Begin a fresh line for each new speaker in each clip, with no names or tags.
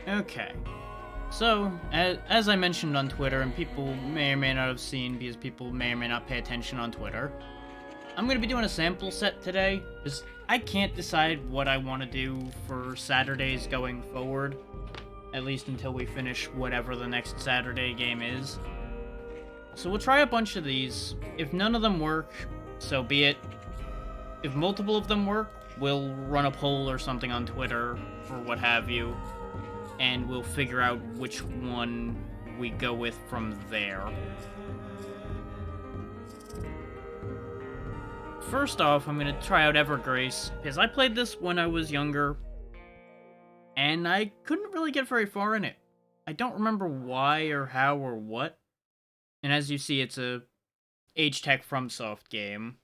Okay. So, as I mentioned on Twitter, and people may or may not have seen because people may or may not pay attention on Twitter, I'm going to be doing a sample set today, because I can't decide what I want to do for Saturdays going forward, at least until we finish whatever the next Saturday game is. So we'll try a bunch of these. If none of them work, so be it. If multiple of them work, we'll run a poll or something on Twitter, or what have you, and we'll figure out which one we go with from there. First off, I'm going to try out Evergrace, because I played this when I was younger, and I couldn't really get very far in it. I don't remember why or how or what. And as you see, it's a Age-Tech FromSoft game.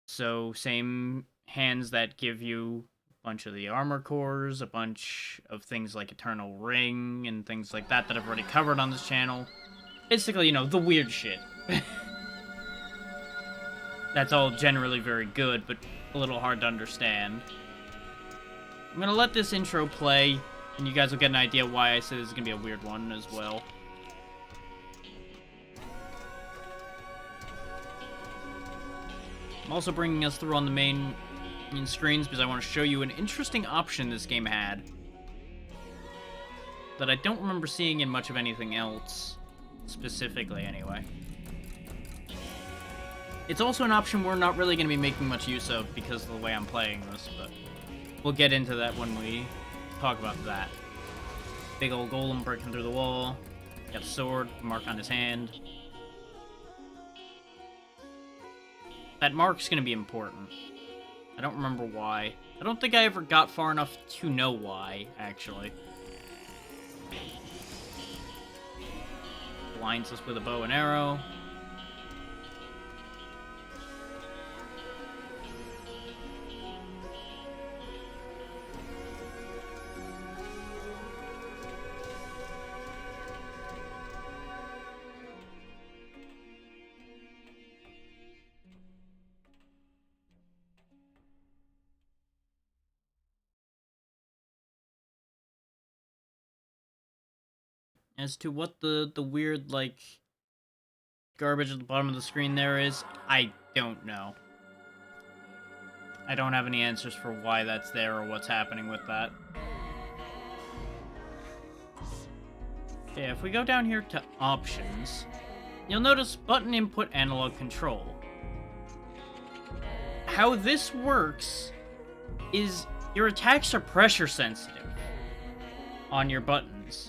So, same hands that give you a bunch of the armor cores, a bunch of things like Eternal Ring, and things like that I've already covered on this channel. Basically, the weird shit. That's all generally very good, but a little hard to understand. I'm gonna let this intro play, and you guys will get an idea why I said this is gonna be a weird one as well. I'm also bringing us through on the main screens because I want to show you an interesting option this game had that I don't remember seeing in much of anything else, specifically anyway. It's also an option we're not really going to be making much use of because of the way I'm playing this, but we'll get into that when we talk about that. Big old golem breaking through the wall. Got a sword, mark on his hand. That mark's going to be important. I don't remember why. I don't think I ever got far enough to know why, actually. Blinds us with a bow and arrow. As to what the weird, like, garbage at the bottom of the screen there is, I don't know. I don't have any answers for why that's there or what's happening with that. Yeah, if we go down here to options, you'll notice button input analog control. How this works is your attacks are pressure sensitive on your buttons.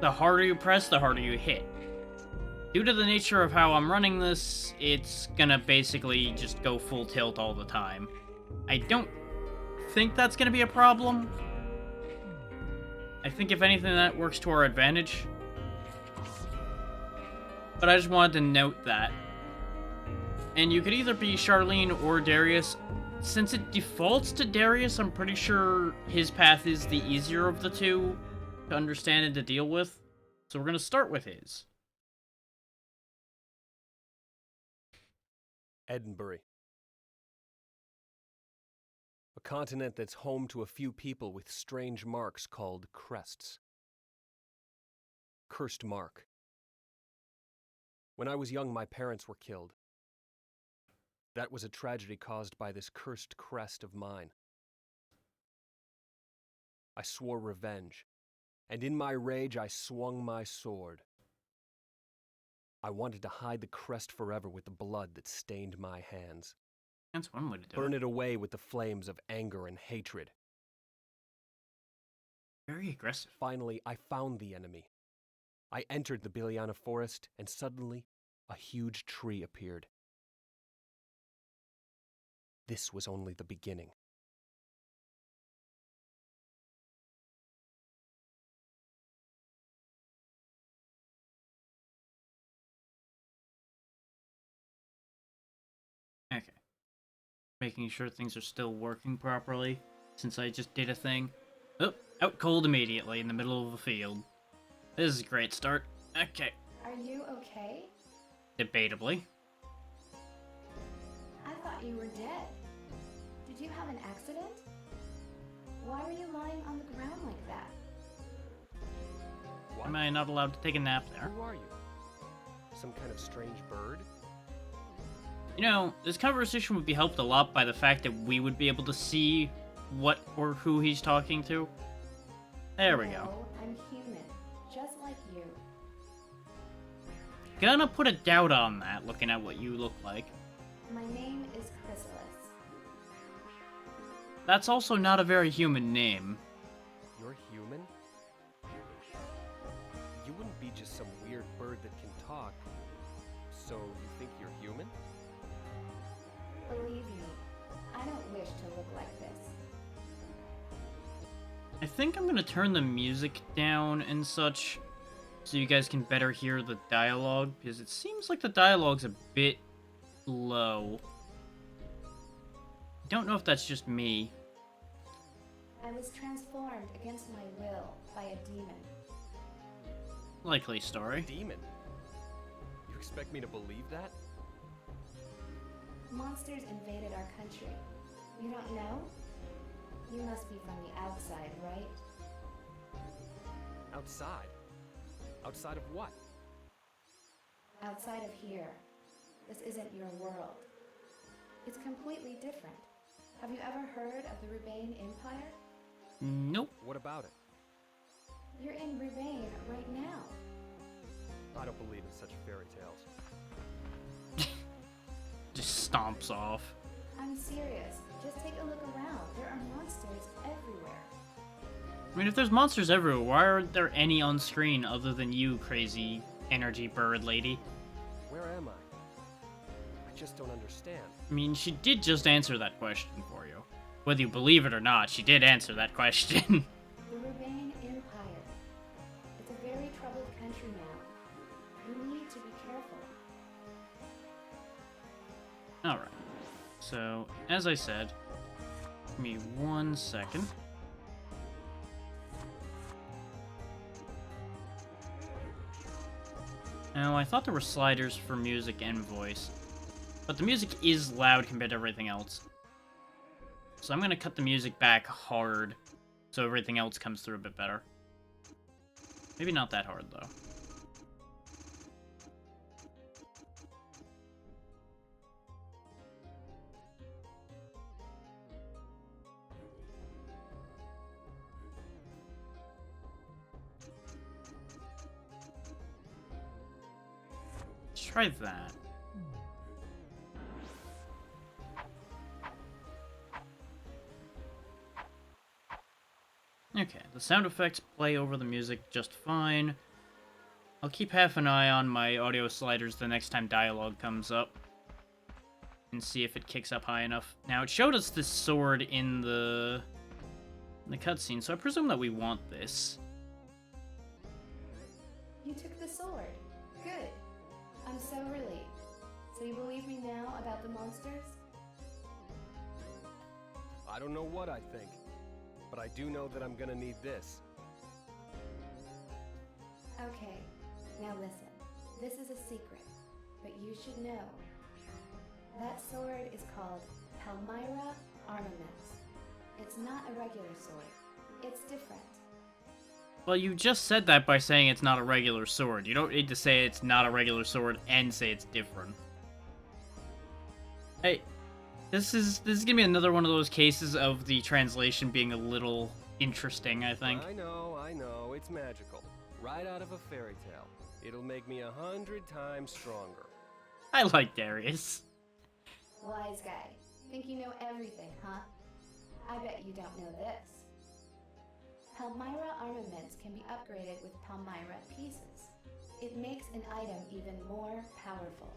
The harder you press, the harder you hit. Due to the nature of how I'm running this, it's gonna basically just go full tilt all the time. I don't think that's gonna be a problem. I think if anything that works to our advantage. But I just wanted to note that. And you could either be Charlene or Darius. Since it defaults to Darius, I'm pretty sure his path is the easier of the two to understand and to deal with. So we're gonna start with his.
Edinburgh. A continent that's home to a few people with strange marks called crests. Cursed mark. When I was young, my parents were killed. That was a tragedy caused by this cursed crest of mine. I swore revenge, and in my rage I swung my sword. I wanted to hide the crest forever with the blood that stained my hands.
That's one way to do
Burn it away with the flames of anger and hatred.
Very aggressive.
Finally, I found the enemy. I entered the Biliana forest, and suddenly, a huge tree appeared. This was only the beginning.
Okay. Making sure things are still working properly, since I just did a thing. Oh, out cold immediately in the middle of a field. This is a great start. Okay.
Are you okay?
Debatably.
I thought you were dead. Did you have an accident? Why were you lying on the
am I not allowed to take a nap there?
Who are you? Some kind of strange bird?
You know, this conversation would be helped a lot by the fact that we would be able to see what or who he's talking to. There we go.
No, I'm human, just like you.
Gonna put a doubt on that, looking at what you look like.
My name is Chrysalis.
That's also not a very human name.
You're human? You wouldn't be just some weird bird that can talk. So you think you're human?
Believe me, I don't wish to look like this.
I think I'm gonna turn the music down and such, so you guys can better hear the dialogue, because it seems like the dialogue's a bit low. Don't know if that's just me.
I was transformed against my will by a demon.
Likely story.
Demon? You expect me to believe that?
Monsters invaded our country. You don't know? You must be from the outside, right?
Outside? Outside of what?
Outside of here. This isn't your world. It's completely different. Have you ever heard of the Rebane Empire?
Nope.
What about it?
You're in Rebane right now.
I don't believe in such fairy tales.
Just stomps off.
I'm serious. Just take a look around. There are monsters everywhere.
I mean, if there's monsters everywhere, why aren't there any on screen other than you, crazy energy bird lady?
Where am I? I just don't understand.
I mean, she did just answer that question for you. Whether you believe it or not, she did answer that question.
The Rebane Empire. It's a very troubled country now. You need to be careful.
Alright. So, as I said, give me 1 second. Now, I thought there were sliders for music and voice, but the music is loud compared to everything else. So I'm gonna cut the music back hard, so everything else comes through a bit better. Maybe not that hard, though. Let's try that. Okay, the sound effects play over the music just fine. I'll keep half an eye on my audio sliders the next time dialogue comes up. And see if it kicks up high enough. Now, it showed us this sword in the cutscene, so I presume that we want this.
You took the sword. Good. I'm so relieved. So you believe me now about the monsters?
I don't know what I think, but I do know that I'm gonna need this.
Okay. Now listen. This is a secret, but you should know. That sword is called Palmyra Armaments. It's not a regular sword. It's different.
Well, you just said that by saying it's not a regular sword. You don't need to say it's not a regular sword and say it's different. Hey, this is gonna be another one of those cases of the translation being a little interesting, I think.
I know, it's magical. Right out of a fairy tale. It'll make me 100 times stronger.
I like Darius.
Wise guy. Think you know everything, huh? I bet you don't know this. Palmyra armaments can be upgraded with Palmyra pieces. It makes an item even more powerful.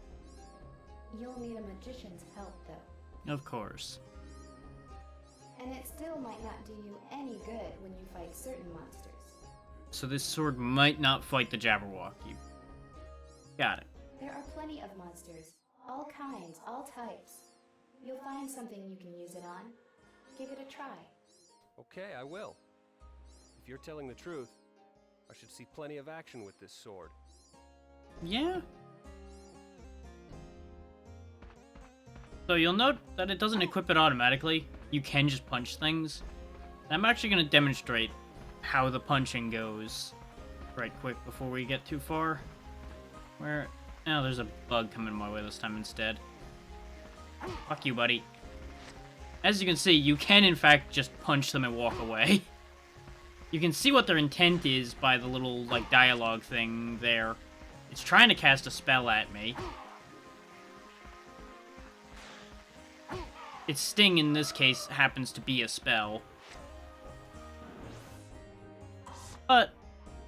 You'll need a magician's help, though.
Of course.
And it still might not do you any good when you fight certain monsters.
So this sword might not fight the Jabberwocky. Got it.
There are plenty of monsters. All kinds, all types. You'll find something you can use it on. Give it a try.
Okay, I will. If you're telling the truth, I should see plenty of action with this sword.
Yeah. So you'll note that it doesn't equip it automatically. You can just punch things. I'm actually going to demonstrate how the punching goes right quick before we get too far. Where? Oh, there's a bug coming my way this time instead. Fuck you, buddy. As you can see, you can in fact just punch them and walk away. You can see what their intent is by the little, like, dialogue thing there. It's trying to cast a spell at me. Its sting, in this case, happens to be a spell. But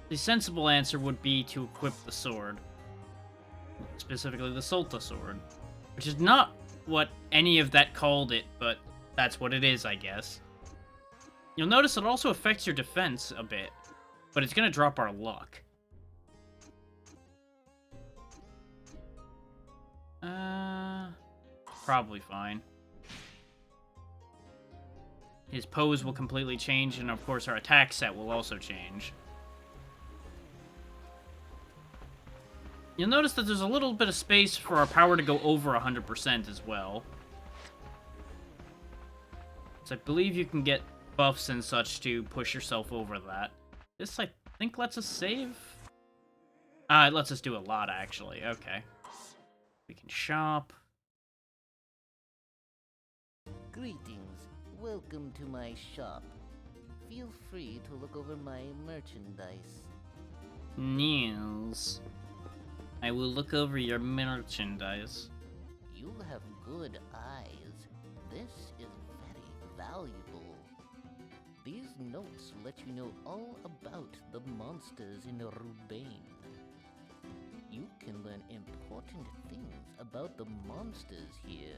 the sensible answer would be to equip the sword. Specifically the Solta sword. Which is not what any of that called it, but that's what it is, I guess. You'll notice it also affects your defense a bit, but it's gonna drop our luck. Probably fine. His pose will completely change, and of course our attack set will also change. You'll notice that there's a little bit of space for our power to go over 100% as well. So I believe you can get buffs and such to push yourself over that. This, I think, lets us save? It lets us do a lot, actually. Okay. We can shop.
Greetings. Welcome to my shop. Feel free to look over my merchandise.
Yes. I will look over your merchandise.
You have good eyes. This is very valuable. These notes let you know all about the monsters in Rubain. You can learn important things about the monsters here.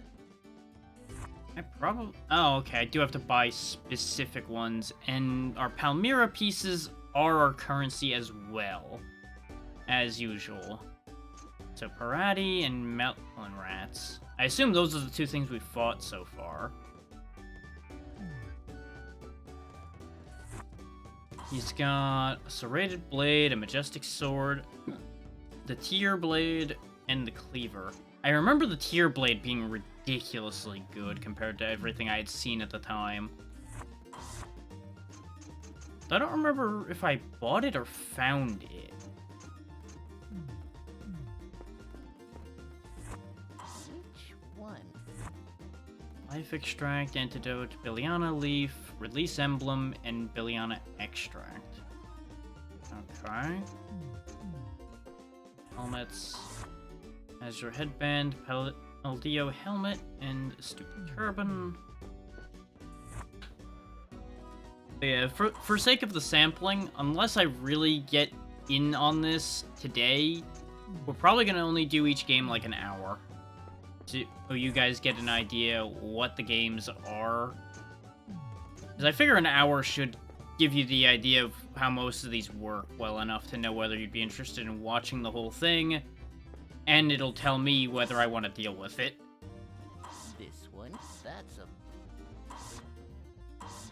I probably... Oh, okay, I do have to buy specific ones, and our Palmyra pieces are our currency as well, as usual. So Parati and Melon Rats. I assume those are the two things we've fought so far. He's got a serrated blade, a majestic sword, the tear blade, and the cleaver. I remember the tear blade being ridiculously good compared to everything I had seen at the time. I don't remember if I bought it or found it.
Which one?
Life Extract, Antidote, Billiana Leaf, Release Emblem, and Billiana Extract. Okay. Helmets. Azure Headband, Eldio Helmet, and Stupid Turban. But yeah, for sake of the sampling, unless I really get in on this today, we're probably going to only do each game like an hour. So you guys get an idea what the games are. Because I figure an hour should give you the idea of how most of these work well enough to know whether you'd be interested in watching the whole thing, and it'll tell me whether I want to deal with it.
This one, that's a...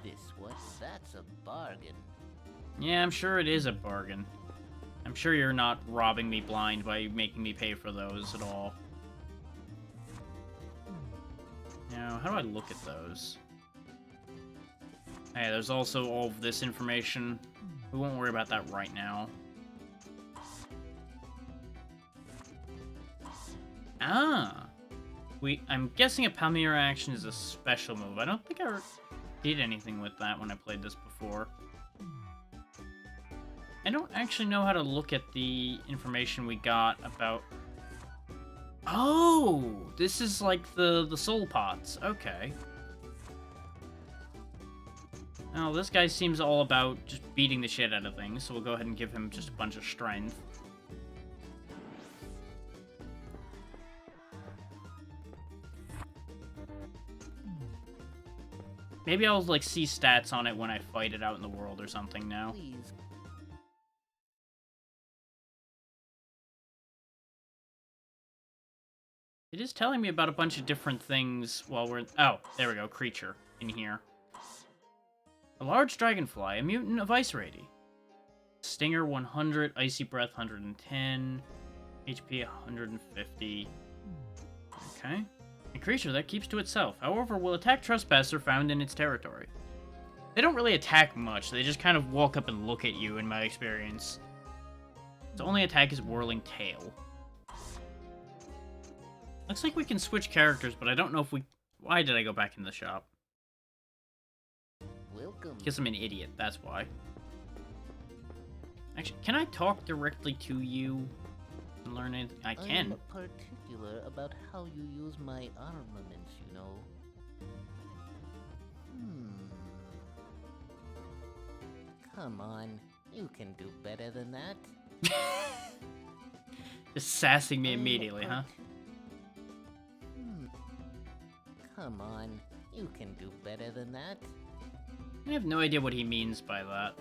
This one, that's a bargain.
Yeah, I'm sure it is a bargain. I'm sure you're not robbing me blind by making me pay for those at all. Now, how do I look at those? Hey, there's also all of this information. We won't worry about that right now. Ah! I'm guessing a Palmyra action is a special move. I don't think I did anything with that when I played this before. I don't actually know how to look at the information we got about... Oh! This is like the soul pots. Okay. Oh, this guy seems all about just beating the shit out of things, so we'll go ahead and give him just a bunch of strength. Maybe I'll, like, see stats on it when I fight it out in the world or something now.
Please.
It is telling me about a bunch of different things while we're... Oh, there we go, creature in here. A large dragonfly, a mutant of Ice Rady. Stinger 100, Icy Breath 110, HP 150. Okay. A creature that keeps to itself, however, will attack trespasser found in its territory. They don't really attack much, they just kind of walk up and look at you, in my experience. Its only attack is Whirling Tail. Looks like we can switch characters, but I don't know if we... Why did I go back in the shop?
Welcome.
Because I'm an idiot, that's why. Actually, can I talk directly to you and learn it? I can.
I'm particular about how you use my armaments, you know. Come on, you can do better than that.
Just sassing me
I'm
immediately, huh?
Come on, you can do better than that.
I have no idea what he means by that.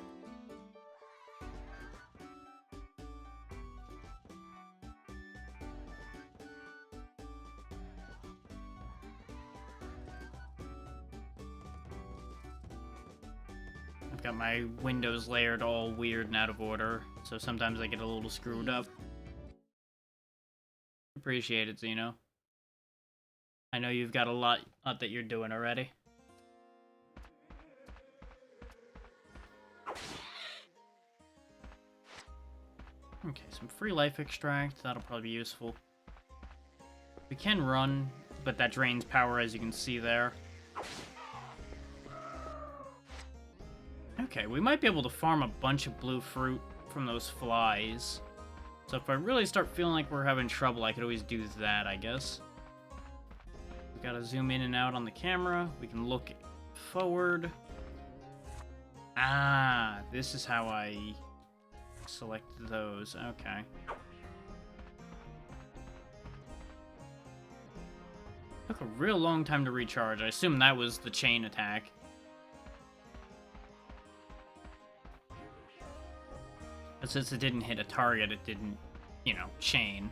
I've got my windows layered all weird and out of order, so sometimes I get a little screwed up. Appreciate it, Zeno. I know you've got a lot that you're doing already. Okay, some free life extract. That'll probably be useful. We can run, but that drains power, as you can see there. Okay, we might be able to farm a bunch of blue fruit from those flies. So if I really start feeling like we're having trouble, I could always do that, I guess. We gotta zoom in and out on the camera. We can look forward. Ah, this is how I select those. Okay. Took a real long time to recharge. I assume that was the chain attack. But since it didn't hit a target, it didn't, you know, chain.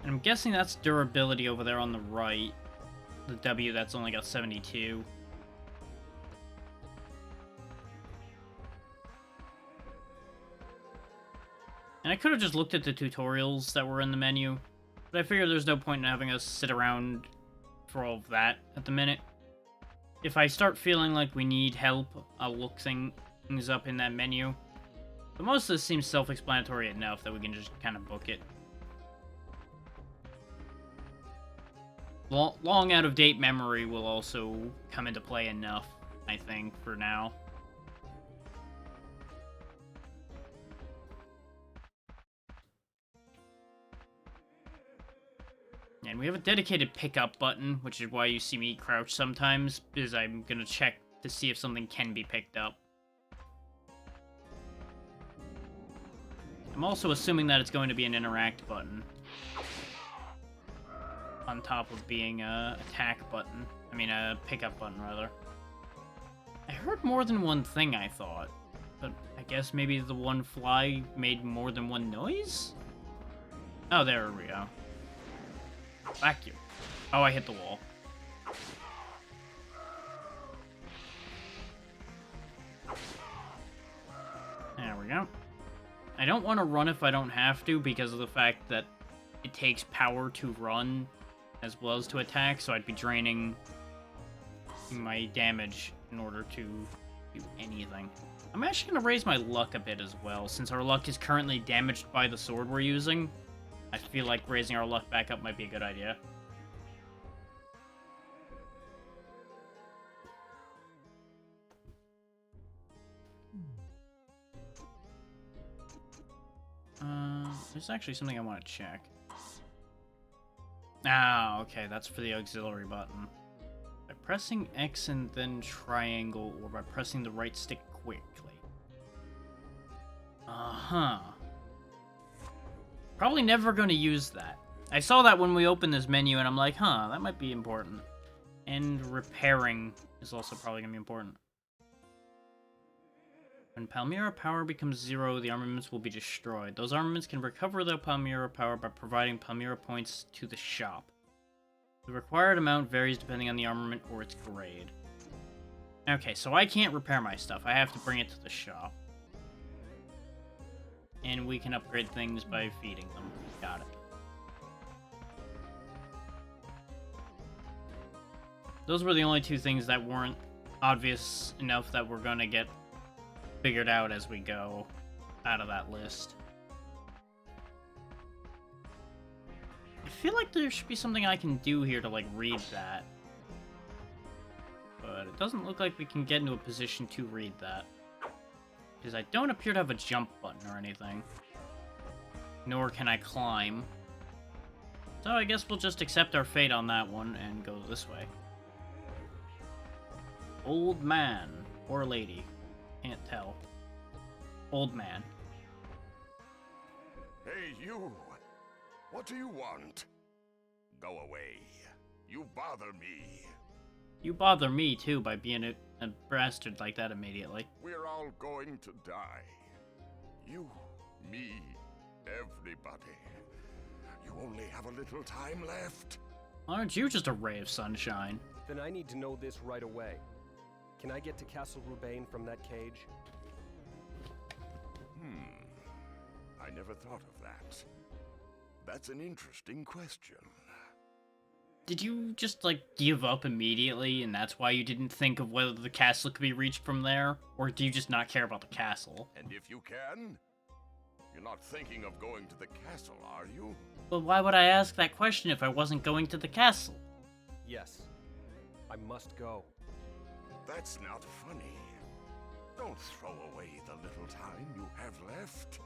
And I'm guessing that's durability over there on the right. The W that's only got 72. And I could have just looked at the tutorials that were in the menu, but I figured there's no point in having us sit around for all of that at the minute. If I start feeling like we need help, I'll look things up in that menu. But most of this seems self-explanatory enough that we can just kind of book it. Long out-of-date memory will also come into play enough, I think, for now. And we have a dedicated pickup button, which is why you see me crouch sometimes, because I'm gonna check to see if something can be picked up. I'm also assuming that it's going to be an interact button. On top of being a attack button. I mean, a pickup button, rather. I heard more than one thing, I thought. But I guess maybe the one fly made more than one noise? Oh, there we go. Vacuum. Oh, I hit the wall. There we go. I don't want to run if I don't have to because of the fact that it takes power to run as well as to attack, so I'd be draining my damage in order to do anything. I'm actually going to raise my luck a bit as well, since our luck is currently damaged by the sword we're using. I feel like raising our luck back up might be a good idea. There's actually something I want to check. Ah, okay, that's for the auxiliary button. By pressing X and then triangle, or by pressing the right stick quickly. Uh-huh. Probably never going to use that. I saw that when we opened this menu, and I'm like, huh, that might be important. And repairing is also probably going to be important. When Palmyra power becomes 0, the armaments will be destroyed. Those armaments can recover their Palmyra power by providing Palmyra points to the shop. The required amount varies depending on the armament or its grade. Okay, so I can't repair my stuff. I have to bring it to the shop. And we can upgrade things by feeding them. Got it. Those were the only two things that weren't obvious enough that we're gonna get figured out as we go out of that list. feel like there should be something I can do here to, like, read that. But it doesn't look like we can get into a position to read that. Because I don't appear to have a jump button or anything. Nor can I climb. So I guess we'll just accept our fate on that one and go this way. Old man. Or lady. Can't tell. Old man.
Hey, you! What do you want? Go away. You bother me.
You bother me, too, by being a bastard like that immediately.
We're all going to die. You, me, everybody. You only have a little time left.
Aren't you just a ray of sunshine?
Then I need to know this right away. Can I get to Castle Rubain from that cage?
I never thought of that. That's an interesting question.
Did you just, like, give up immediately, and that's why you didn't think of whether the castle could be reached from there? Or do you just not care about the castle?
And if you can? You're not thinking of going to the castle, are you?
But why would I ask that question if I wasn't going to the castle?
Yes. I must go.
That's not funny. Don't throw away the little time you have left.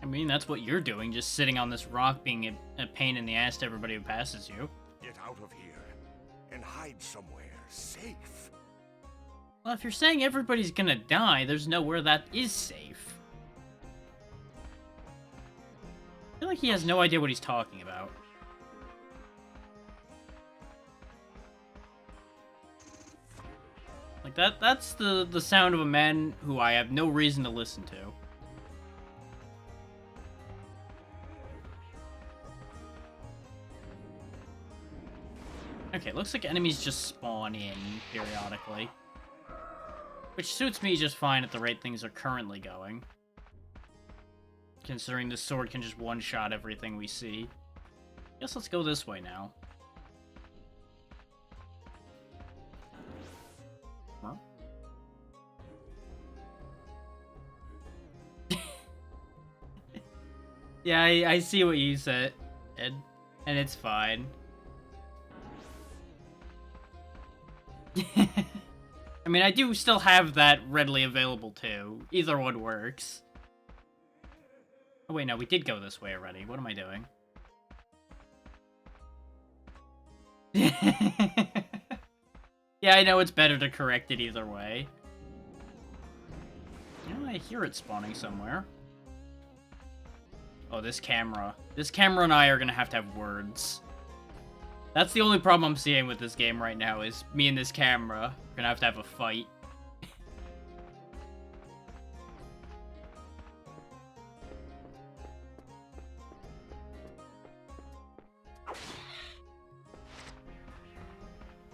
I mean, that's what you're doing, just sitting on this rock being a pain in the ass to everybody who passes you.
Get out of here and hide somewhere safe.
Well, if you're saying everybody's gonna die, there's nowhere that is safe. I feel like he has no idea what he's talking about. Like, that's the sound of a man who I have no reason to listen to. Okay, looks like enemies just spawn in periodically. Which suits me just fine at the rate things are currently going. Considering the sword can just one-shot everything we see. Guess let's go this way now. Huh? Yeah, I see what you said, Ed. And it's fine. I mean, I do still have that readily available too. Either one works. Oh wait, no, we did go this way already. What am I doing? Yeah, I know it's better to correct it either way. You know, I hear it spawning somewhere. Oh, this camera. This camera and I are gonna have words. That's the only problem I'm seeing with this game right now, is me and this camera. We're gonna have a fight.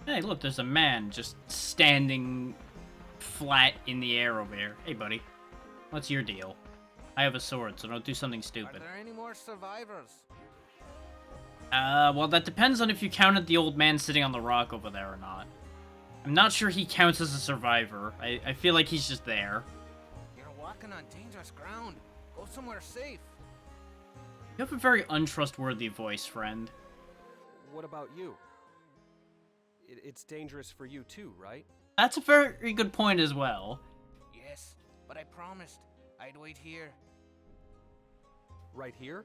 Hey, look, there's a man just standing flat in the air over here. Hey, buddy. What's your deal? I have a sword, so don't do something stupid.
Are there any more survivors?
Well, that depends on if you counted the old man sitting on the rock over there or not. I'm not sure he counts as a survivor. I feel like he's just there.
You're walking on dangerous ground. Go somewhere safe.
You have a very untrustworthy voice, friend.
What about you? It's dangerous for you too, right?
That's a very good point as well.
Yes, but I promised I'd wait here.
Right here?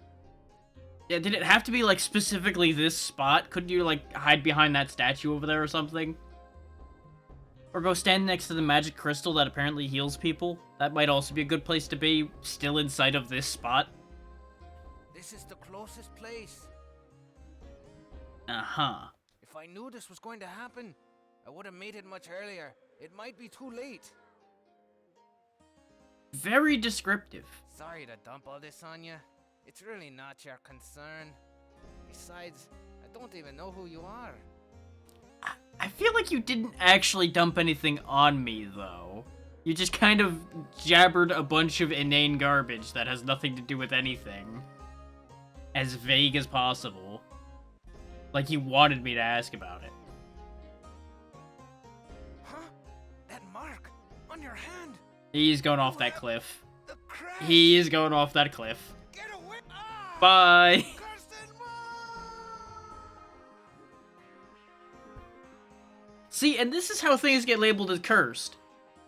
Yeah, did it have to be, like, specifically this spot? Couldn't you, like, hide behind that statue over there or something? Or go stand next to the magic crystal that apparently heals people? That might also be a good place to be, still in sight of this spot.
This is the closest place.
Uh-huh.
If I knew this was going to happen, I would have made it much earlier. It might be too late.
Very descriptive.
Sorry to dump all this on you. It's really not your concern. Besides, I don't even know who you are.
I feel like you didn't actually dump anything on me, though. You just kind of jabbered a bunch of inane garbage that has nothing to do with anything. As vague as possible. Like you wanted me to ask about it.
Huh? That mark on your hand.
He's going off that cliff.
The crest.
He is going off that cliff.
Get away! Ah!
Bye!
Kirsten, move!
See, and this is how things get labeled as cursed.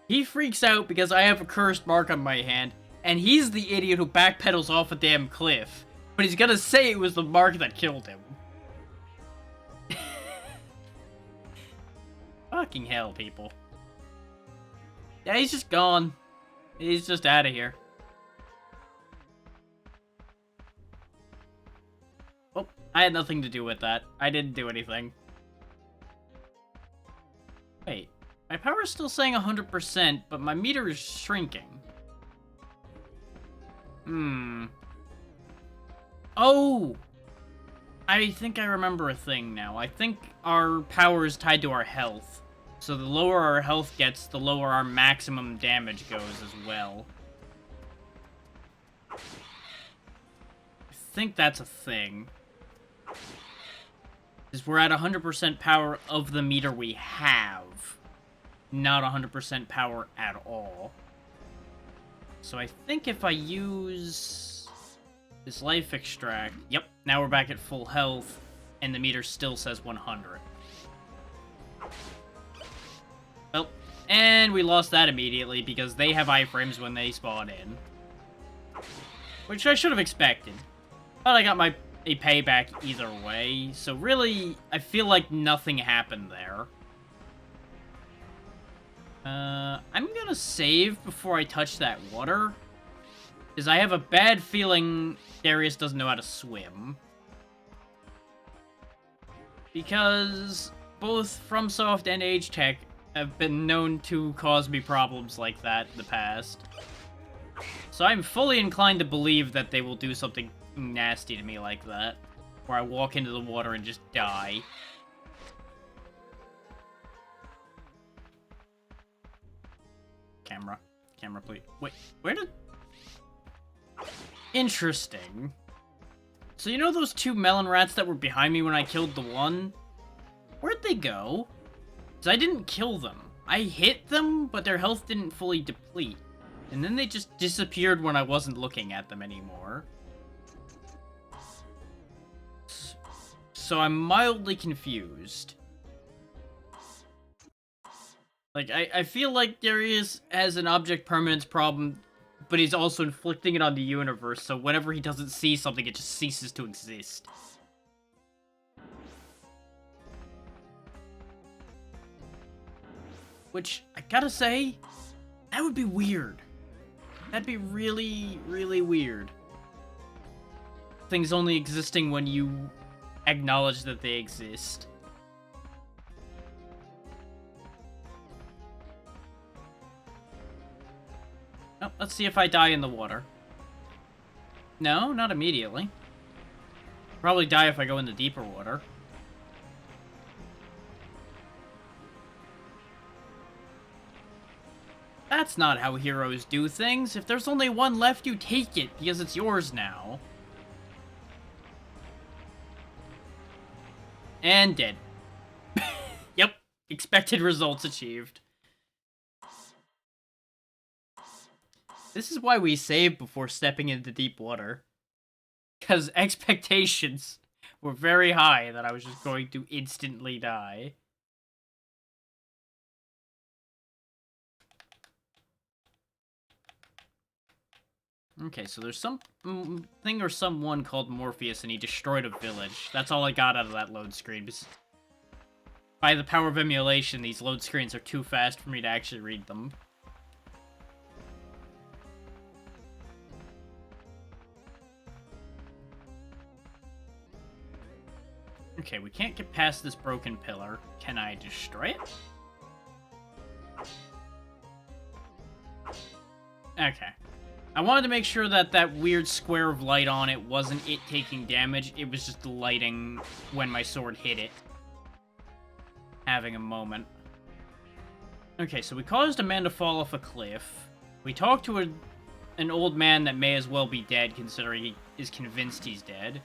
He freaks out because I have a cursed mark on my hand, and he's the idiot who backpedals off a damn cliff. But he's gonna say it was the mark that killed him. Fucking hell, people. Yeah, he's just gone. He's just out of here. Oh, I had nothing to do with that. I didn't do anything. Wait, my power's still saying 100%, but my meter is shrinking. Oh! I think I remember a thing now. I think our power is tied to our health. So the lower our health gets, the lower our maximum damage goes as well. I think that's a thing. Because we're at 100% power of the meter we have. Not 100% power at all. So I think if I use this life extract... Yep, now we're back at full health, and the meter still says 100. Well, and we lost that immediately because they have iframes when they spawn in. Which I should have expected. But I got a payback either way, so really, I feel like nothing happened there. I'm gonna save before I touch that water. Because I have a bad feeling Darius doesn't know how to swim. Because both FromSoft and Agetec have been known to cause me problems like that in the past. So I'm fully inclined to believe that they will do something nasty to me like that. Where I walk into the water and just die. Camera. Camera, please. Wait, where did... Interesting. So you know those two melon rats that were behind me when I killed the one? Where'd they go? Because I didn't kill them. I hit them, but their health didn't fully deplete. And then they just disappeared when I wasn't looking at them anymore. So I'm mildly confused. Like, I feel like Darius has an object permanence problem, but he's also inflicting it on the universe, so whenever he doesn't see something, it just ceases to exist. Which, I gotta say, that would be weird. That'd be really, really weird. Things only existing when you acknowledge that they exist. Oh, let's see if I die in the water. No, not immediately. Probably die if I go in the deeper water. That's not how heroes do things. If there's only one left, you take it, because it's yours now. And dead. Yep, expected results achieved. This is why we save before stepping into deep water. Because expectations were very high that I was just going to instantly die. Okay, so there's some thing or someone called Morpheus and he destroyed a village. That's all I got out of that load screen. By the power of emulation, these load screens are too fast for me to actually read them. Okay, we can't get past this broken pillar. Can I destroy it? Okay. I wanted to make sure that that weird square of light on it wasn't it taking damage. It was just lighting when my sword hit it. Having a moment. Okay, so we caused a man to fall off a cliff. We talked to an old man that may as well be dead, considering he is convinced he's dead.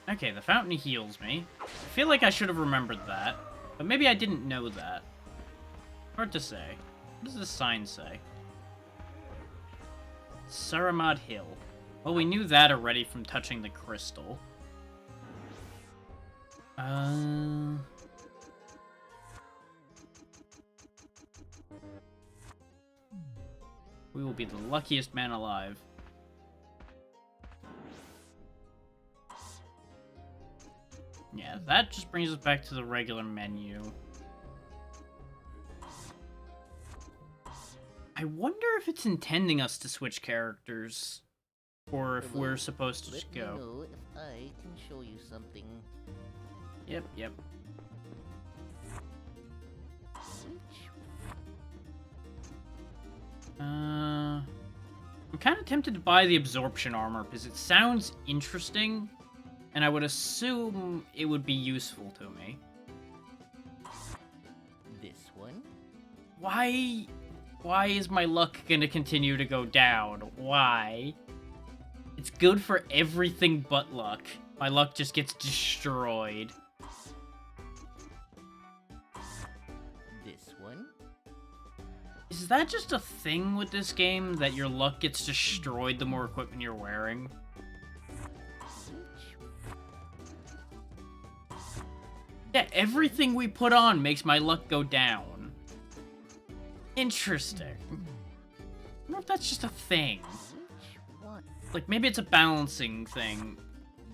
Okay, the fountain heals me. I feel like I should have remembered that, but maybe I didn't know that. Hard to say. What does this sign say? Saramad Hill. Well, we knew that already from touching the crystal. we will be the luckiest man alive. Yeah, that just brings us back to the regular menu. I wonder if it's intending us to switch characters, or if we're supposed to just
Let me
go.
know if I can show you something.
Yep. I'm kind of tempted to buy the absorption armor because it sounds interesting, and I would assume it would be useful to me.
This one?
Why is my luck gonna continue to go down? Why? It's good for everything but luck. My luck just gets destroyed.
This one?
Is that just a thing with this game, that your luck gets destroyed the more equipment you're wearing? Yeah, everything we put on makes my luck go down. Interesting. I wonder if that's just a thing.
Which one?
Like, maybe it's a balancing thing.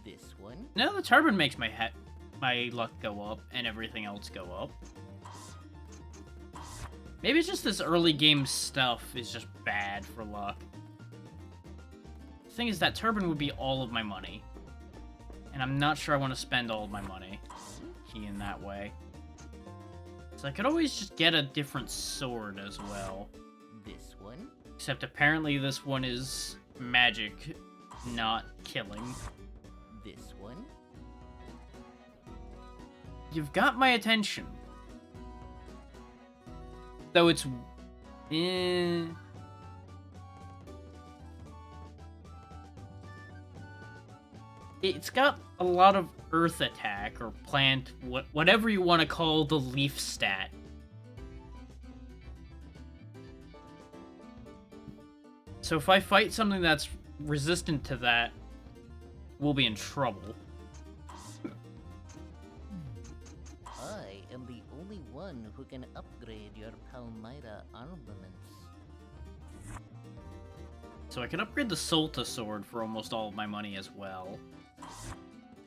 This one?
No, the turban makes my luck go up, and everything else go up. Maybe it's just this early game stuff is just bad for luck. The thing is, that turban would be all of my money. And I'm not sure I want to spend all of my money in that way. So I could always just get a different sword as well.
This one?
Except apparently this one is magic, not killing.
This one?
You've got my attention. Though it's... It's got a lot of earth attack, or plant, whatever you want to call the leaf stat. So if I fight something that's resistant to that, we'll be in trouble.
I am the only one who can upgrade your Palmyra armaments.
So I can upgrade the Solta sword for almost all of my money as well.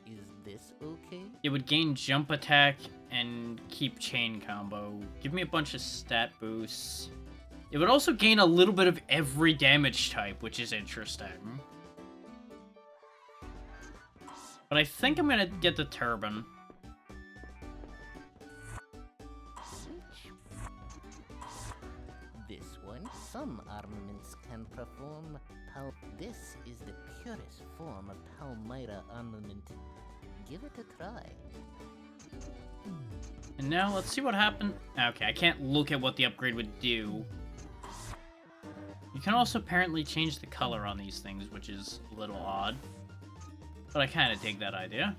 Is this okay?
It would gain jump attack and keep chain combo. Give me a bunch of stat boosts. It would also gain a little bit of every damage type, which is interesting. But I think I'm gonna get the turban.
This one? Some armaments can perform This is the purest form of Palmyra armament. Give it a try.
And now let's see what happened. Okay, I can't look at what the upgrade would do. You can also apparently change the color on these things, which is a little odd. But I kind of dig that idea.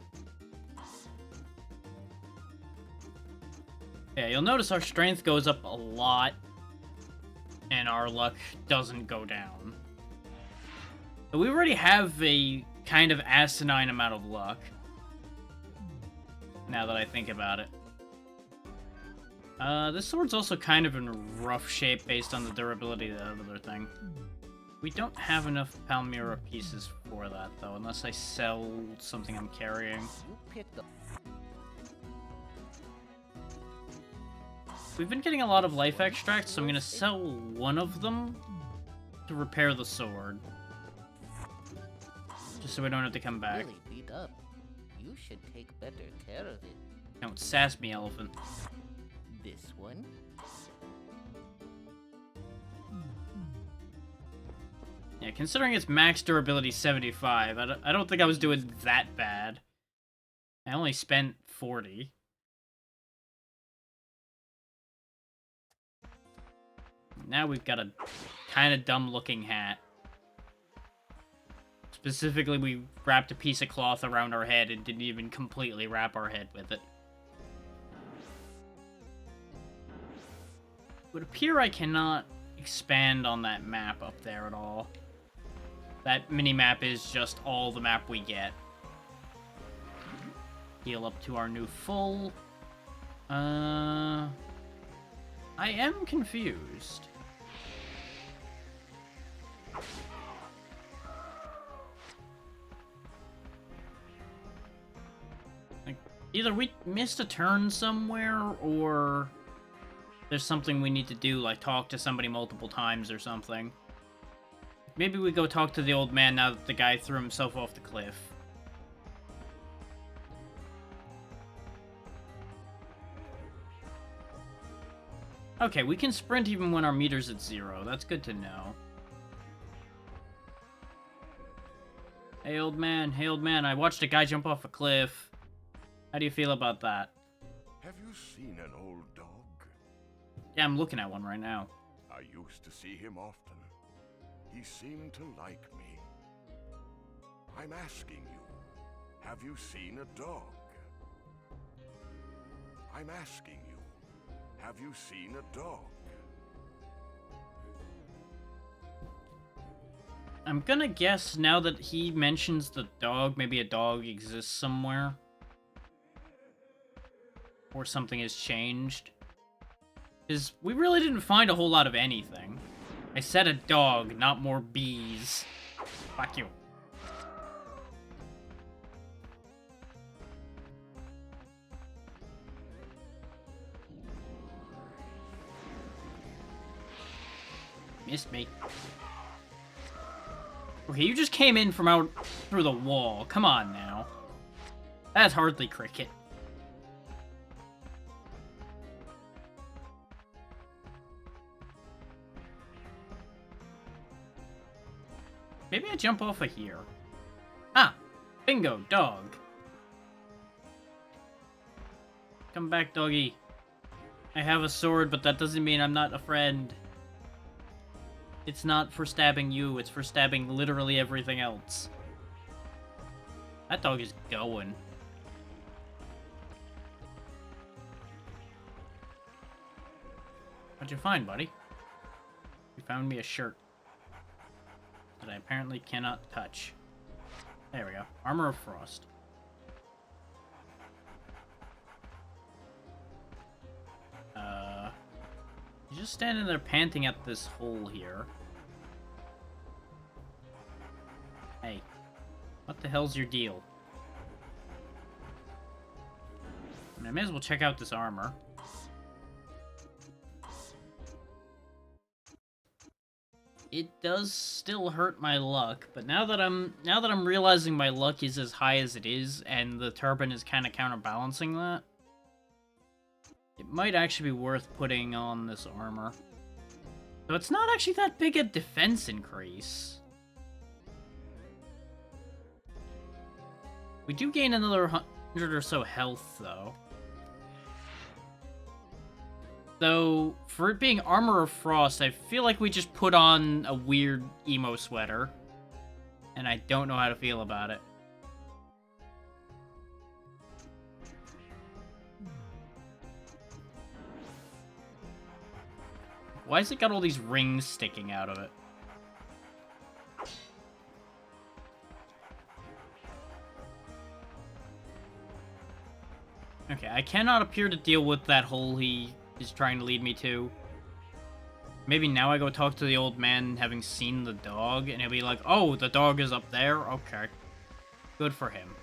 Yeah, you'll notice our strength goes up a lot, and our luck doesn't go down. But we already have a kind of asinine amount of luck, now that I think about it. This sword's also kind of in rough shape based on the durability of that other thing. We don't have enough Palmyra pieces for that, though, unless I sell something I'm carrying.
You picked up.
We've been getting a lot of life extracts, so I'm gonna sell one of them to repair the sword. Just so we don't have to come back.
Really beat up. You should take better care of it.
Don't sass me, elephant.
This one?
Yeah, considering its max durability 75, I don't think I was doing that bad. I only spent 40. Now we've got a kind of dumb-looking hat. Specifically, we wrapped a piece of cloth around our head and didn't even completely wrap our head with it. It would appear I cannot expand on that map up there at all. That mini-map is just all the map we get. Heal up to our new full. I am confused. Either we missed a turn somewhere, or there's something we need to do, like talk to somebody multiple times or something. Maybe we go talk to the old man now that the guy threw himself off the cliff. Okay, we can sprint even when our meter's at 0. That's good to know. Hey, old man. Hey, old man. I watched a guy jump off a cliff. How do you feel about that?
Have you seen an old dog?
Yeah, I'm looking at one right now.
I used to see him often. He seemed to like me. I'm asking you, have you seen a dog? I'm asking you, have you seen a dog?
I'm gonna guess now that he mentions the dog, maybe a dog exists somewhere. Or something has changed. Because we really didn't find a whole lot of anything. I said a dog, not more bees. Fuck you. Missed me. Okay, you just came in from out through the wall. Come on now. That's hardly cricket. Maybe I jump off of here. Ah! Bingo, dog. Come back, doggy. I have a sword, but that doesn't mean I'm not a friend. It's not for stabbing you, it's for stabbing literally everything else. That dog is going. What'd you find, buddy? You found me a shirt that I apparently cannot touch. There we go. Armor of Frost. He's just standing there panting at this hole here. Hey, what the hell's your deal? I mean, I may as well check out this armor. It does still hurt my luck, but now that I'm realizing my luck is as high as it is, and the turban is kind of counterbalancing that, it might actually be worth putting on this armor. So it's not actually that big a defense increase. We do gain another 100 or so health, though. Though, for it being Armor of Frost, I feel like we just put on a weird emo sweater. And I don't know how to feel about it. Why has it got all these rings sticking out of it? Okay, I cannot appear to deal with that hole he is trying to lead me to. Maybe now I go talk to the old man having seen the dog, and he'll be like, oh, the dog is up there? Okay. Good for him.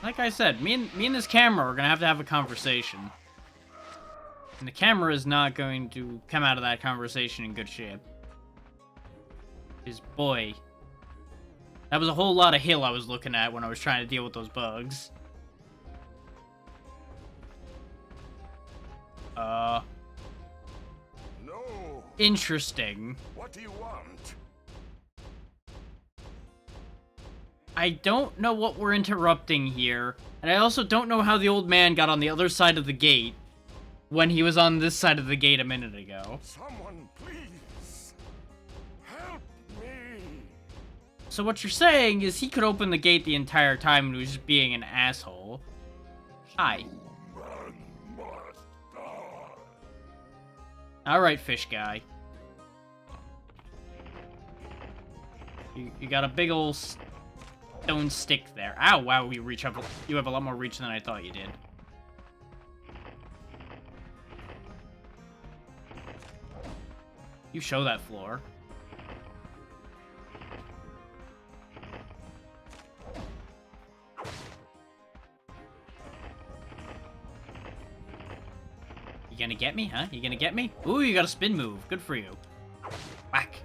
Like I said, me and this camera are gonna have a conversation. And the camera is not going to come out of that conversation in good shape. Because, boy, that was a whole lot of hill I was looking at when I was trying to deal with those bugs.
No.
Interesting.
What do you want?
I don't know what we're interrupting here, and I also don't know how the old man got on the other side of the gate when he was on this side of the gate a minute ago.
Someone, please. Help me.
So what you're saying is he could open the gate the entire time and he was just being an asshole. Hi.
Man must die.
Alright, fish guy. You got a big ol' stone stick there. Ow, wow, you have a lot more reach than I thought you did. You show that floor. You gonna get me, huh? You gonna get me? Ooh, you got a spin move. Good for you. Whack.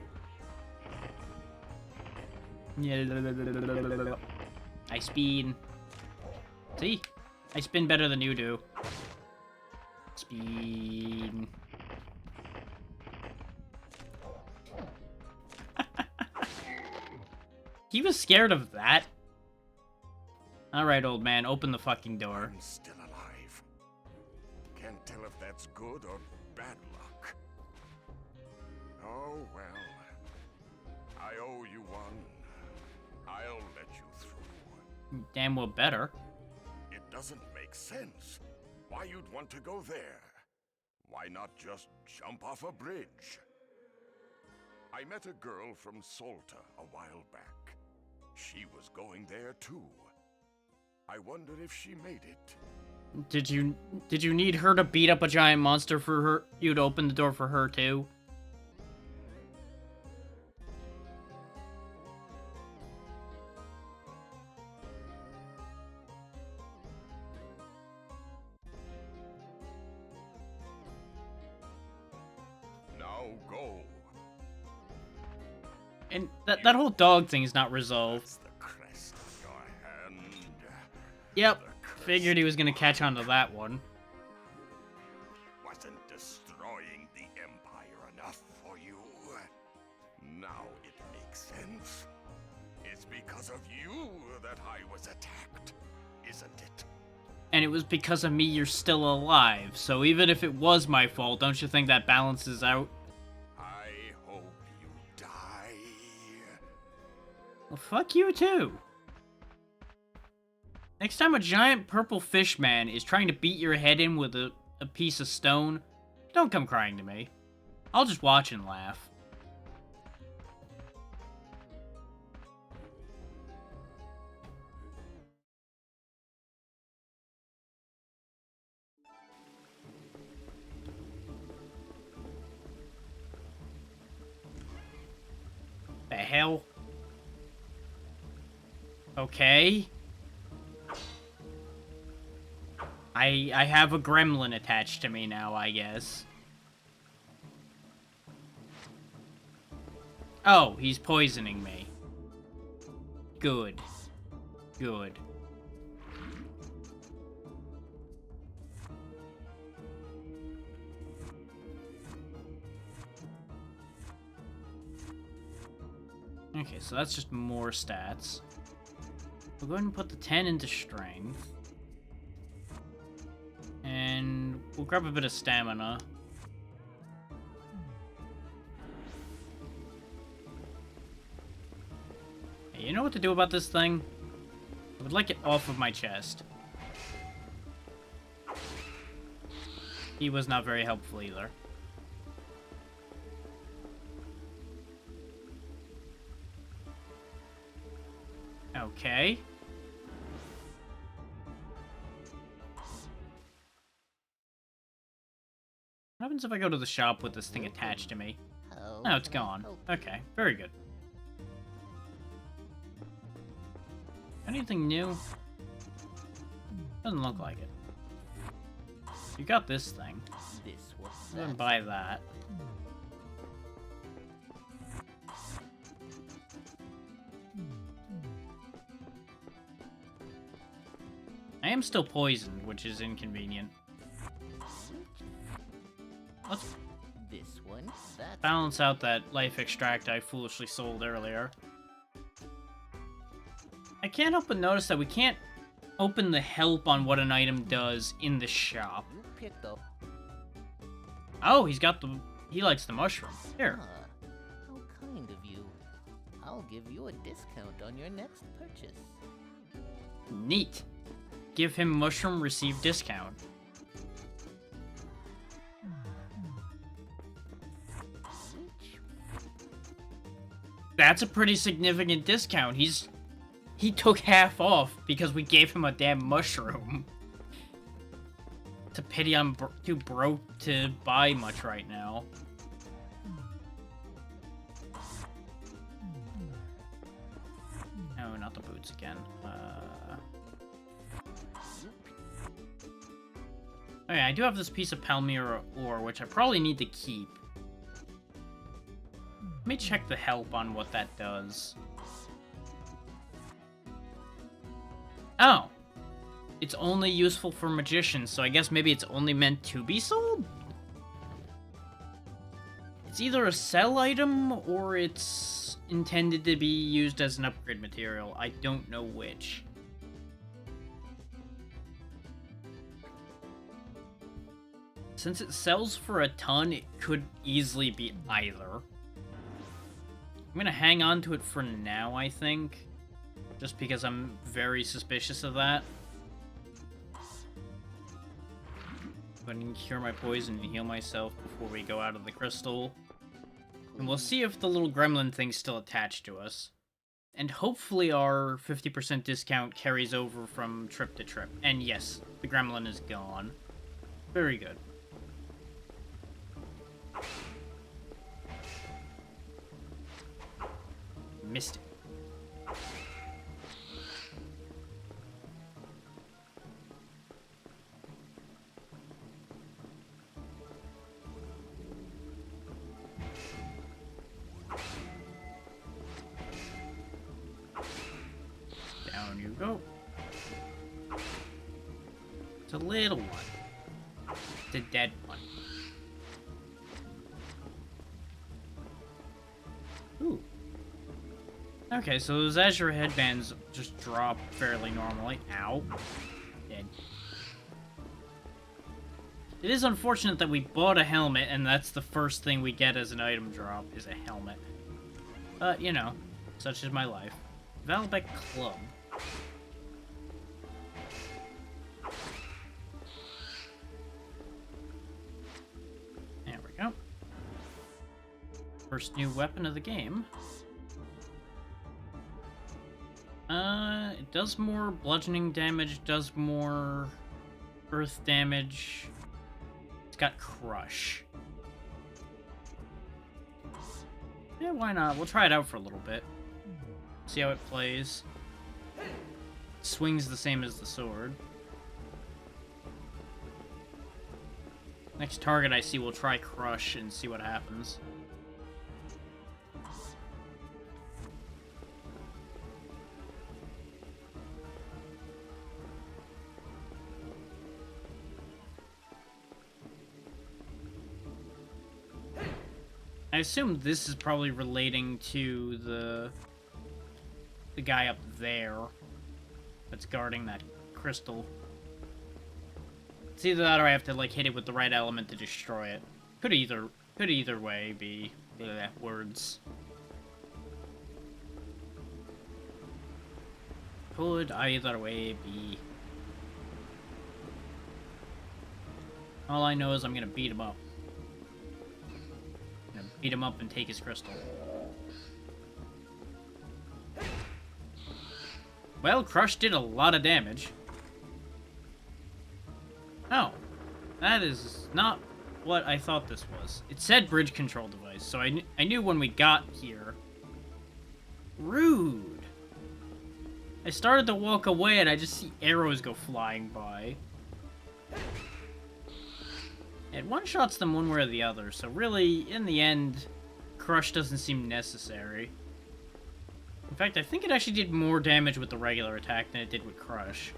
I spin. See? I spin better than you do. Spin. He was scared of that. Alright, old man, open the fucking door.
I'm still alive. Can't tell if that's good or bad luck. Oh, well. I owe you one. I'll let you through.
Damn well better.
It doesn't make sense. Why you'd want to go there? Why not just jump off a bridge? I met a girl from Salta a while back. She was going there too. I wonder if she made it.
Did you need her to beat up a giant monster for her you to open the door for her too?
Now go.
And that whole dog thing is not resolved.
That's the crest of your hand.
Yep.
The crest
Figured he was gonna catch on to that one.
wasn't destroying the Empire enough for you. Now it makes sense. It's because of you that I was attacked, isn't it?
And it was because of me you're still alive. So even if it was my fault, don't you think that balances out?
I hope you die.
Well, fuck you too. Next time a giant purple fish man is trying to beat your head in with a piece of stone, don't come crying to me. I'll just watch and laugh. The hell? Okay. I have a gremlin attached to me now, I guess. Oh, he's poisoning me. Good. Good. Okay, so that's just more stats. We'll go ahead and put the 10 into strength. And we'll grab a bit of stamina. Hey, you know what to do about this thing? I would like it off of my chest. He was not very helpful either. Okay. What happens if I go to the shop with this thing attached to me?
How
Oh, it's
can I
gone.
help?
Okay, very good. Anything new? Doesn't look like it. You got this thing.
This was
I'm gonna buy that. I am still poisoned, which is inconvenient. Let's
This one. That's
balance out that life extract I foolishly sold earlier. I can't help but notice that we can't open the help on what an item does in the shop.
you pick though.
Oh, he likes the mushroom. Here.
Ah, how kind of you. I'll give you a discount on your next purchase.
Neat. Give him mushroom, receive discount.
Which
That's a pretty significant discount. He took half off because we gave him a damn mushroom. It's a pity I'm too broke to buy much right now. No, not the boots again. Okay, I do have this piece of Palmyra ore, which I probably need to keep. Let me check the help on what that does. Oh! It's only useful for magicians, so I guess maybe it's only meant to be sold? It's either a sell item, or it's intended to be used as an upgrade material. I don't know which. Since it sells for a ton, it could easily be either. I'm gonna hang on to it for now, I think. Just because I'm very suspicious of that. But I can cure my poison and heal myself before we go out of the crystal. And we'll see if the little gremlin thing's still attached to us. And hopefully our 50% discount carries over from trip to trip. And yes, the gremlin is gone. Very good. Missed it. Down you go. It's a little one. It's a dead one. Ooh. Okay, so those Azure headbands just drop fairly normally. Ow. Dead. It is unfortunate that we bought a helmet and that's the first thing we get as an item drop is a helmet. But, you know, such is my life. Valbec Club. There we go. First new weapon of the game. It does more bludgeoning damage, does more earth damage. It's got crush. Yeah, why not? We'll try it out for a little bit. See how it plays. Swings the same as the sword. Next target I see, we'll try crush and see what happens. I assume this is probably relating to the guy up there that's guarding that crystal. It's either that or I have to like hit it with the right element to destroy it. Could either way be words. Could either way be. All I know is I'm gonna beat him up. Beat him up and take his crystal. Well, Crush did a lot of damage. Oh. That is not what I thought this was. It said bridge control device, so I knew when we got here. Rude. I started to walk away and I just see arrows go flying by. It one-shots them one way or the other, so really, in the end, Crush doesn't seem necessary. In fact, I think it actually did more damage with the regular attack than it did with Crush.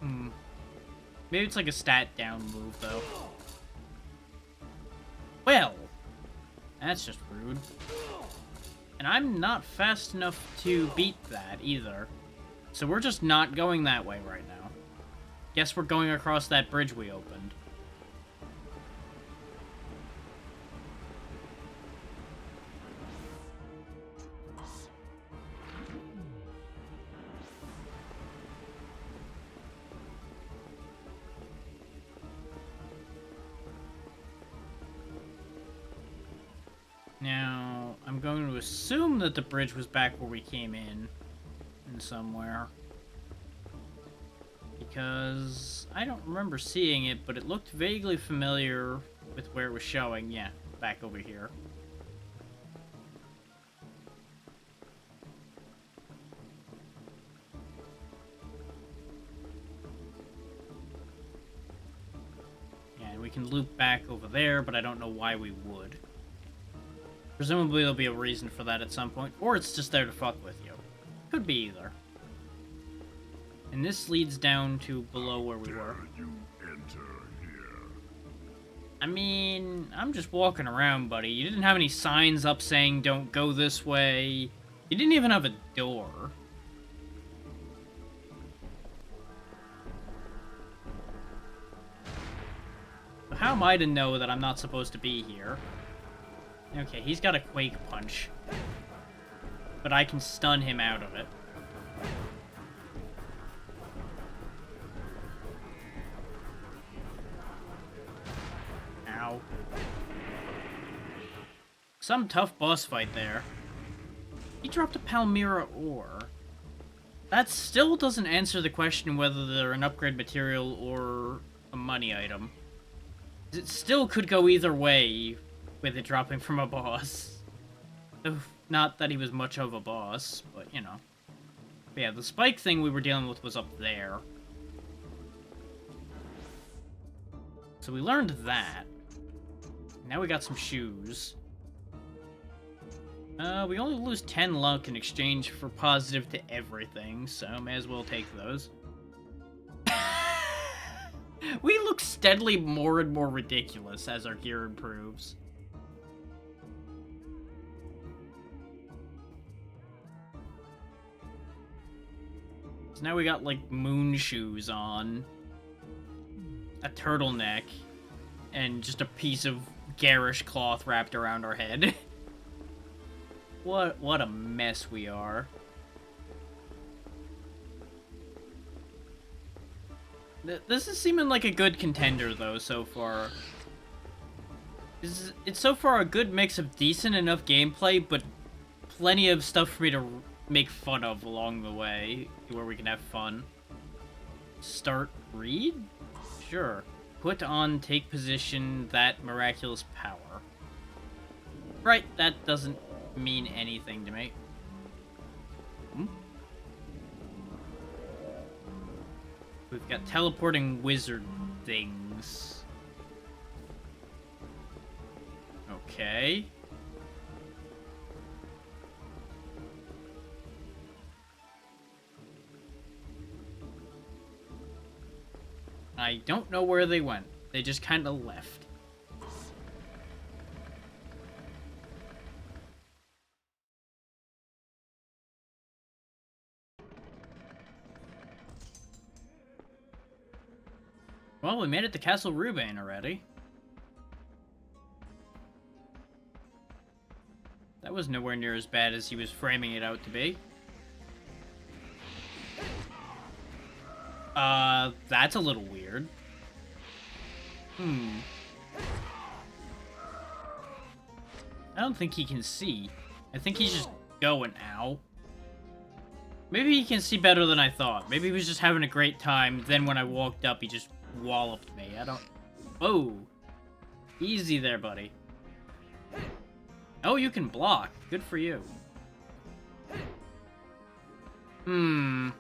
Maybe it's like a stat down move, though. Well, that's just rude. And I'm not fast enough to beat that, either. So we're just not going that way right now. Guess we're going across that bridge we opened. Now, I'm going to assume that the bridge was back where we came in somewhere. Because I don't remember seeing it, but it looked vaguely familiar with where it was showing. Yeah, back over here. we can loop back over there, but I don't know why we would. Presumably there'll be a reason for that at some point, or it's just there to fuck with you. Could be either. And this leads down to below where we were. I mean, I'm just walking around, buddy. You didn't have any signs up saying don't go this way. You didn't even have a door. How am I to know that I'm not supposed to be here? Okay, he's got a Quake Punch. But I can stun him out of it. Ow. Some tough boss fight there. He dropped a Palmyra ore. That still doesn't answer the question whether they're an upgrade material or a money item. It still could go either way with it dropping from a boss. Not that he was much of a boss, but you know. But yeah, the spike thing we were dealing with was up there. So we learned that. Now we got some shoes. We only lose 10 luck in exchange for positive to everything, so may as well take those. We look steadily more and more ridiculous as our gear improves. So now we got, like, moon shoes on, a turtleneck, and just a piece of garish cloth wrapped around our head. What a mess we are. This is seeming like a good contender, though, so far. It's so far a good mix of decent enough gameplay, but plenty of stuff for me to make fun of along the way, where we can have fun. Start read? Sure. Put on, take position, that miraculous power. Right, that doesn't mean anything to me. We've got teleporting wizard things. Okay. I don't know where they went. They just kind of left. Well, we made it to Castle Rubain already. That was nowhere near as bad as he was framing it out to be. That's a little weird. I don't think he can see. I think he's just going, ow. Maybe he can see better than I thought. Maybe he was just having a great time, then when I walked up, he just walloped me. I don't... Whoa. Easy there, buddy. Oh, you can block. Good for you. Gonna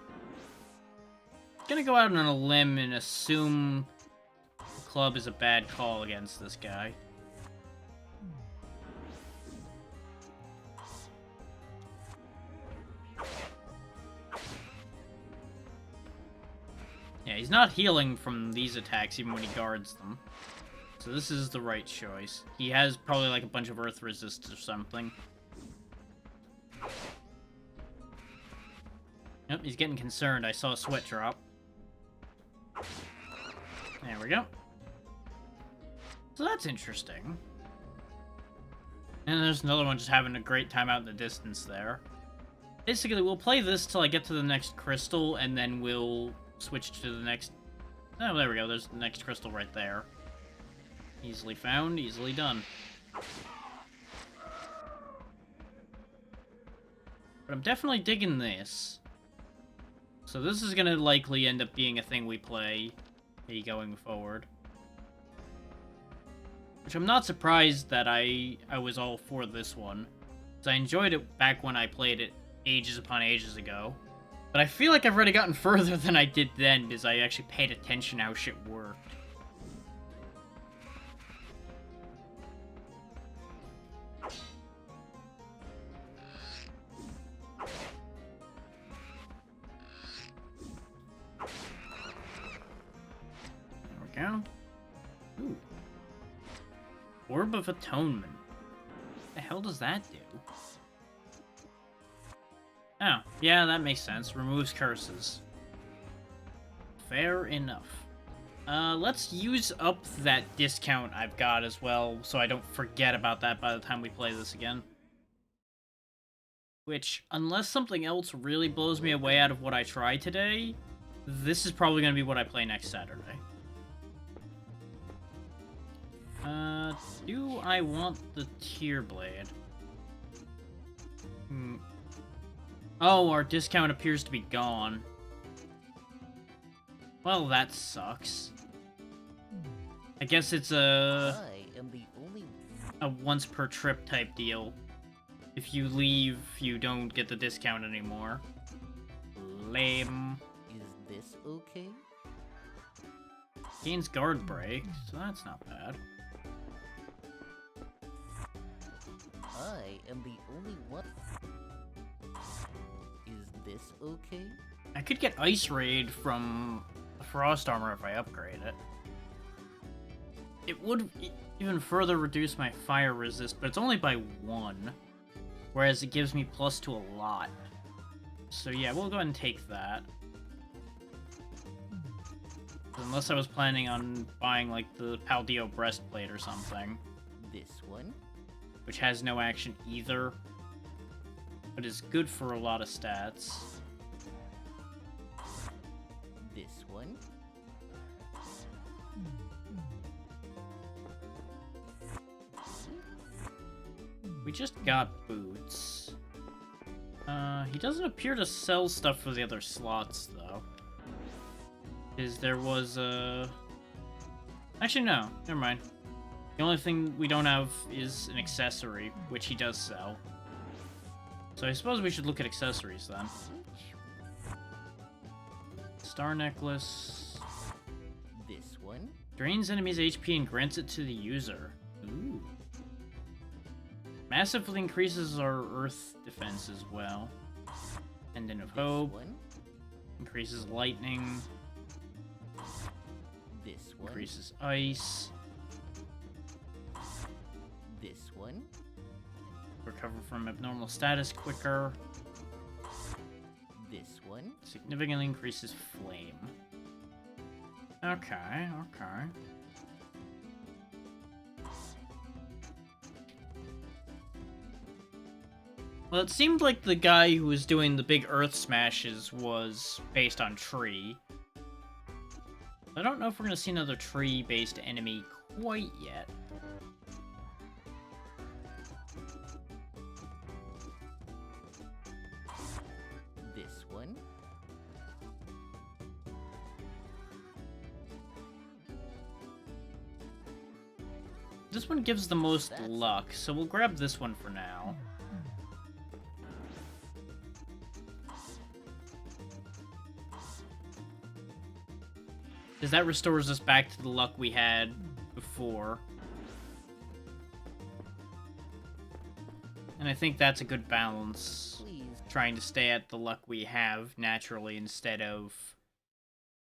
go out on a limb and assume the club is a bad call against this guy. Yeah, he's not healing from these attacks even when he guards them. So this is the right choice. He has probably like a bunch of earth resist or something. Yep, he's getting concerned. I saw a sweat drop. There we go. So that's interesting. And there's another one just having a great time out in the distance there. Basically, we'll play this till I get to the next crystal, and then we'll switch to the next... Oh, there we go. There's the next crystal right there. Easily found, easily done. But I'm definitely digging this. So this is gonna likely end up being a thing we play going forward. Which I'm not surprised that I was all for this one. Because I enjoyed it back when I played it ages upon ages ago. But I feel like I've already gotten further than I did then, because I actually paid attention to how shit worked. Orb of Atonement. What the hell does that do? Oh, yeah, that makes sense. Removes curses. Fair enough. Let's use up that discount I've got as well, so I don't forget about that by the time we play this again. Which, unless something else really blows me away out of what I tried today, this is probably going to be what I play next Saturday. Do I want the Tear Blade? Oh, our discount appears to be gone. Well, that sucks. I guess it's
I am the only.
a once per trip type deal. If you leave, you don't get the discount anymore. Lame.
Is this okay?
Gains guard break, so that's not bad.
I am the only one. Is this okay?
I could get Ice Raid from Frost Armor if I upgrade it. It would even further reduce my fire resist, but it's only by 1. Whereas it gives me plus to a lot. So yeah, we'll go ahead and take that. Unless I was planning on buying like the Paldeo Breastplate or something.
This one?
Which has no action either. But is good for a lot of stats.
This one?
We just got boots. He doesn't appear to sell stuff for the other slots, though. Because there was a... Actually, no. Never mind. The only thing we don't have is an accessory, which he does sell. So I suppose we should look at accessories, then. Star Necklace.
This one?
Drains enemies' HP and grants it to the user. Ooh. Massively increases our earth defense as well. Pendant of
This
Hope.
one?
Increases lightning.
This one?
Increases ice.
This one?
Recover from abnormal status quicker.
This one?
Significantly increases flame. Okay, okay. Well, it seemed like the guy who was doing the big earth smashes was based on tree. I don't know if we're going to see another tree-based enemy quite yet.
This one?
This one gives the most
That's-
luck, so we'll grab this one for now. Because that restores us back to the luck we had before. And I think that's a good balance.
Please.
Trying to stay at the luck we have naturally instead of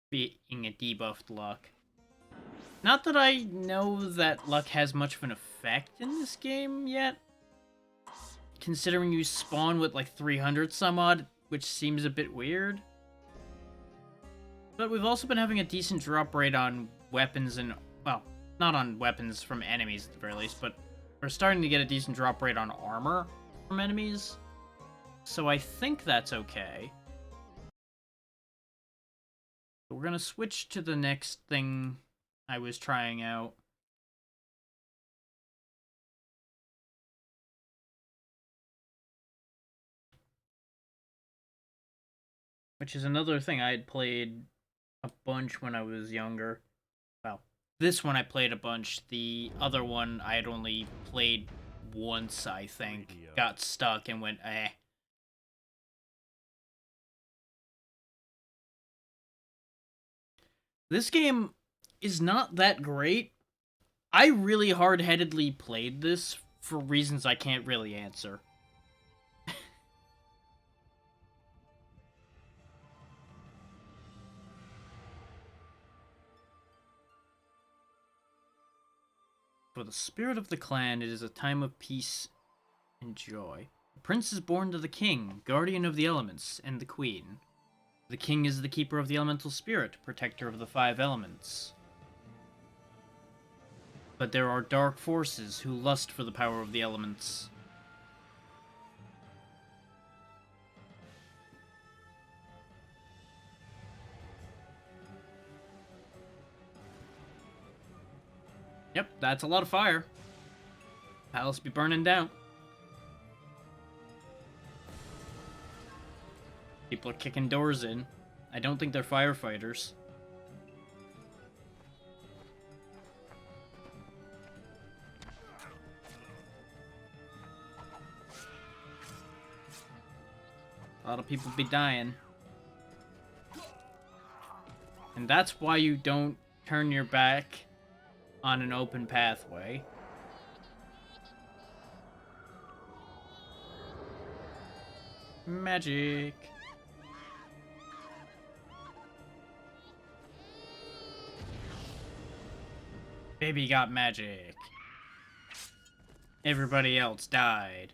being a debuffed luck. Not that I know that luck has much of an effect in this game yet. Considering you spawn with like 300 some odd, which seems a bit weird. But we've also been having a decent drop rate on weapons and, well, not on weapons from enemies at the very least, but we're starting to get a decent drop rate on armor from enemies. So I think that's okay. We're gonna switch to the next thing I was trying out. Which is another thing I had played a bunch when I was younger. Well, this one I played a bunch. The other one I had only played once, I think. Got stuck and went, eh. This game is not that great. I really hard-headedly played this for reasons I can't really answer. For the spirit of the clan, it is a time of peace and joy. The prince is born to the king, guardian of the elements, and the queen. The king is the keeper of the elemental spirit, protector of the 5 elements. But there are dark forces who lust for the power of the elements. Yep, that's a lot of fire. Palace be burning down. People are kicking doors in. I don't think they're firefighters. A lot of people be dying. And that's why you don't turn your back on an open pathway. Magic. Baby got magic. Everybody else died.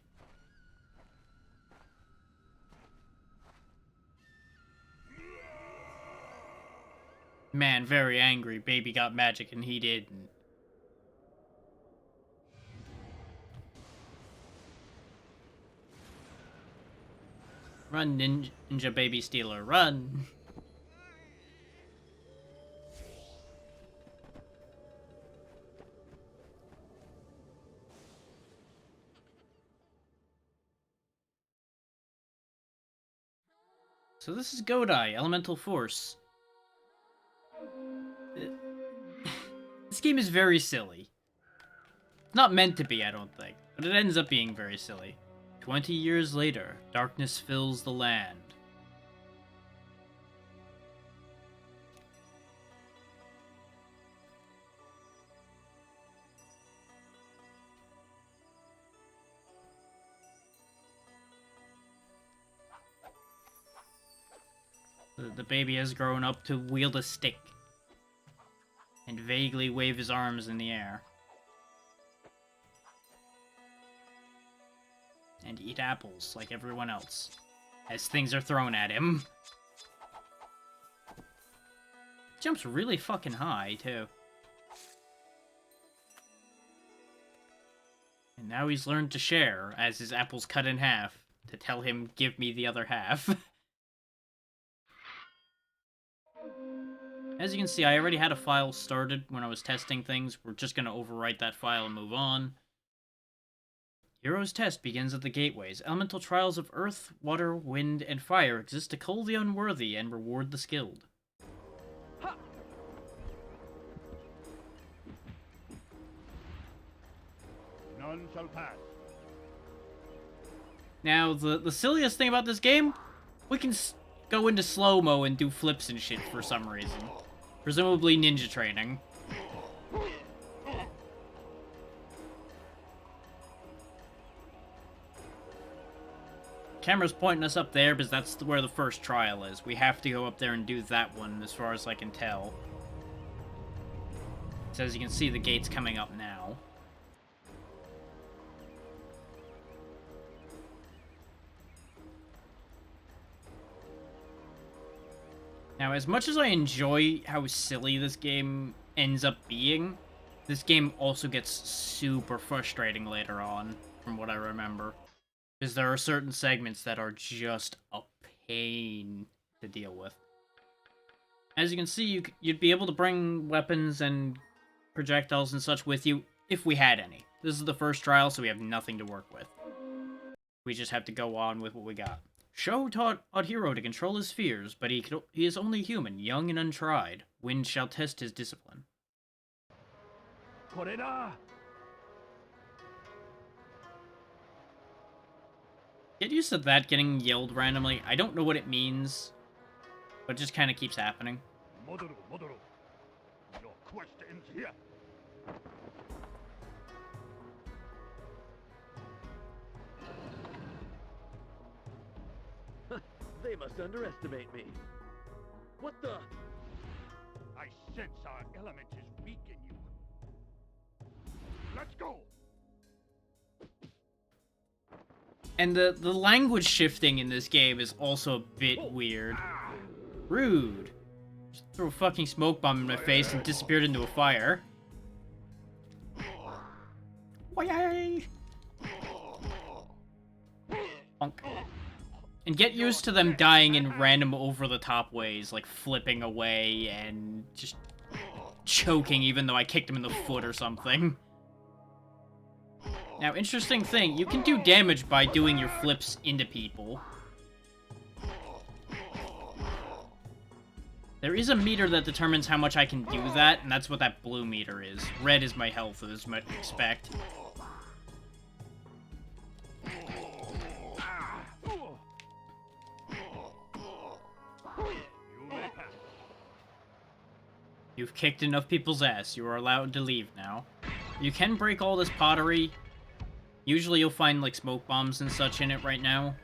Man, very angry. Baby got magic and he didn't. Run, ninja baby stealer, run! So this is Godai, Elemental Force. This game is very silly. Not meant to be, I don't think, but it ends up being very silly. 20 years later, darkness fills the land. The baby has grown up to wield a stick and vaguely wave his arms in the air. And eat apples like everyone else, as things are thrown at him. Jumps really fucking high, too. And now he's learned to share, as his apple's cut in half, to tell him, give me the other half. As you can see, I already had a file started when I was testing things. We're just gonna overwrite that file and move on. Hero's test begins at the gateways. Elemental trials of earth, water, wind, and fire exist to cull the unworthy and reward the skilled.
Ha! None shall pass.
Now, the silliest thing about this game, we can go into slow-mo and do flips and shit for some reason. Presumably ninja training. Camera's pointing us up there because that's where the first trial is. We have to go up there and do that one, as far as I can tell. So as you can see, the gate's coming up now. Now, as much as I enjoy how silly this game ends up being, this game also gets super frustrating later on, from what I remember. Because there are certain segments that are just a pain to deal with. As you can see, you'd be able to bring weapons and projectiles and such with you if we had any. This is the first trial, so we have nothing to work with. We just have to go on with what we got. Sho taught Oddhero to control his fears, but he is only human, young and untried. Wind shall test his discipline.
Koreda!
Get used to that getting yelled randomly. I don't know what it means, but it just kind of keeps happening.
Modoru, Modoru. Your quest ends here.
They must underestimate me. What the?
I sense our element is weak in you. go.
And the language shifting in this game is also a bit weird. Rude. Just threw a fucking smoke bomb in my face and disappeared into a fire. Why? Punk. And get used to them dying in random over-the-top ways, like flipping away and just choking even though I kicked him in the foot or something. Now, interesting thing, you can do damage by doing your flips into people. There is a meter that determines how much I can do that, and that's what that blue meter is. Red is my health, as might expect. You've kicked enough people's ass. You are allowed to leave now. You can break all this pottery. Usually you'll find, like, smoke bombs and such in it right now.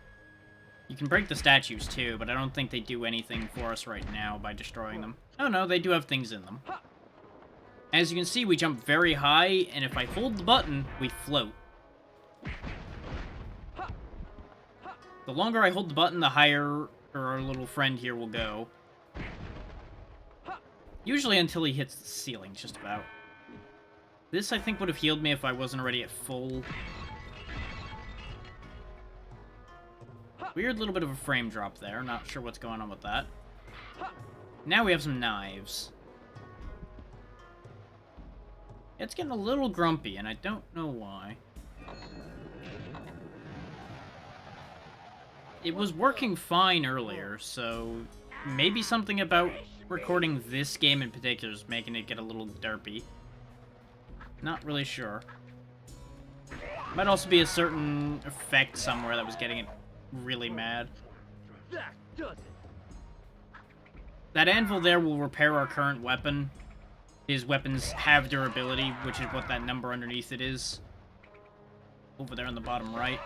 You can break the statues, too, but I don't think they do anything for us right now by destroying them. Oh, no, they do have things in them. As you can see, we jump very high, and if I hold the button, we float. The longer I hold the button, the higher our little friend here will go. Usually until he hits the ceiling, just about. This, I think, would have healed me if I wasn't already at full. Weird little bit of a frame drop there. Not sure what's going on with that. Now we have some knives. It's getting a little grumpy, and I don't know why. It was working fine earlier, so maybe something about recording this game in particular is making it get a little derpy. Not really sure. Might also be a certain effect somewhere that was getting it really mad.
That does it.
That anvil there will repair our current weapon. His weapons have durability, which is what that number underneath it is. Over there on the bottom right.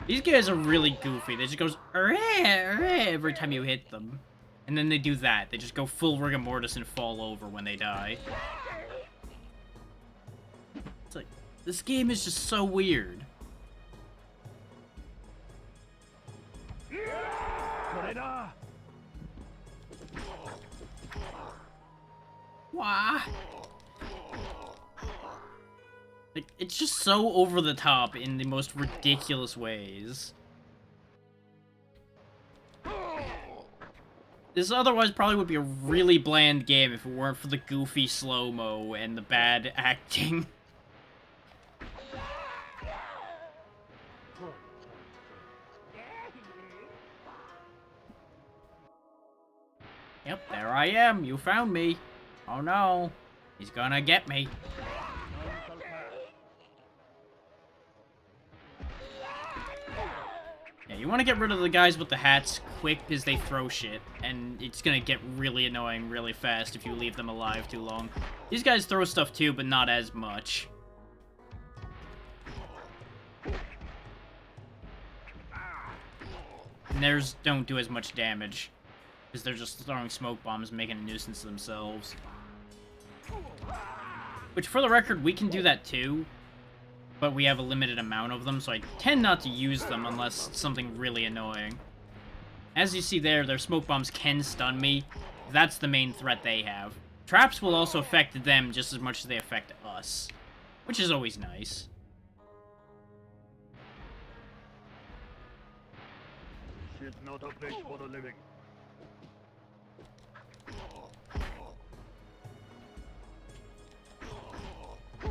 These guys are really goofy. They just goes every time you hit them. And then they do that. They just go full rigor mortis and fall over when they die. It's like, this game is just so weird. Wah. Like, it's just so over the top in the most ridiculous ways. This otherwise probably would be a really bland game if it weren't for the goofy slow-mo and the bad acting. Yep, there I am. You found me. Oh no. He's gonna get me. Yeah, you want to get rid of the guys with the hats quick because they throw shit, and it's gonna get really annoying really fast if you leave them alive too long. These guys throw stuff too, but not as much. And theirs don't do as much damage, because they're just throwing smoke bombs and making a nuisance of themselves. Which, for the record, we can do that too. But we have a limited amount of them, so I tend not to use them unless it's something really annoying. As you see there, their smoke bombs can stun me. That's the main threat they have. Traps will also affect them just as much as they affect us, which is always nice.
This is not a place for the living.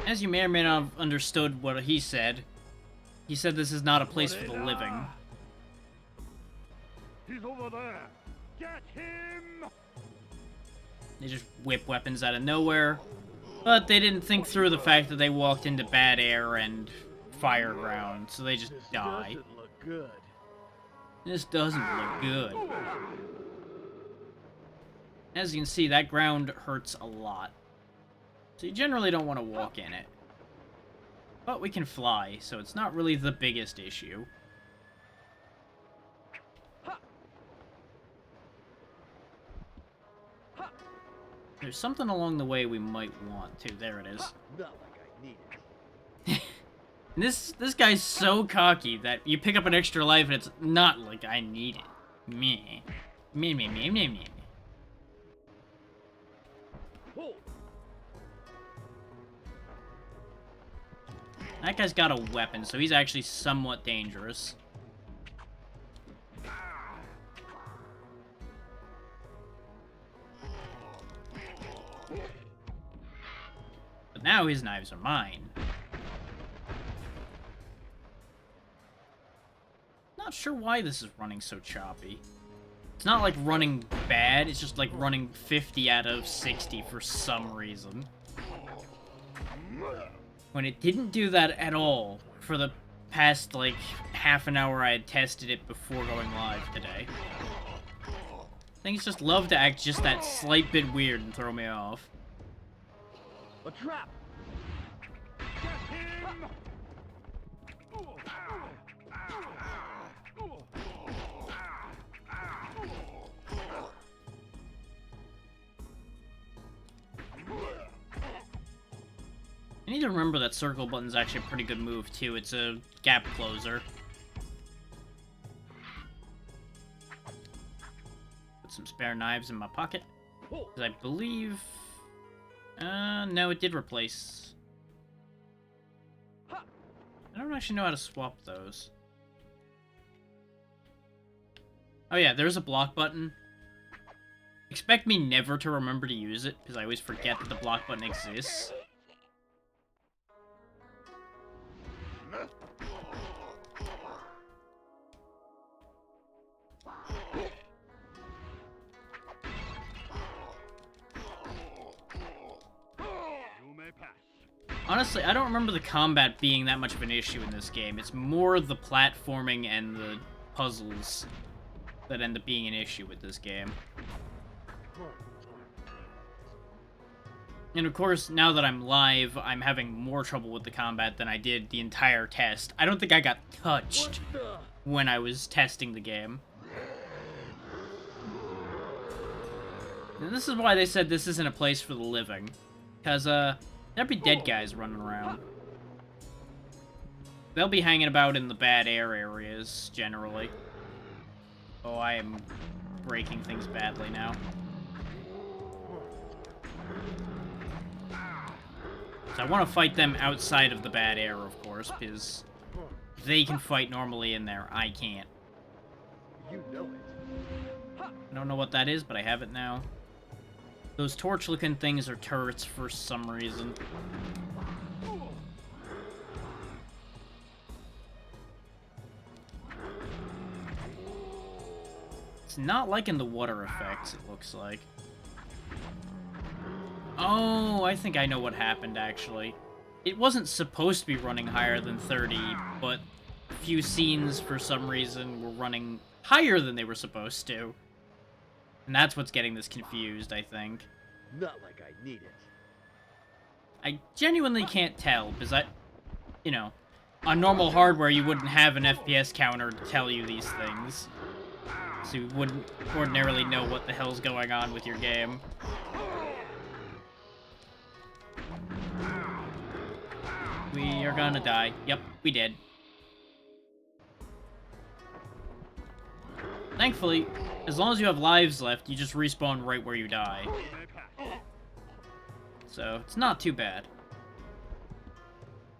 As you may or may not have understood what he said this is not a place for the living.
He's over there. Get him!
They just whip weapons out of nowhere. But they didn't think through the fact that they walked into bad air and fire ground, so they just die.
Doesn't look good.
This doesn't look good. As you can see, that ground hurts a lot. So you generally don't want to walk in it. But we can fly, so it's not really the biggest issue. There's something along the way we might want to. There it is.
Not like I need it.
And this guy's so cocky that you pick up an extra life and it's not like I need it. Me. Me, me, me, me, me. That guy's got a weapon, so he's actually somewhat dangerous. But now his knives are mine. Not sure why this is running so choppy. It's not like running bad, it's just like running 50 out of 60 for some reason. When it didn't do that at all for the past, like, half an hour I had tested it before going live today. Things just love to act just that slight bit weird and throw me off.
A trap!
I need to remember that circle button's actually a pretty good move, too. It's a gap closer. Put some spare knives in my pocket. Because I believe... no, it did replace... I don't actually know how to swap those. Oh yeah, there's a block button. Expect me never to remember to use it, because I always forget that the block button exists. Honestly, I don't remember the combat being that much of an issue in this game. It's more the platforming and the puzzles that end up being an issue with this game. And of course, now that I'm live, I'm having more trouble with the combat than I did the entire test. I don't think I got touched when I was testing the game. And this is why they said this isn't a place for the living. Because, there'd be dead guys running around. They'll be hanging about in the bad air areas, generally. Oh, I am breaking things badly now. So I want to fight them outside of the bad air, of course, because they can fight normally in there. I can't.
You know it.
I don't know what that is, but I have it now. Those torch-looking things are turrets for some reason. It's not liking the water effects, it looks like. Oh, I think I know what happened, actually. It wasn't supposed to be running higher than 30, but a few scenes, for some reason, were running higher than they were supposed to. And that's what's getting this confused, I think.
Not like I need it.
I genuinely can't tell, because you know, on normal hardware you wouldn't have an FPS counter to tell you these things. So you wouldn't ordinarily know what the hell's going on with your game. We are gonna die. Yep, we did. Thankfully, as long as you have lives left, you just respawn right where you die. So, it's not too bad.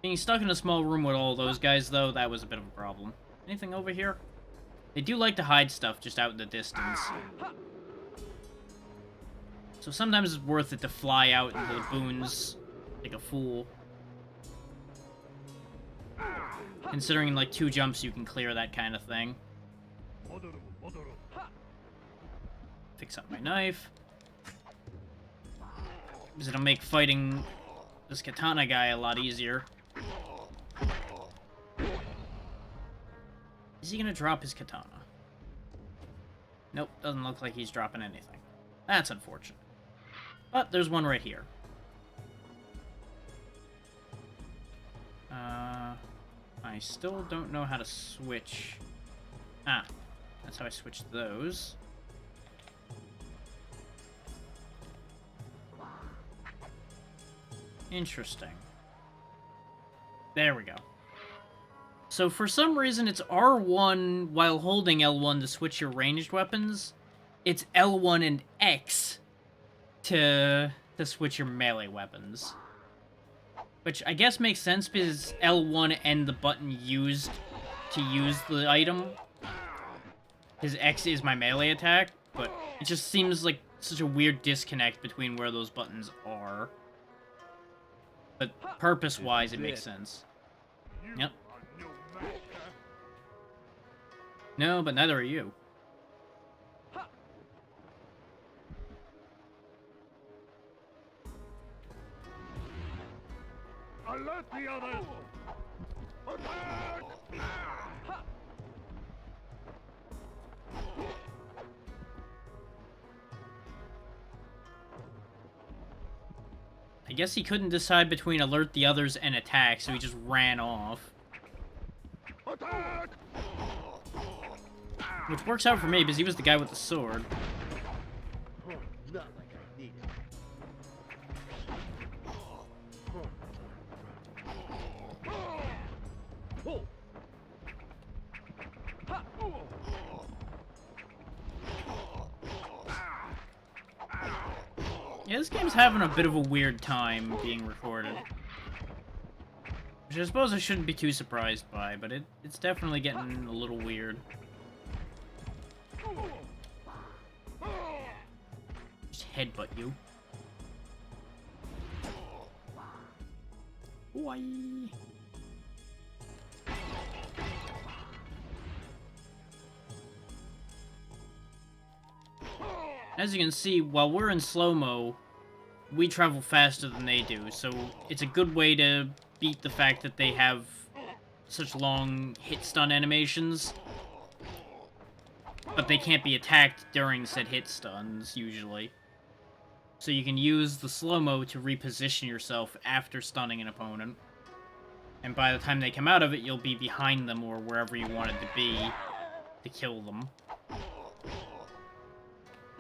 Being stuck in a small room with all those guys, though, that was a bit of a problem. Anything over here? They do like to hide stuff just out in the distance. So sometimes it's worth it to fly out into the boons like a fool. Considering, like, 2 jumps you can clear that kind of thing. Fix up my knife. Because it'll make fighting this katana guy a lot easier. Is he gonna drop his katana? Nope, doesn't look like he's dropping anything. That's unfortunate. But there's one right here. I still don't know how to switch. Ah, that's how I switched those. Interesting. There we go. So for some reason, it's R1 while holding L1 to switch your ranged weapons. It's L1 and X to switch your melee weapons. Which I guess makes sense because L1 and the button used to use the item. His X is my melee attack, but it just seems like such a weird disconnect between where those buttons are. But purpose-wise, it makes sense. Yep. No, but neither are you.
Alert the others! Attack!
I guess he couldn't decide between alert the others and attack, so he just ran off.
Attack!
Which works out for me, because he was the guy with the sword.
Huh, not like I need it. Oh. Ha.
Yeah, this game's having a bit of a weird time being recorded. Which I suppose I shouldn't be too surprised by, but it's definitely getting a little weird. Just headbutt you. Why? As you can see, while we're in slow-mo, we travel faster than they do, so it's a good way to beat the fact that they have such long hit stun animations. But they can't be attacked during said hit stuns, usually. So you can use the slow-mo to reposition yourself after stunning an opponent. And by the time they come out of it, you'll be behind them or wherever you wanted to be to kill them.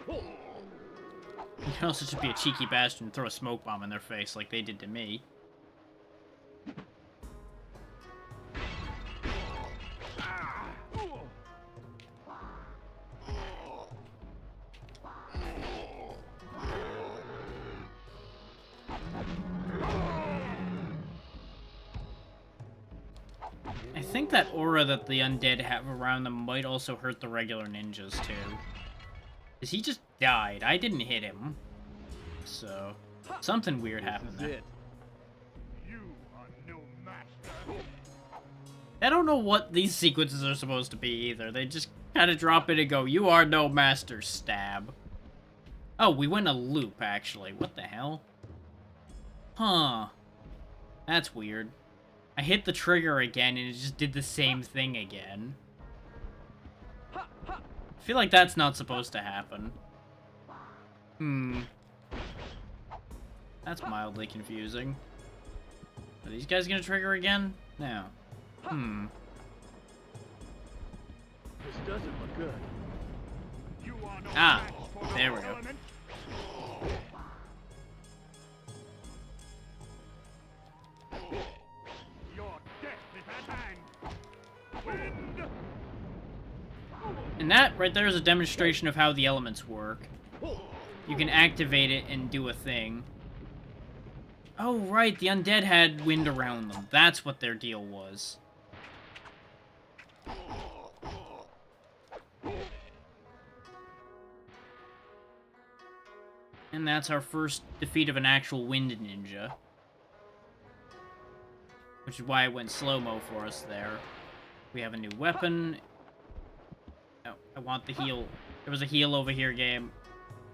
You can also just be a cheeky bastard and throw a smoke bomb in their face like they did to me. I think that aura that the undead have around them might also hurt the regular ninjas too. Because he just died. I didn't hit him. So, something weird happened there.
You are no master.
I don't know what these sequences are supposed to be either. They just kind of drop in and go, "You are no master," stab. Oh, we went a loop, actually. What the hell? Huh. That's weird. I hit the trigger again and it just did the same thing again. I feel like that's not supposed to happen. That's mildly confusing. Are these guys gonna trigger again? No.
This doesn't look good.
You are no
Ah,
match for
there
our
we go.
element. Your death is at hand. Wind.
And that right there is a demonstration of how the elements work. You can activate it and do a thing. Oh, right, the undead had wind around them. That's what their deal was. And that's our first defeat of an actual wind ninja. Which is why it went slow-mo for us there. We have a new weapon. Oh, I want the heal. There was a heal over here, game.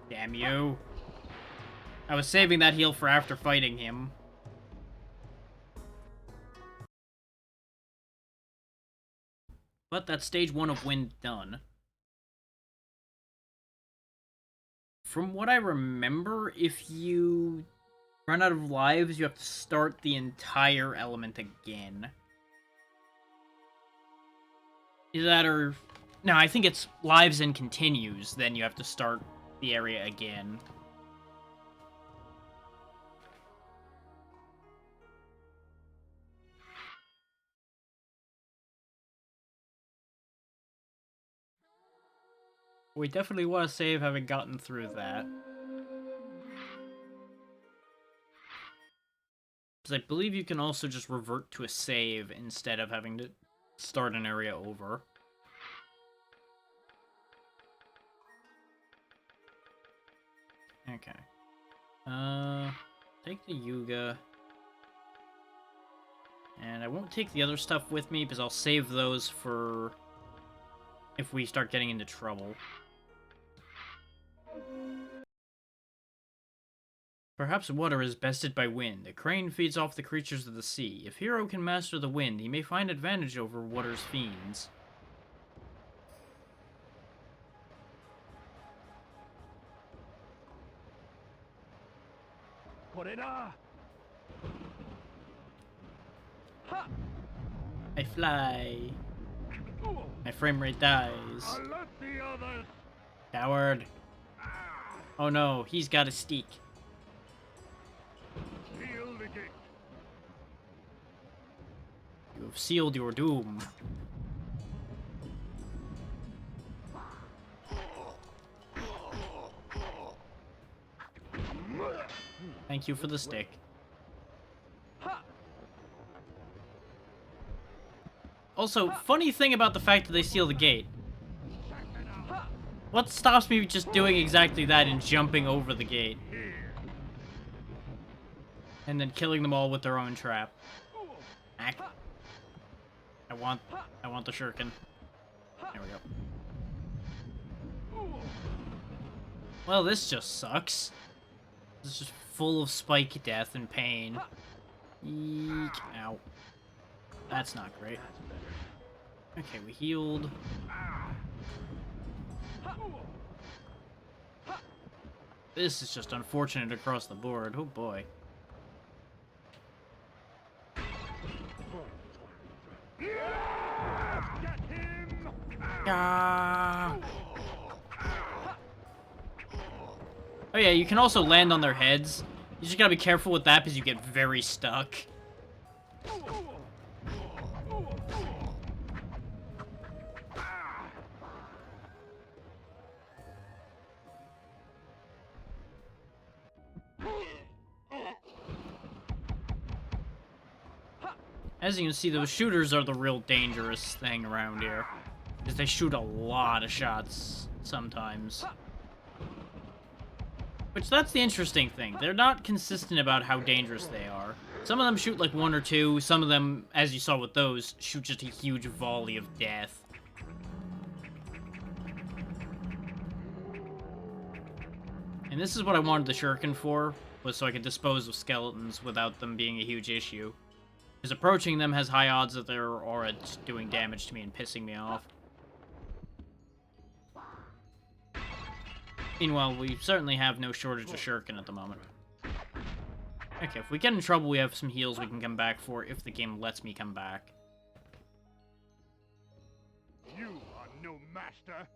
Damn you. I was saving that heal for after fighting him. But that's stage 1 of Wind done. From what I remember, if you run out of lives, you have to start the entire element again. Is that or... No, I think it's lives and continues, then you have to start the area again. We definitely want to save having gotten through that. Because I believe you can also just revert to a save instead of having to start an area over. Okay. Take the Yuga. And I won't take the other stuff with me because I'll save those for if we start getting into trouble. Perhaps water is bested by wind. A crane feeds off the creatures of the sea. If Hero can master the wind, he may find advantage over water's fiends. I fly. My frame rate dies. Coward. Oh no, he's got a steak. You have sealed your doom. Thank you for the stick. Also, funny thing about the fact that they seal the gate. What stops me just doing exactly that and jumping over the gate? And then killing them all with their own trap. Ack. I want the shuriken. There we go. Well, this just sucks. This is just full of spike death and pain. Eek. Ow. That's not great. Okay, we healed. This is just unfortunate across the board. Oh boy. Ah. Oh yeah, you can also land on their heads. You just gotta be careful with that because you get very stuck. As you can see, those shooters are the real dangerous thing around here. Because they shoot a lot of shots sometimes. Which, that's the interesting thing. They're not consistent about how dangerous they are. Some of them shoot like one or two. Some of them, as you saw with those, shoot just a huge volley of death. And this is what I wanted the shuriken for, was so I could dispose of skeletons without them being a huge issue. Because approaching them has high odds that they're already doing damage to me and pissing me off. Meanwhile, we certainly have no shortage of shuriken at the moment. Okay, if we get in trouble, we have some heals we can come back for if the game lets me come back.
You are no master.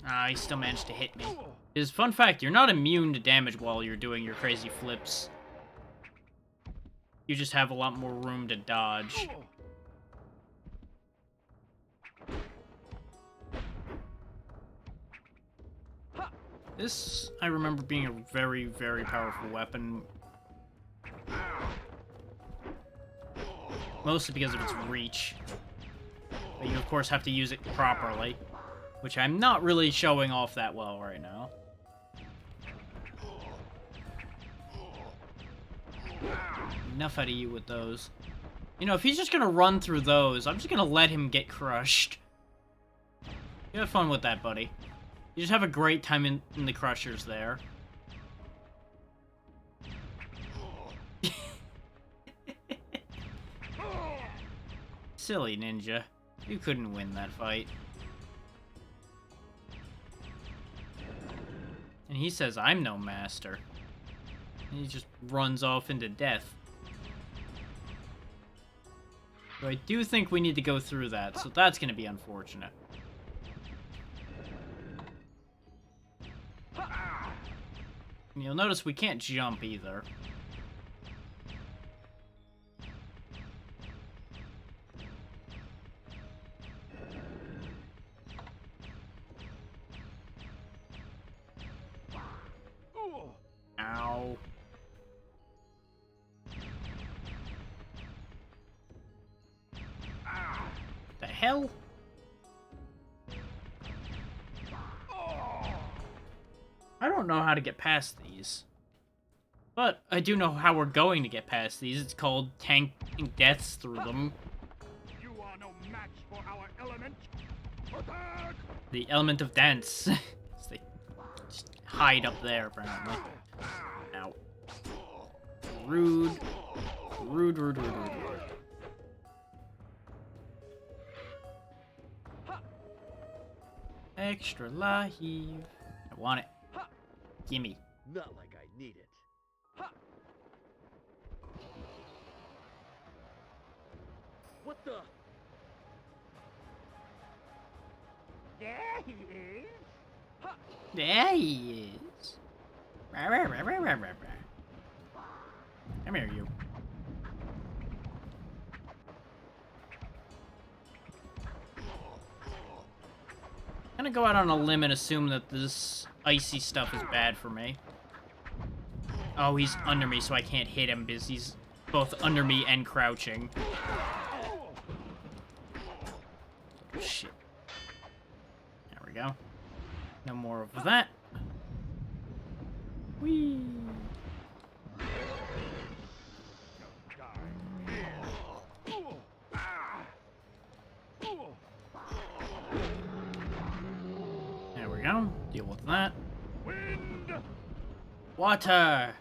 Ah, he still managed to hit me. Is fun fact, you're not immune to damage while you're doing your crazy flips. You just have a lot more room to dodge. This, I remember being a very, very powerful weapon. Mostly because of its reach. But you, of course, have to use it properly. Which I'm not really showing off that well right now. Enough out of you with those. You know, if he's just gonna run through those, I'm just gonna let him get crushed. You have fun with that, buddy. You just have a great time in the crushers there. Silly ninja. You couldn't win that fight. And he says, I'm no master. And he just runs off into death. So I do think we need to go through that, so that's going to be unfortunate. You'll notice we can't jump either. Ow. The hell? I don't know how to get past these. But I do know how we're going to get past these. It's called tanking deaths through them.
You are no match for our element. Attack!
The element of dance. So they just hide up there, apparently. Ow. Rude. Rude, rude, rude, rude, rude. Extra life. I want it. Gimme.
Not like I need it. What the?
There he is.
There he is. Rah, rah, rah, rah, rah, rah, rah. Come here, you. I'm gonna go out on a limb and assume that this icy stuff is bad for me. Oh, he's under me, so I can't hit him because he's both under me and crouching. Shit. There we go. No more of that. Whee! There we go. Deal with that.
Wind.
Water!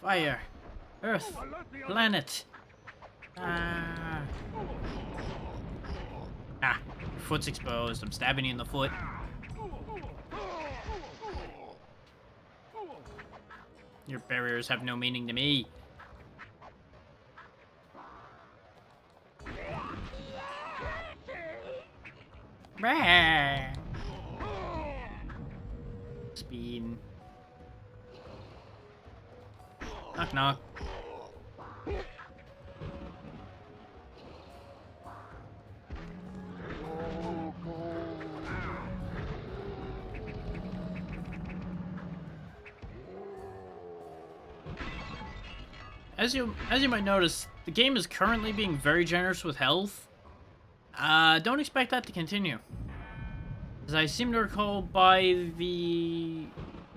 Fire! Earth! Planet! Ah! Ah! Your foot's exposed. I'm stabbing you in the foot. Your barriers have no meaning to me. Rah! Speed. Knock knock. As you might notice, the game is currently being very generous with health. Don't expect that to continue. As I seem to recall, by the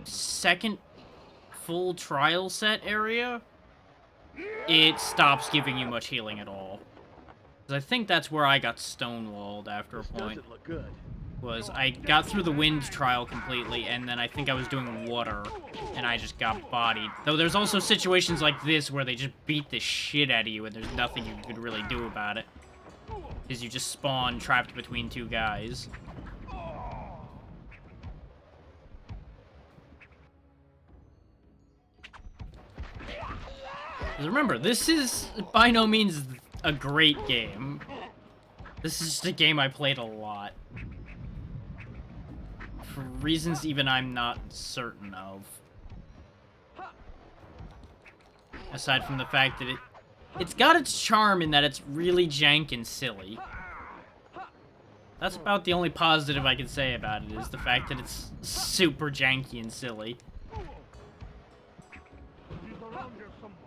second full trial set area, it stops giving you much healing at all. 'Cause I think that's where I got stonewalled after a
This
point.
doesn't look good.
Was I got through the wind trial completely, and then I think I was doing water, and I just got bodied. Though there's also situations like this where they just beat the shit out of you, and there's nothing you could really do about it. Because you just spawn trapped between two guys. 'Cause remember, this is by no means a great game. This is just a game I played a lot. For reasons even I'm not certain of. Aside from the fact that it's got its charm in that it's really jank and silly. That's about the only positive I can say about it, is the fact that it's super janky and silly.
He's around here somewhere.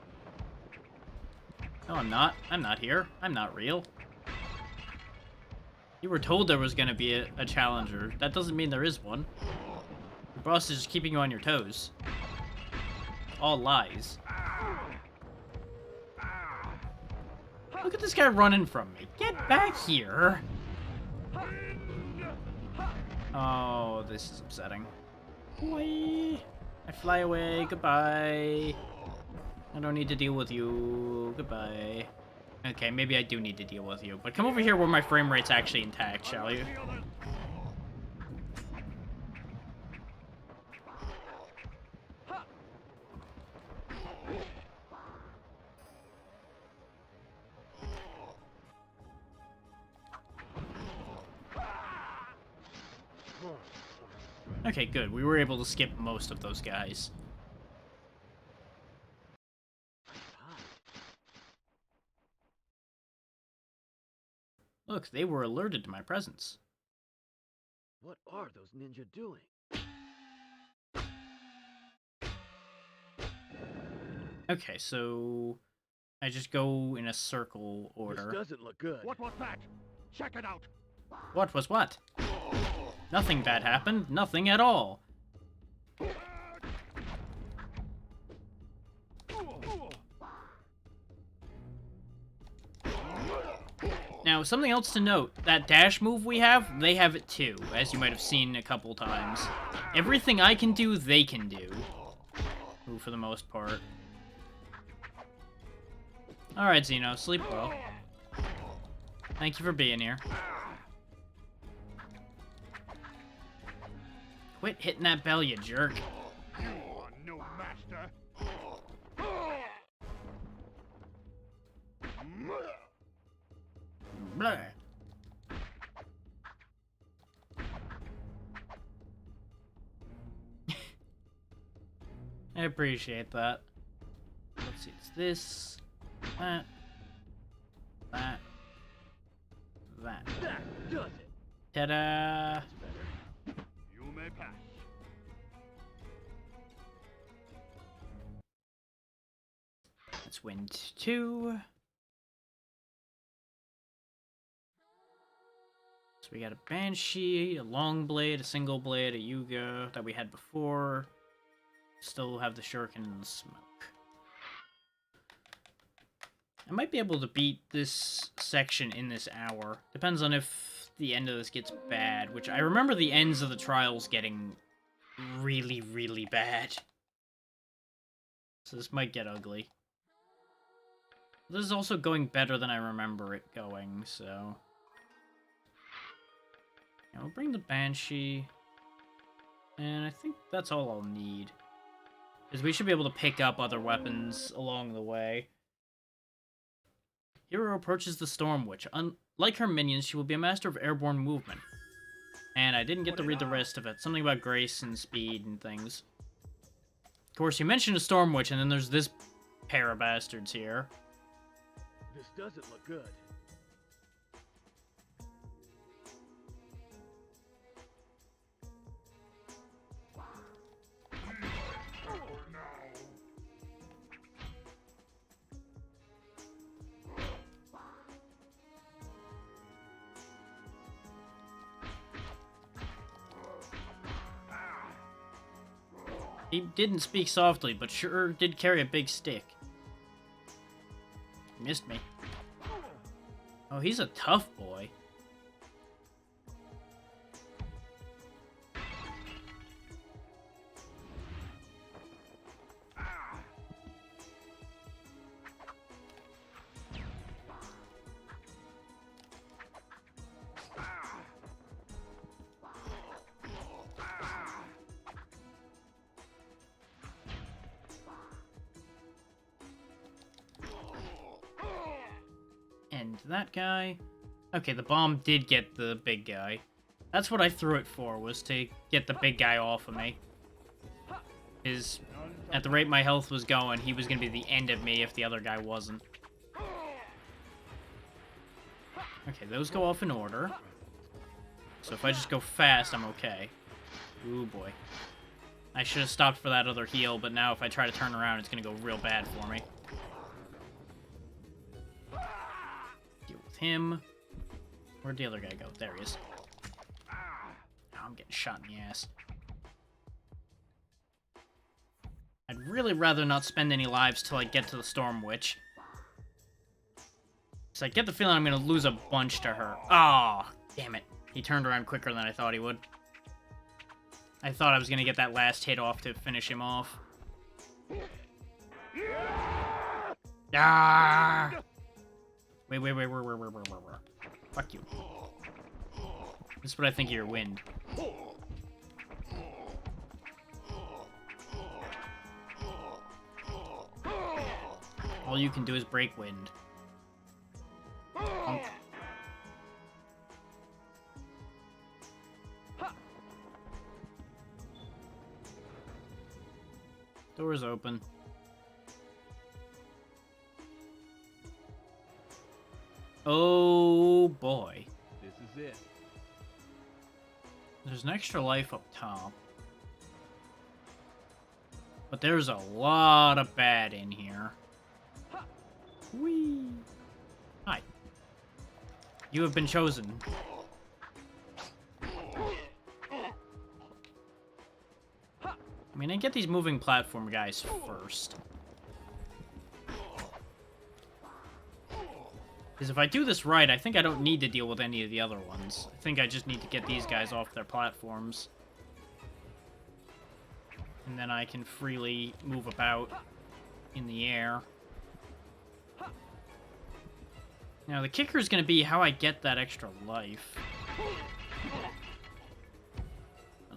No, I'm not. I'm not here. I'm not real. You were told there was going to be a challenger. That doesn't mean there is one. The boss is just keeping you on your toes. All lies. Look at this guy running from me. Get back here. Oh, this is upsetting. Whee! I fly away. Goodbye. I don't need to deal with you. Goodbye. Okay, maybe I do need to deal with you. But come over here where my frame rate's actually intact, shall you? Okay, good. We were able to skip most of those guys. Look, they were alerted to my presence.
What are those ninja doing?
Okay, so I just go in a circle order.
This doesn't look good.
What was that? Check it out.
What was what? Nothing bad happened. Nothing at all. Now, something else to note, that dash move we have, they have it too, as you might have seen a couple times. Everything I can do, they can do. Ooh, for the most part. Alright, Zeno, sleep well. Thank you for being here. Quit hitting that bell, you jerk.
You are no master.
Blah. I appreciate that. Let's see, it's this, that, that, that.
That does it.
Ta-da!
You may pass.
Let's win 2. So we got a Banshee, a Long Blade, a Single Blade, a Yuga that we had before. Still have the Shuriken and the Smoke. I might be able to beat this section in this hour. Depends on if the end of this gets bad, which I remember the ends of the trials getting really, really bad. So this might get ugly. This is also going better than I remember it going, so... Yeah, we'll bring the Banshee. And I think that's all I'll need. Because we should be able to pick up other weapons along the way. Hero approaches the Storm Witch. Unlike her minions, she will be a master of airborne movement. And I didn't get to read the rest of it. Something about grace and speed and things. Of course, you mentioned a Storm Witch, and then there's this pair of bastards here.
This doesn't look good.
He didn't speak softly, but sure did carry a big stick. He missed me. Oh, he's a tough boy. And that guy... Okay, the bomb did get the big guy. That's what I threw it for, was to get the big guy off of me. At the rate my health was going, he was going to be the end of me if the other guy wasn't. Okay, those go off in order. So if I just go fast, I'm okay. Ooh, boy. I should have stopped for that other heal, but now if I try to turn around, it's going to go real bad for me. Deal with him. Where'd the other guy go? There he is. Oh, I'm getting shot in the ass. I'd really rather not spend any lives till I get to the Storm Witch. So I get the feeling I'm going to lose a bunch to her. Oh, damn it. He turned around quicker than I thought he would. I thought I was going to get that last hit off to finish him off. Ah! Wait. Fuck you. This is what I think of your wind. All you can do is break wind. Punk. Door's open. Oh boy.
This is it.
There's an extra life up top. But there's a lot of bad in here. Whee! Hi. You have been chosen. I mean, I get these moving platform guys first. Because if I do this right, I think I don't need to deal with any of the other ones. I think I just need to get these guys off their platforms. And then I can freely move about in the air. Now, the kicker is going to be how I get that extra life.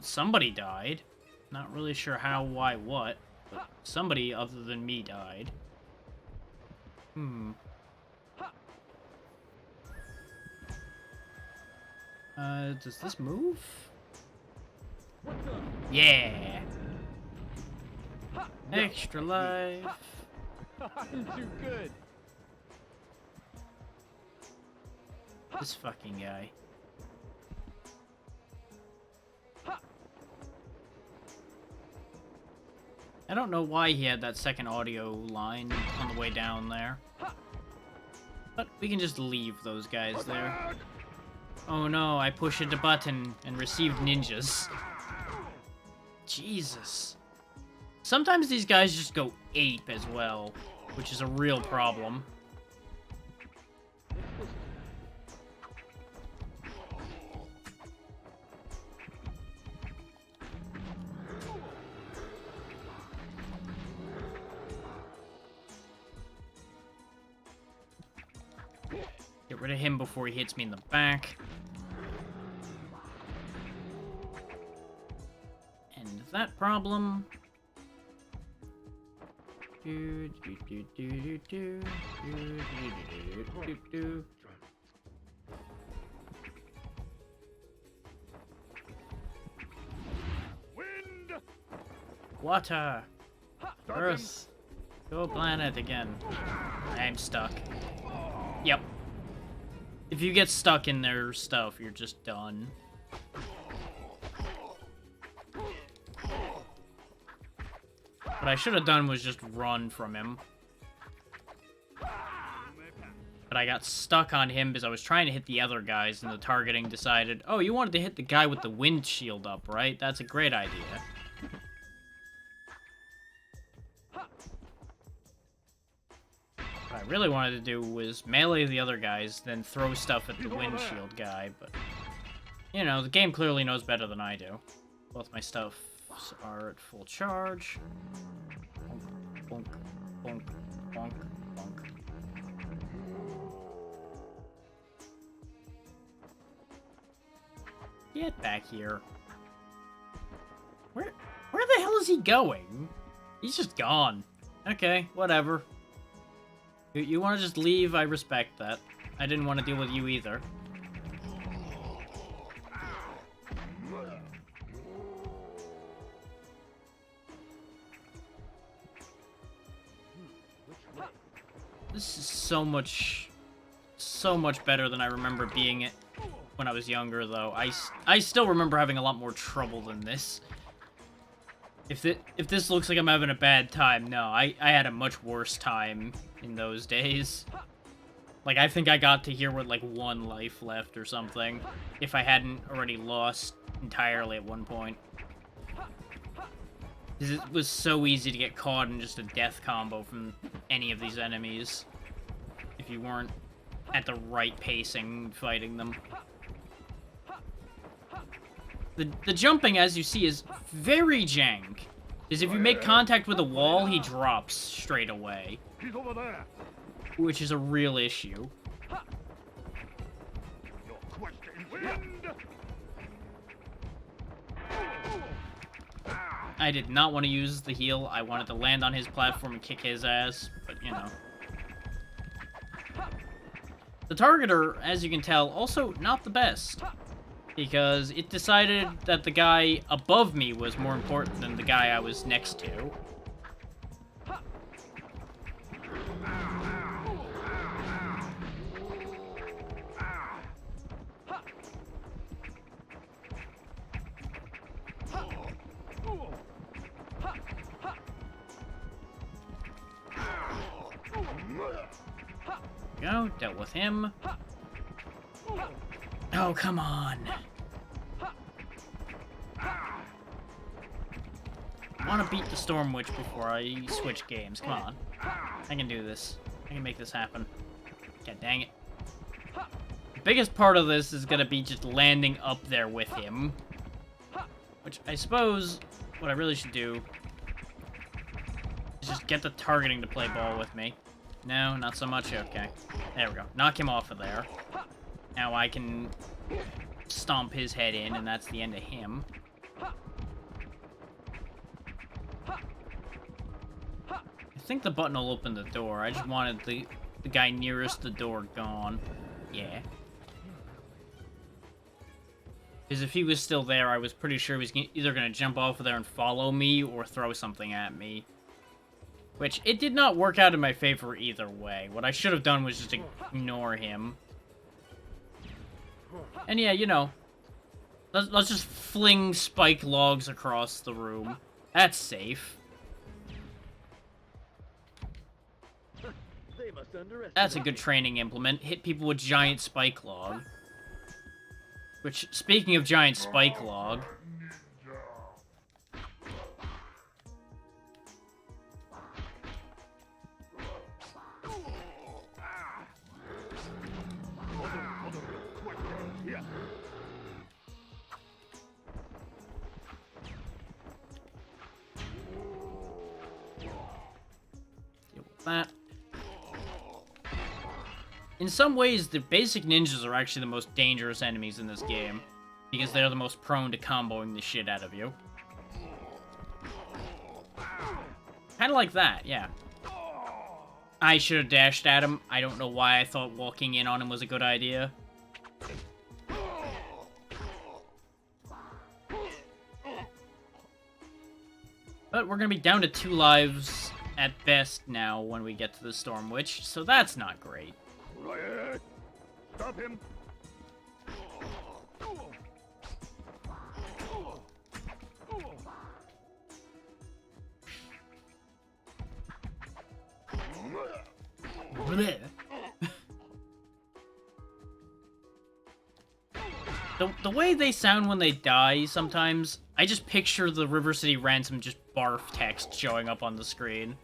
Somebody died. Not really sure how, why, what. But somebody other than me died. Does this move? Yeah! Extra life!
You're too good.
This fucking guy. I don't know why he had that second audio line on the way down there. But we can just leave those guys there. Oh no, I pushed a button and received ninjas. Jesus. Sometimes these guys just go ape as well, which is a real problem. Get rid of him before he hits me in the back. End that problem.
Wind!
Water! Earth! Go planet again. I'm stuck. Yep. If you get stuck in their stuff, you're just done. What I should have done was just run from him. But I got stuck on him because I was trying to hit the other guys, and the targeting decided, oh, you wanted to hit the guy with the windshield up, right? That's a great idea. What I really wanted to do was melee the other guys, then throw stuff at the windshield guy, but... You know, the game clearly knows better than I do. Both my stuff are at full charge. Bonk, bonk, bonk, bonk. Get back here. Where the hell is he going? He's just gone. Okay, whatever. You want to just leave? I respect that. I didn't want to deal with you either. This is so much better than I remember being it when I was younger, though. I still remember having a lot more trouble than this. If this looks like I'm having a bad time, no, I had a much worse time in those days. Like, I think I got to here with, like, 1 life left or something, if I hadn't already lost entirely at one point. It was so easy to get caught in just a death combo from any of these enemies, if you weren't at the right pacing fighting them. The jumping, as you see, is very jank. Because if you make contact with a wall, he drops straight away.
He's over there.
Which is a real issue.
Your question, wind!
I did not want to use the heal. I wanted to land on his platform and kick his ass, but you know. The targeter, as you can tell, also not the best. Because it decided that the guy above me was more important than the guy I was next to. go. Dealt with him. Oh, come on. I want to beat the Storm Witch before I switch games. Come on. I can do this. I can make this happen. God dang it. The biggest part of this is going to be just landing up there with him. Which I suppose what I really should do is just get the targeting to play ball with me. No, not so much. Okay. There we go. Knock him off of there. Now I can stomp his head in, and that's the end of him. I think the button will open the door. I just wanted the guy nearest the door gone. Yeah. Because if he was still there, I was pretty sure he was either going to jump off of there and follow me or throw something at me. Which, it did not work out in my favor either way. What I should have done was just ignore him. And yeah, you know, let's just fling spike logs across the room. That's safe.
They must underestimate.
That's a good training implement. Hit people with giant spike log. Which, speaking of giant spike log... Deal with that. In some ways, the basic ninjas are actually the most dangerous enemies in this game, because they're the most prone to comboing the shit out of you. Kinda like that, yeah. I should have dashed at him. I don't know why I thought walking in on him was a good idea. But we're gonna be down to 2 lives at best now when we get to the Storm Witch, so that's not great.
Riot! Stop him!
Blech. The way they sound when they die, sometimes, I just picture the River City Ransom just barf text showing up on the screen.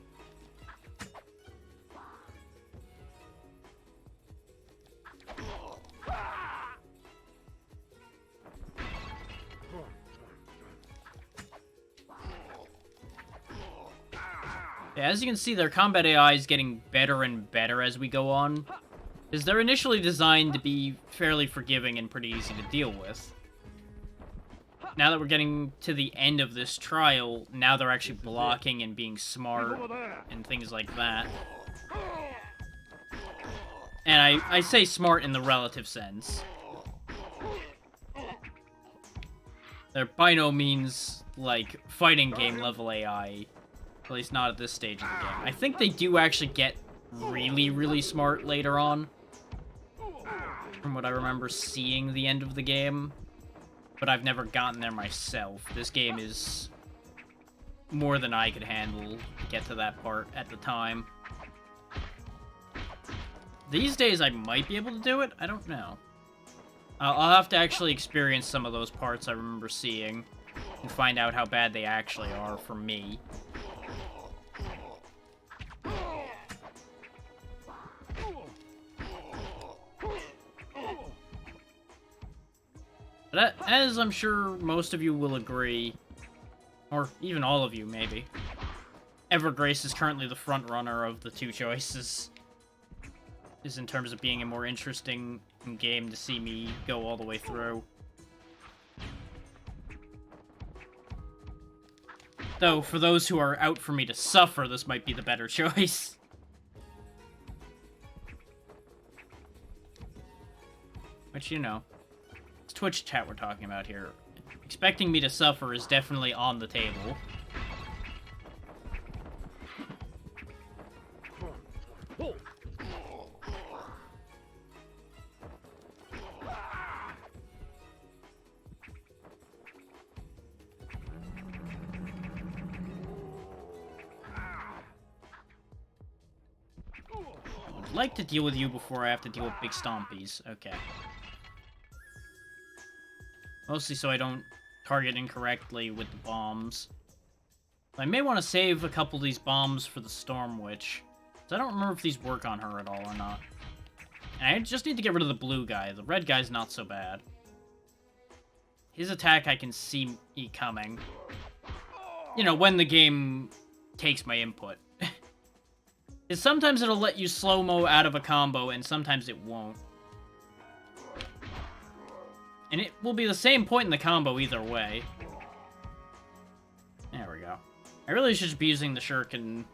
Yeah, as you can see, their combat AI is getting better and better as we go on, because they're initially designed to be fairly forgiving and pretty easy to deal with. Now that we're getting to the end of this trial, now they're actually blocking and being smart and things like that. And I say smart in the relative sense. They're by no means, like, fighting game level AI. At least not at this stage of the game. I think they do actually get really, really smart later on. From what I remember seeing the end of the game. But I've never gotten there myself. This game is more than I could handle to get to that part at the time. These days I might be able to do it. I don't know. I'll have to actually experience some of those parts I remember seeing and find out how bad they actually are for me. But as I'm sure most of you will agree, or even all of you maybe, Evergrace is currently the front runner of the 2 choices. Is in terms of being a more interesting game to see me go all the way through. Though, for those who are out for me to suffer, this might be the better choice. Which, you know, it's Twitch chat we're talking about here. Expecting me to suffer is definitely on the table. like to deal with you before I have to deal with big stompies. Okay. Mostly so I don't target incorrectly with the bombs. I may want to save a couple of these bombs for the Storm Witch. I don't remember if these work on her at all or not. And I just need to get rid of the blue guy. The red guy's not so bad. His attack I can see coming. You know, when the game takes my input. Is sometimes it'll let you slow-mo out of a combo, and sometimes it won't. And it will be the same point in the combo either way. There we go. I really should just be using the shuriken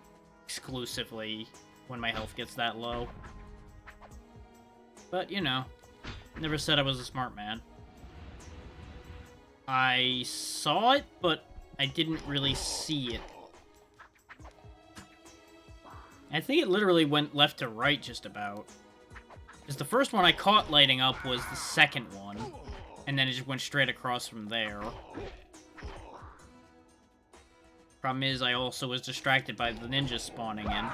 exclusively when my health gets that low. But, you know, never said I was a smart man. I saw it, but I didn't really see it. I think it literally went left to right just about. Because the first one I caught lighting up was the second one, and then it just went straight across from there. Problem is, I also was distracted by the ninjas spawning in.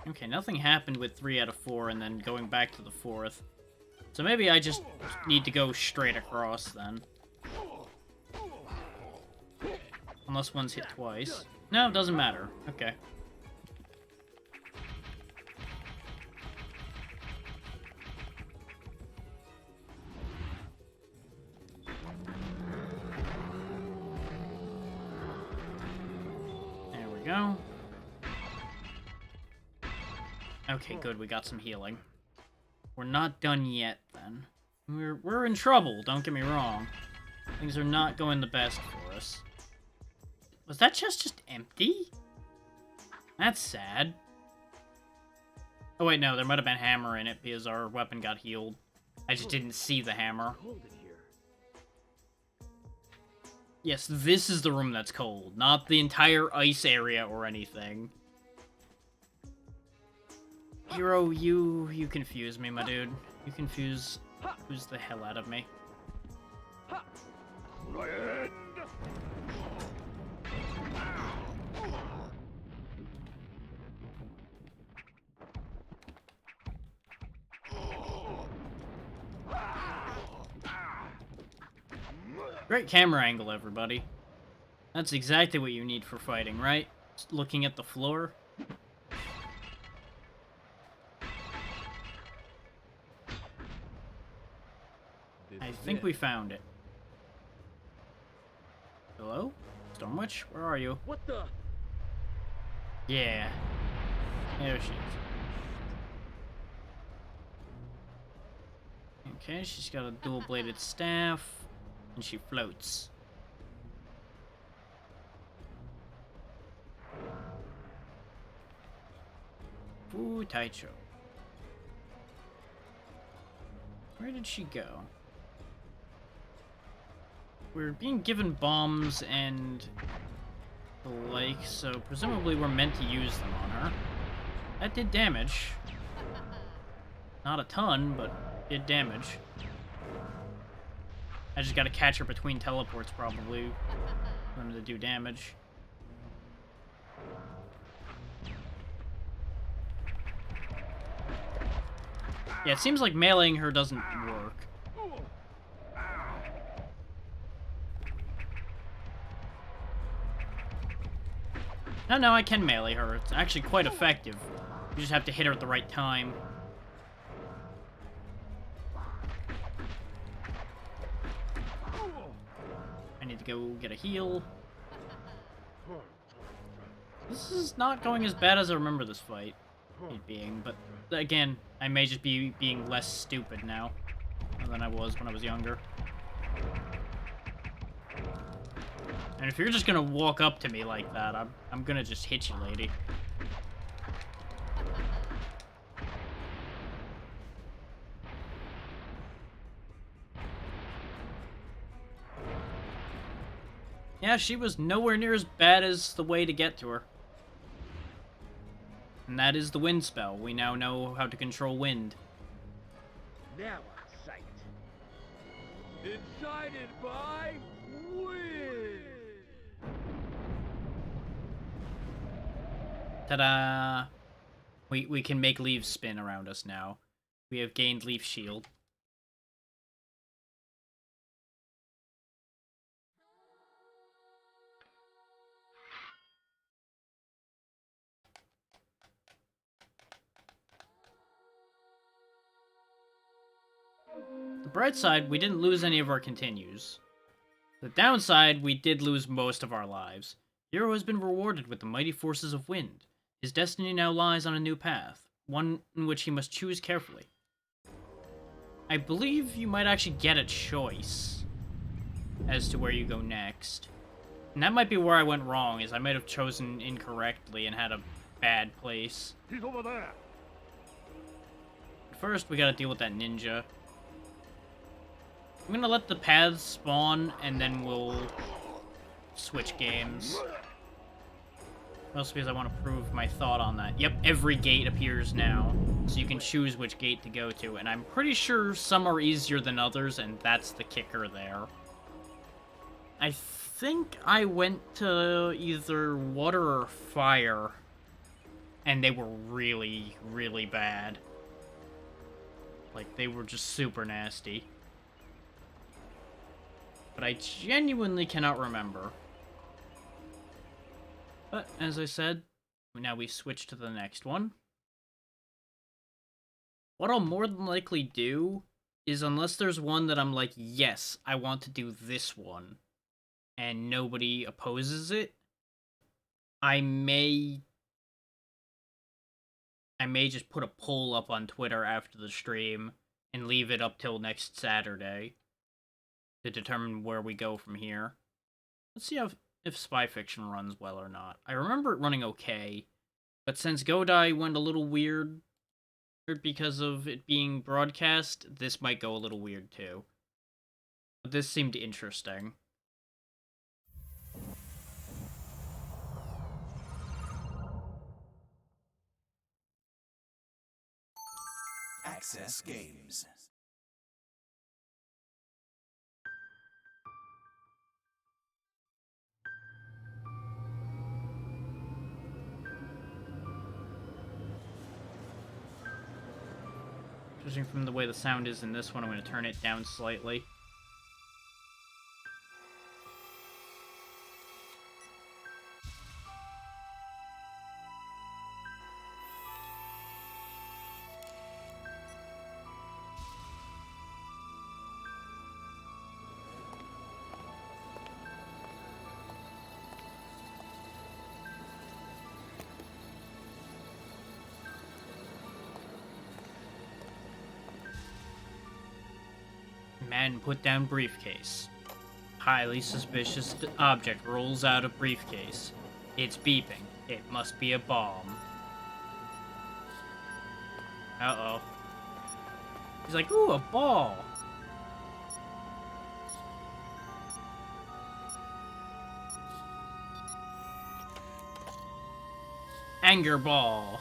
Okay, nothing happened with 3 out of 4 and then going back to the 4th. So maybe I just need to go straight across then. Unless one's hit twice. No, it doesn't matter. Okay. There we go. Okay, good, we got some healing. We're not done yet, then. We're in trouble, don't get me wrong. Things are not going the best for us. Was that chest just empty? That's sad. Oh wait, no, there might have been hammer in it because our weapon got healed. I just didn't see the hammer. Yes, this is the room that's cold, not the entire ice area or anything. Hero, you confuse me, my dude. You confuse who's the hell out of me. Great camera angle, everybody. That's exactly what you need for fighting, right? Just looking at the floor. I think we found it. Hello? Stormwitch? Where are you?
What the?
Yeah. There she is. Okay, she's got a dual-bladed staff, and she floats. Fu Taicho. Where did she go? We're being given bombs and the like, so presumably we're meant to use them on her. That did damage. Not a ton, but did damage. I just gotta catch her between teleports, probably, for them to do damage. Yeah, it seems like meleeing her doesn't work. No, I can melee her. It's actually quite effective. You just have to hit her at the right time. I need to go get a heal. This is not going as bad as I remember this fight being, but again, I may just be being less stupid now than I was when I was younger. And if you're just gonna walk up to me like that, I'm gonna just hit you, lady. Yeah, she was nowhere near as bad as the way to get to her. And that is the wind spell. We now know how to control wind.
Now I'm psyched. Incited by
Ta-da! We can make leaves spin around us now. We have gained Leaf Shield. The bright side, we didn't lose any of our continues. The downside, we did lose most of our lives. Hero has been rewarded with the mighty forces of wind. His destiny now lies on a new path, one in which he must choose carefully. I believe you might actually get a choice as to where you go next. And that might be where I went wrong, is I might have chosen incorrectly and had a bad place.
He's over there.
First, we gotta deal with that ninja. I'm gonna let the paths spawn, and then we'll switch games. Mostly because I want to prove my thought on that. Yep, every gate appears now, so you can choose which gate to go to, and I'm pretty sure some are easier than others, and that's the kicker there. I think I went to either water or fire, and they were really, really bad. Like, they were just super nasty. But I genuinely cannot remember. But, as I said, now we switch to the next one. What I'll more than likely do is, unless there's one that I'm like, yes, I want to do this one, and nobody opposes it, I may just put a poll up on Twitter after the stream and leave it up till next Saturday to determine where we go from here. Let's see if Spy Fiction runs well or not. I remember it running okay, but since Godai went a little weird because of it being broadcast, this might go a little weird too. But this seemed interesting.
Access Games.
Judging from the way the sound is in this one, I'm going to turn it down slightly. Man put down briefcase. Highly suspicious object rolls out of briefcase. It's beeping. It must be a bomb. Uh-oh. He's like, ooh, a ball. Anger ball.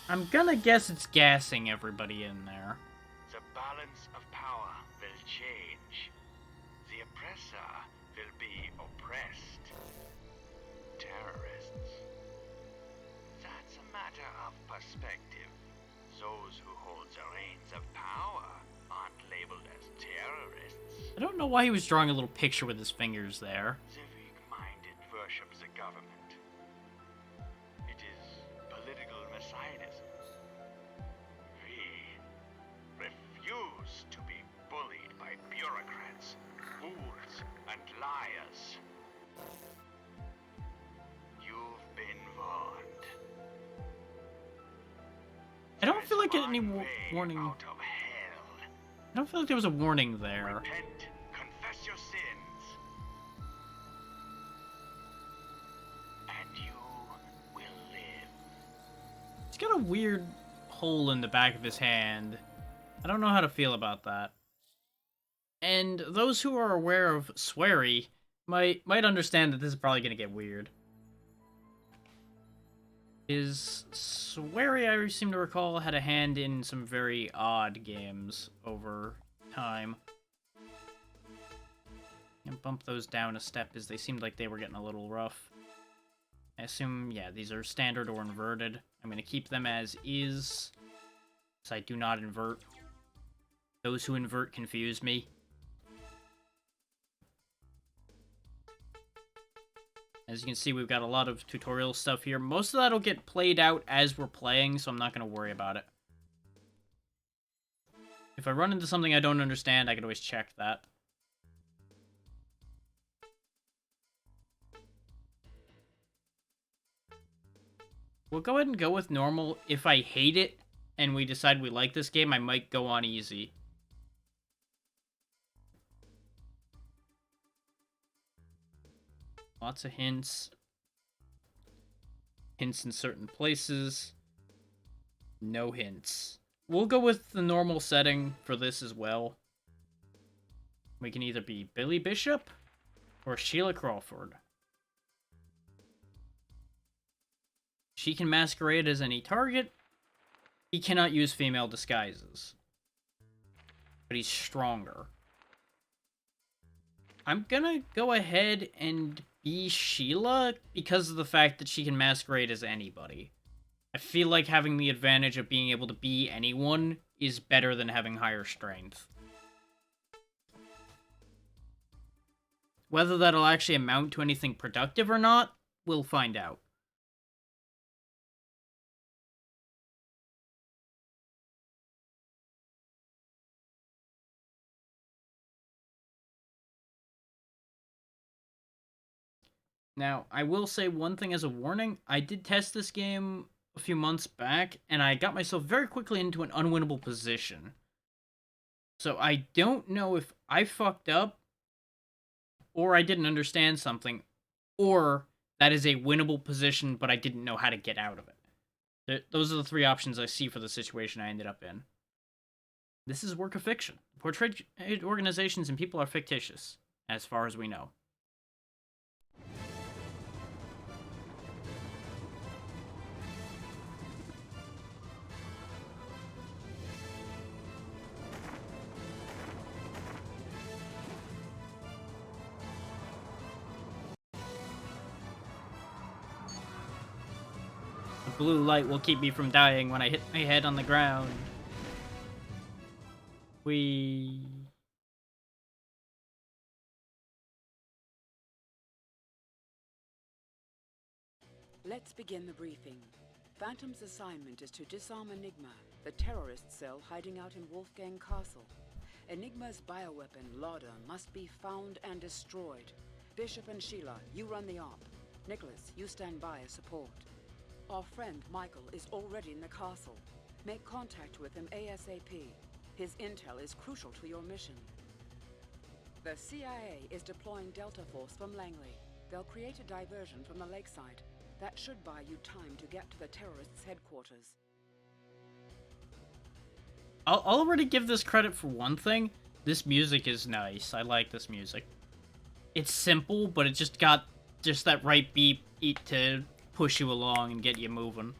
I'm gonna guess it's gassing everybody in there.
The balance of power will change. The oppressor will be oppressed. Terrorists. That's a matter of perspective. Those who hold the reins of power aren't labeled as terrorists.
I don't know why he was drawing a little picture with his fingers there.
The weak-minded worship the government. It is political messianism. We refuse to be bullied by bureaucrats, fools, and liars. You've been warned.
I don't feel like any
One way
warning.
out of hell.
I don't feel like there was a warning there.
Repent, confess your sins, and you will live.
He's got a weird hole in the back of his hand. I don't know how to feel about that. And those who are aware of Swery might understand that this is probably gonna get weird. Swery, I seem to recall, had a hand in some very odd games over time. And bump those down a step as they seemed like they were getting a little rough. I assume, yeah, these are standard or inverted. I'm going to keep them as is, so I do not invert. Those who invert confuse me. As you can see, we've got a lot of tutorial stuff here. Most of that will get played out as we're playing, so I'm not going to worry about it. If I run into something I don't understand, I can always check that. We'll go ahead and go with normal. If I hate it and we decide we like this game, I might go on easy. Lots of hints. Hints in certain places. No hints. We'll go with the normal setting for this as well. We can either be Billy Bishop or Sheila Crawford. She can masquerade as any target. He cannot use female disguises. But he's stronger. I'm gonna go ahead and be Sheila because of the fact that she can masquerade as anybody. I feel like having the advantage of being able to be anyone is better than having higher strength. Whether that'll actually amount to anything productive or not, we'll find out. Now, I will say one thing as a warning. I did test this game a few months back, and I got myself very quickly into an unwinnable position. So I don't know if I fucked up, or I didn't understand something, or that is a winnable position, but I didn't know how to get out of it. Those are the three options I see for the situation I ended up in. This is a work of fiction. Portrayed organizations and people are fictitious, as far as we know. Blue light will keep me from dying when I hit my head on the ground.
Let's begin the briefing. Phantom's assignment is to disarm Enigma, the terrorist cell hiding out in Wolfgang Castle. Enigma's bioweapon, Lauder, must be found and destroyed. Bishop and Sheila, you run the op. Nicholas, you stand by as support. Our friend, Michael, is already in the castle. Make contact with him ASAP. His intel is crucial to your mission. The CIA is deploying Delta Force from Langley. They'll create a diversion from the lakeside. That should buy you time to get to the terrorists' headquarters.
I'll already give this credit for one thing. This music is nice. I like this music. It's simple, but it just got that right beat to push you along and get you moving.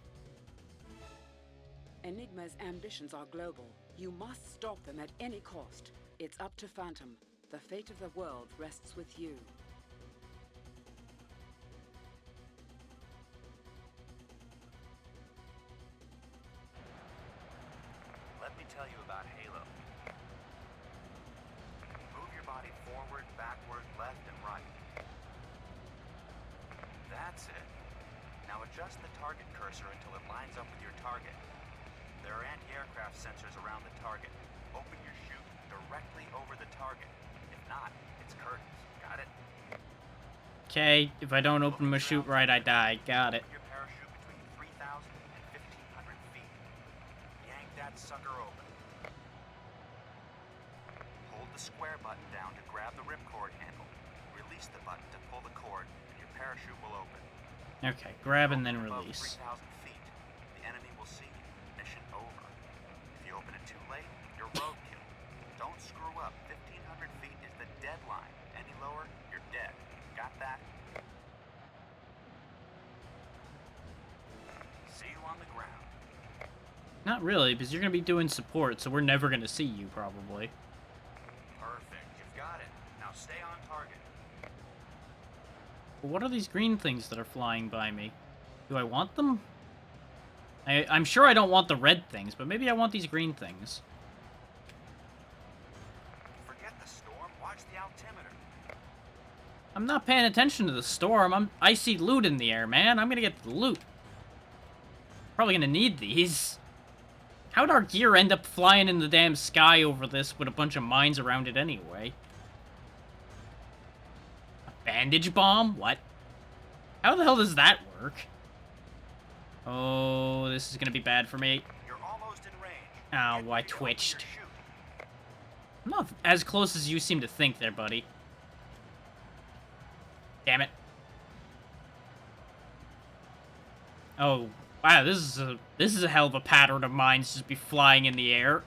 Enigma's ambitions are global. You must stop them at any cost. It's up to Phantom. The fate of the world rests with you.
Let me tell you about Halo. Move your body forward, backward, left, and right. That's it. Now adjust the target cursor until it lines up with your target. There are anti-aircraft sensors around the target. Open your chute directly over the target. If not, it's curtains. Got it?
Okay, if I don't open my chute right, I die. Got it.
Put your parachute between 3,000 and 1,500 feet. Yank that sucker open. Hold the square button down to grab the ripcord handle. Release the button to pull the cord, and your parachute will open.
Okay, grab and then
Above
release.
3,000 feet, the enemy will see you. Mission over. If you open it too late, you're roadkill. Don't screw up. 1,500 feet is the deadline. Any lower, you're dead. Got that? See you on the ground.
Not really, because you're going to be doing support, so we're never going to see you, probably. But what are these green things that are flying by me? Do I want them? I'm sure I don't want the red things, but maybe I want these green things.
Forget the storm, watch the altimeter.
I'm not paying attention to the storm. I see loot in the air, man. I'm gonna get the loot. Probably gonna need these. How'd our gear end up flying in the damn sky over this with a bunch of mines around it anyway? A bandage bomb? What? How the hell does that work? Oh, this is gonna be bad for me.
You're almost in range.
Ow, I twitched. I'm not as close as you seem to think there, buddy. Damn it. Oh, wow, this is a hell of a pattern of mines just be flying in the air.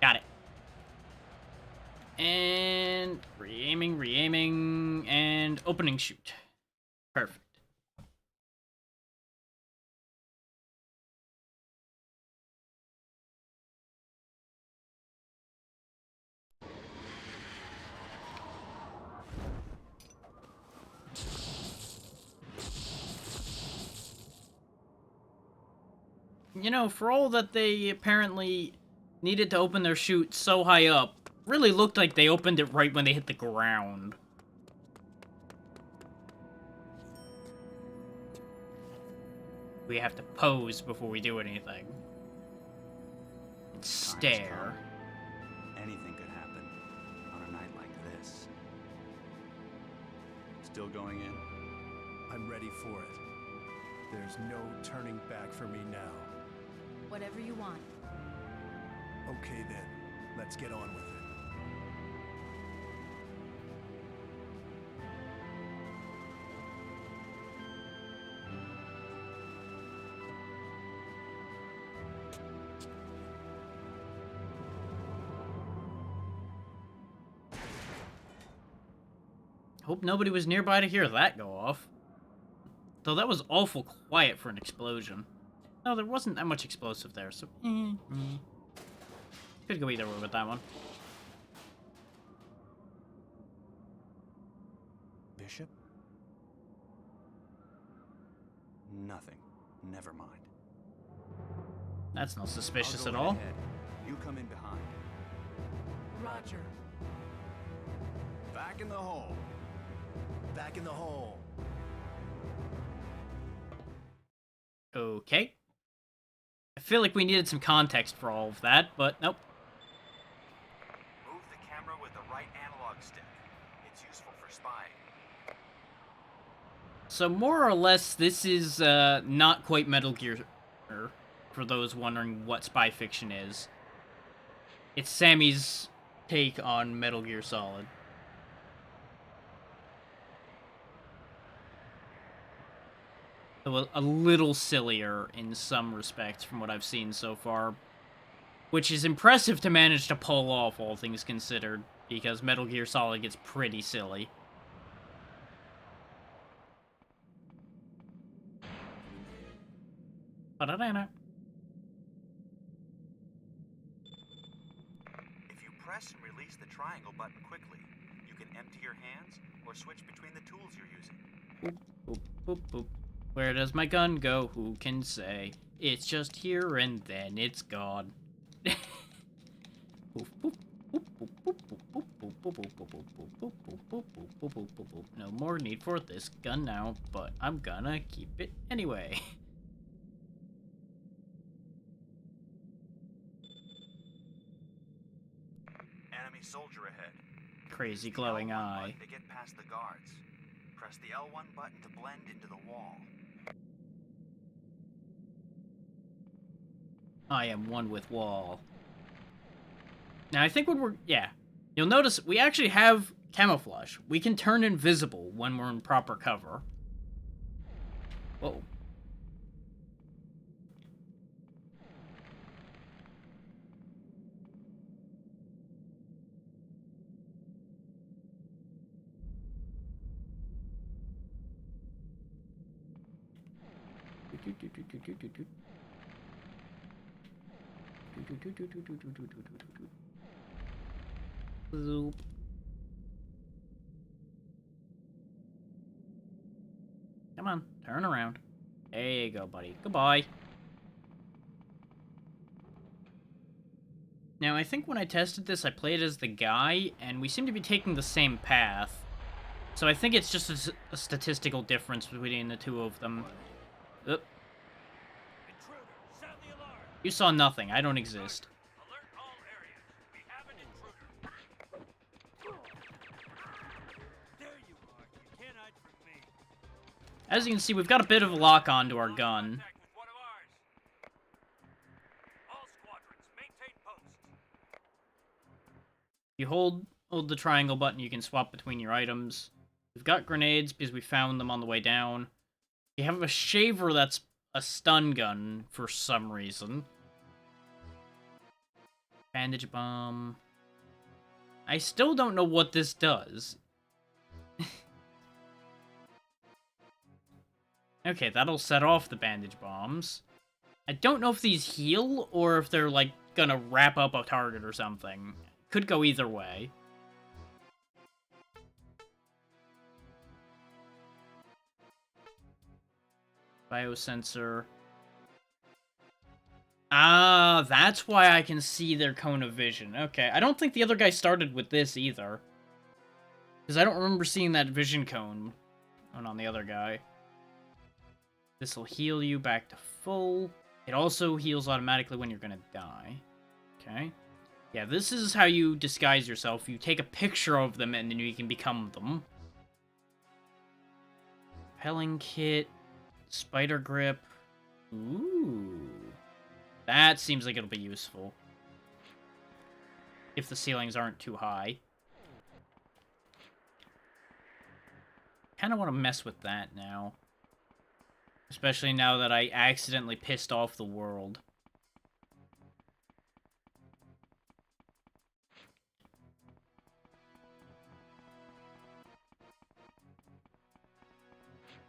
Got it. And re-aiming, and opening shoot. Perfect. You know, for all that they apparently needed to open their chute so high up, really looked like they opened it right when they hit the ground. We have to pose before we do anything. And stare.
Anything could happen on a night like this. Still going in?
I'm ready for it. There's no turning back for me now.
Whatever you want.
Okay then, let's get on with it.
Hope nobody was nearby to hear that go off. Though that was awful quiet for an explosion. No, there wasn't that much explosive there, so... Could go either way with that one.
Bishop? Nothing. Never mind.
That's not suspicious
I'll
at
go
all.
ahead. You come in behind.
Roger.
Back in the hole.
Back in the hole.
Okay. I feel like we needed some context for all of that, but nope.
Move the camera with the right analog stick. It's useful for spying.
So more or less, this is not quite Metal Gear, for those wondering what spy fiction is. It's Sammy's take on Metal Gear Solid. A little sillier in some respects from what I've seen so far. Which is impressive to manage to pull off, all things considered, because Metal Gear Solid gets pretty silly. Ba-da-da-da.
If you press and release the triangle button quickly, you can empty your hands or switch between the tools you're using.
Boop, boop, boop, boop. Where does my gun go? Who can say? It's just here and then it's gone. No more need for this gun now, but I'm gonna keep it anyway.
Enemy soldier ahead.
Crazy glowing eye.
To get past the guards. Press the L1 button to blend into the wall.
I am one with wall. Now, I think when we're... Yeah. You'll notice we actually have camouflage. We can turn invisible when we're in proper cover. Whoa. Zoop. Come on, turn around. There you go, buddy. Goodbye. Now, I think when I tested this, I played as the guy, and we seem to be taking the same path. So I think it's just a statistical difference between the two of them. Oop. You saw nothing. I don't exist. As you can see, we've got a bit of a lock on to our gun. You hold the triangle button, you can swap between your items. We've got grenades because we found them on the way down. You have a shaver that's a stun gun for some reason. Bandage bomb. I still don't know what this does. Okay, that'll set off the bandage bombs. I don't know if these heal, or if they're, like, gonna wrap up a target or something. Could go either way. Biosensor. Ah, that's why I can see their cone of vision. Okay, I don't think the other guy started with this either. Because I don't remember seeing that vision cone on the other guy. This will heal you back to full. It also heals automatically when you're gonna die. Okay. Yeah, this is how you disguise yourself. You take a picture of them and then you can become them. Repelling kit. Spider grip. Ooh. That seems like it'll be useful. If the ceilings aren't too high. Kinda wanna mess with that now. Especially now that I accidentally pissed off the world.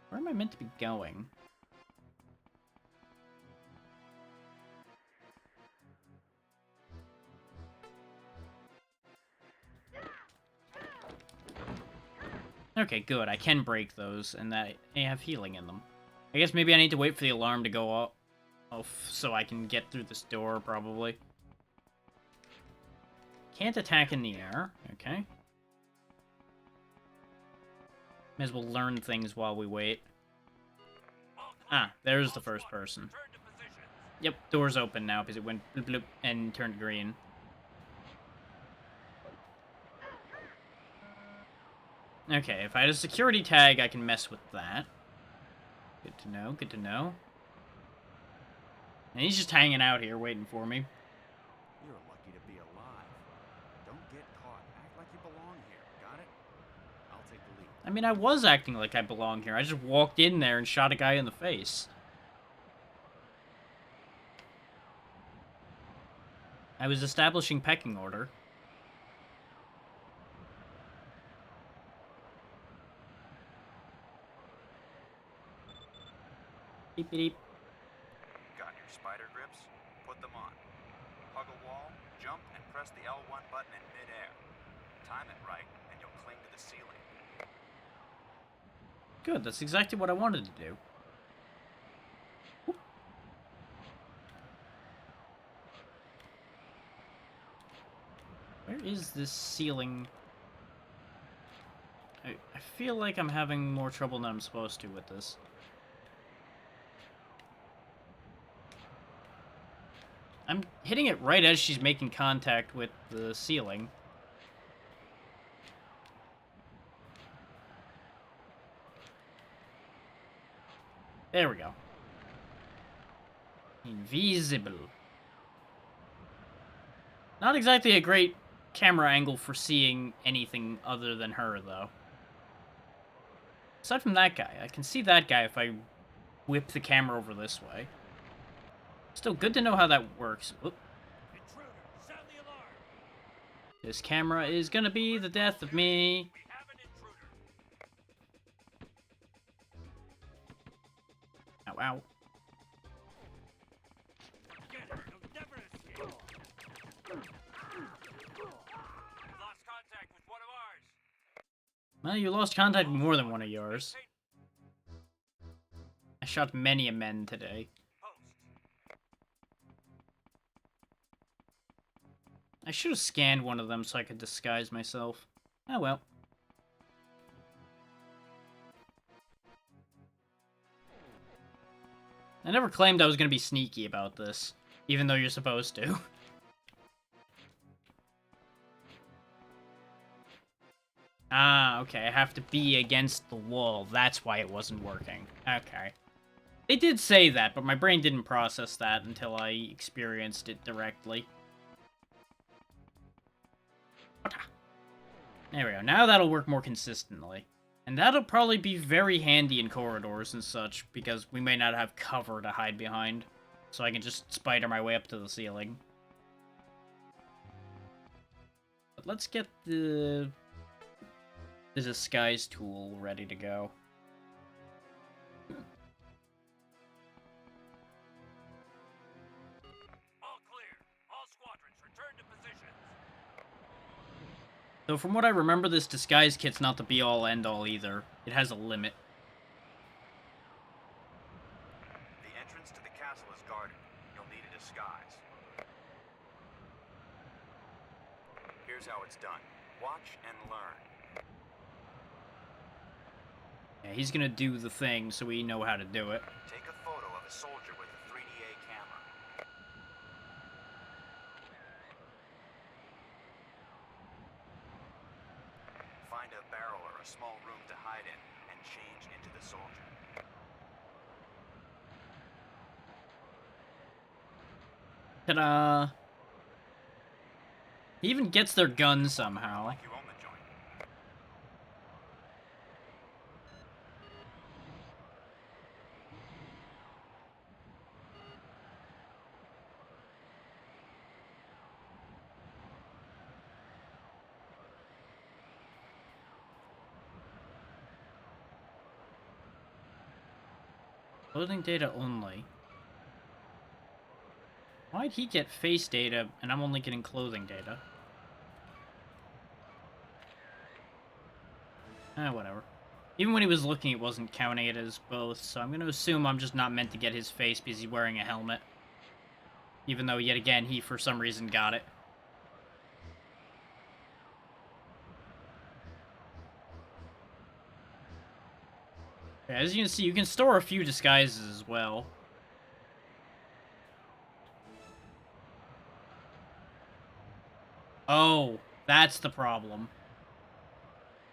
Where am I meant to be going? Okay, good. I can break those, and they have healing in them. I guess maybe I need to wait for the alarm to go off so I can get through this door, probably. Can't attack in the air. Okay. May as well learn things while we wait. Ah, there's the first person. Yep, door's open now because it went bloop bloop and turned green. Okay, if I had a security tag, I can mess with that. Good to know, good to know. And he's just hanging out here waiting for me.
You're lucky to be alive. Don't get caught. Act like you belong here. Got it? I'll take the lead.
I mean, I was acting like I belong here. I just walked in there and shot a guy in the face. I was establishing pecking order. Beep beep.
Got your spider grips? Put them on. Hug a wall, jump, and press the L1 button in mid-air. Time it right, and you'll cling to the ceiling.
Good, that's exactly what I wanted to do. Whoop. Where is this ceiling? I feel like I'm having more trouble than I'm supposed to with this. I'm hitting it right as she's making contact with the ceiling. There we go. Invisible. Not exactly a great camera angle for seeing anything other than her, though. Aside from that guy, I can see that guy if I whip the camera over this way. Still good to know how that works. Oop. This camera is gonna be the death of me. Ow, ow. Well, you lost contact with more than one of yours. shot many a men today. I should have scanned one of them so I could disguise myself. Oh well. I never claimed I was gonna be sneaky about this, even though you're supposed to. Ah, okay, I have to be against the wall. That's why it wasn't working. Okay. They did say that, but my brain didn't process that until I experienced it directly. There we go. Now that'll work more consistently. And that'll probably be very handy in corridors and such, because we may not have cover to hide behind. So I can just spider my way up to the ceiling. But let's get the disguise tool ready to go.
All clear. All squadrons, return to positions.
So from what I remember, this disguise kit's not the be-all, end-all either. It has a limit.
The entrance to the castle is guarded. You'll need a disguise. Here's how it's done. Watch and learn.
Yeah, he's gonna do the thing, so we know how to do it.
Take a photo of a soldier with a 3DA camera. Find a barrel or a small room to hide in, and change into the soldier.
Ta-da! He even gets their gun somehow.
Like you own the joint.
Clothing data only. Why'd he get face data and I'm only getting clothing data? Whatever. Even when he was looking, it wasn't counting it as both, so I'm gonna assume I'm just not meant to get his face because he's wearing a helmet. Even though, yet again, he for some reason got it. Yeah, as you can see, you can store a few disguises as well. Oh, that's the problem.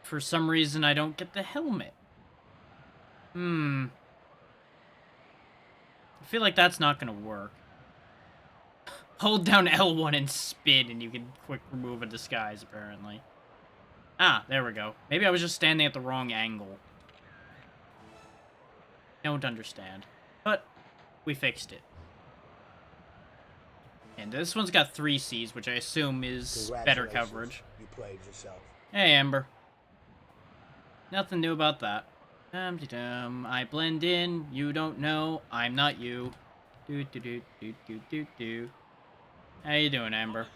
For some reason, I don't get the helmet. I feel like that's not gonna work. Hold down L1 and spin, and you can quick remove a disguise, apparently. Ah, there we go. Maybe I was just standing at the wrong angle. Don't understand. But, we fixed it. And this one's got 3 Cs, which I assume is better coverage.
You played yourself.
Hey, Amber. Nothing new about that. Dum-de-dum. I blend in. You don't know. I'm not you. Do-do-do-do-do-do-do. How you doing, Amber?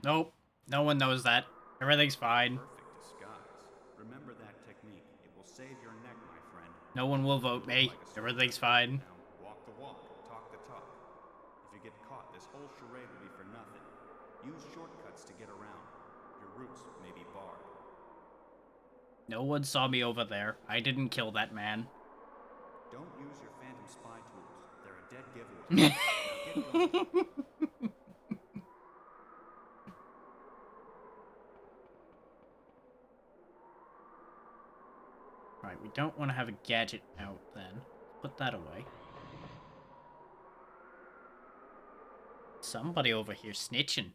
Nope. No one knows that. Everything's fine.
Perfect disguise. Remember that technique. It will save your neck, my friend.
No one will vote me. Everything's fine.
Now, walk the walk, talk the talk. If you get caught, this whole charade will be for nothing. Use shortcuts to get around. Your routes may be barred.
No one saw me over there. I didn't kill that man.
Don't use your phantom spy tools. They're a dead giveaway. Now get going.
Right, we don't want to have a gadget out then. Put that away. Somebody over here snitching.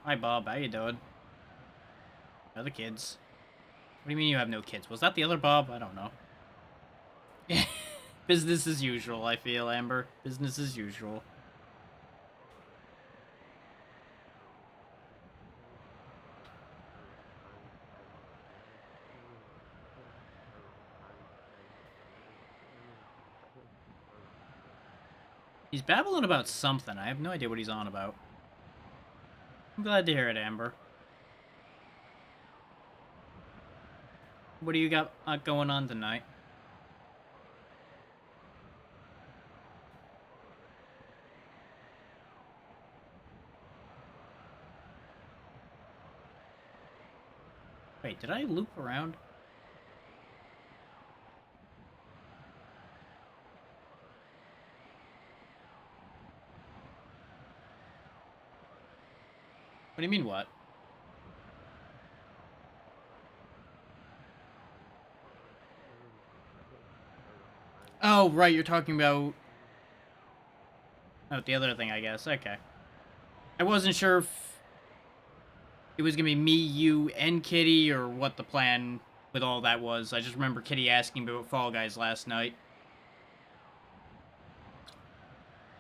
Hi, Bob. How you doing? Other kids. What do you mean you have no kids? Was that the other Bob? I don't know. Business as usual, I feel, Amber. Business as usual. He's babbling about something. I have no idea what he's on about. I'm glad to hear it, Amber. What do you got going on tonight? Wait, did I loop around? What do you mean, what? Oh, right, you're talking about... Oh, the other thing, I guess. Okay. I wasn't sure if it was gonna be me, you, and Kitty, or what the plan with all that was. I just remember Kitty asking about Fall Guys last night.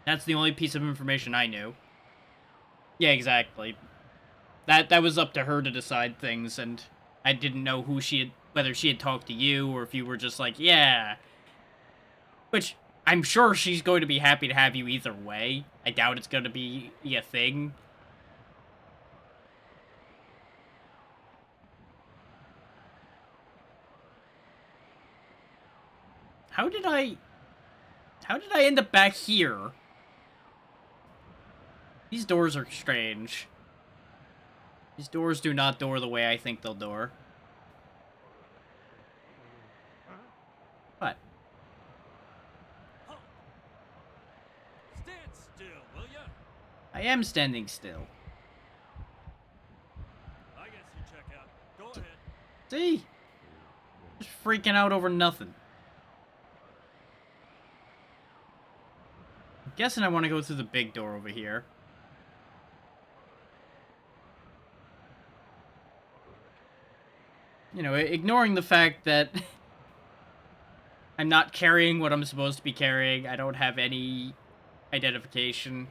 That's the only piece of information I knew. Yeah, exactly. That was up to her to decide things, and I didn't know who she had, whether she had talked to you, or if you were just like, yeah. Which, I'm sure she's going to be happy to have you either way. I doubt it's going to be a thing. How did I end up back here? These doors are strange. These doors do not door the way I think they'll door. What?
Stand still, will ya?
I am standing still.
I guess you check out. Go ahead.
See? Just freaking out over nothing. I'm guessing I want to go through the big door over here. You know, ignoring the fact that I'm not carrying what I'm supposed to be carrying. I don't have any identification.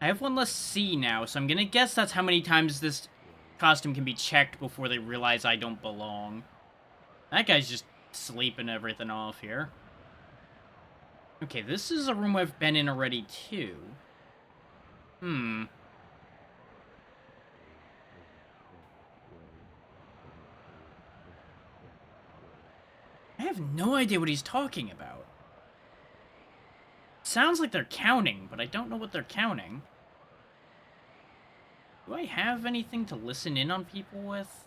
I have one less C now, so I'm gonna guess that's how many times this costume can be checked before they realize I don't belong. That guy's just sleeping everything off here. Okay, this is a room I've been in already, too. I have no idea what he's talking about. Sounds like they're counting, but I don't know what they're counting. Do I have anything to listen in on people with?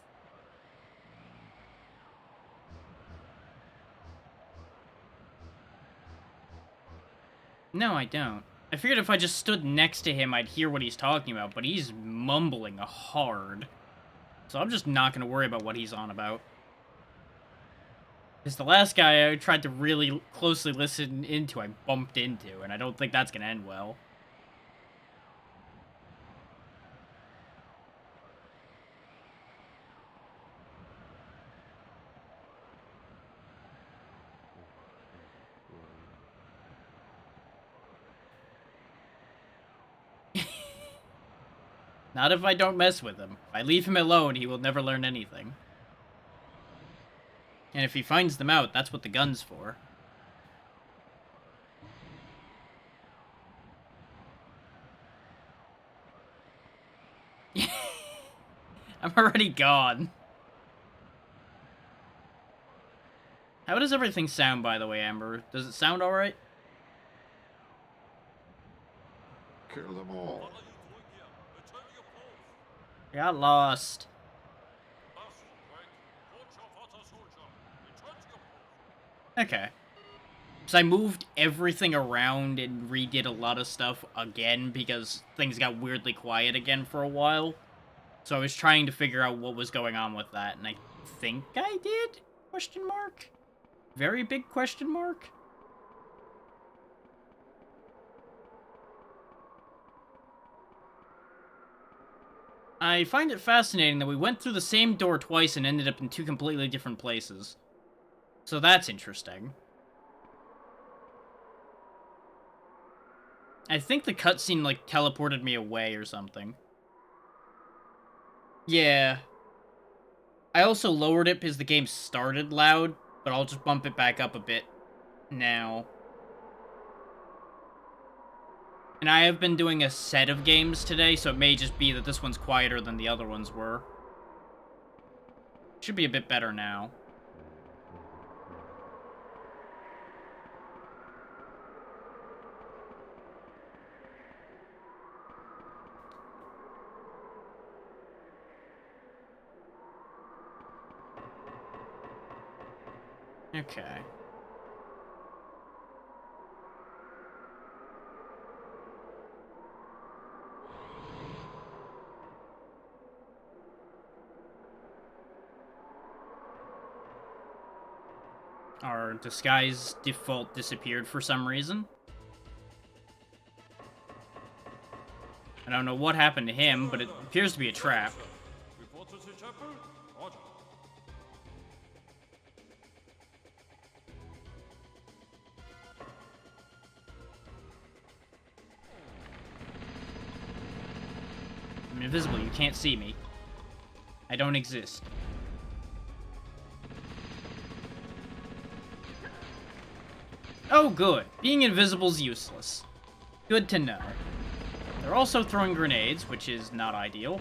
No, I don't. I figured if I just stood next to him, I'd hear what he's talking about, but he's mumbling hard. So I'm just not going to worry about what he's on about. Because the last guy I tried to really closely listen into, I bumped into, and I don't think that's going to end well. Not if I don't mess with him. If I leave him alone, he will never learn anything. And if he finds them out, that's what the gun's for. I'm already gone. How does everything sound, by the way, Amber? Does it sound alright?
Kill them all.
I got lost. Okay. So I moved everything around and redid a lot of stuff again because things got weirdly quiet again for a while. So I was trying to figure out what was going on with that, and I think I did? Question mark? Very big question mark? I find it fascinating that we went through the same door twice and ended up in two completely different places. So that's interesting. I think the cutscene, like, teleported me away or something. Yeah. I also lowered it because the game started loud, but I'll just bump it back up a bit now. And I have been doing a set of games today, so it may just be that this one's quieter than the other ones were. Should be a bit better now. Okay. Our disguise default disappeared for some reason. I don't know what happened to him, but it appears to be a trap.
Report to the chapel. Roger.
I'm invisible, you can't see me. I don't exist. Oh, good. Being invisible's useless. Good to know. They're also throwing grenades, which is not ideal.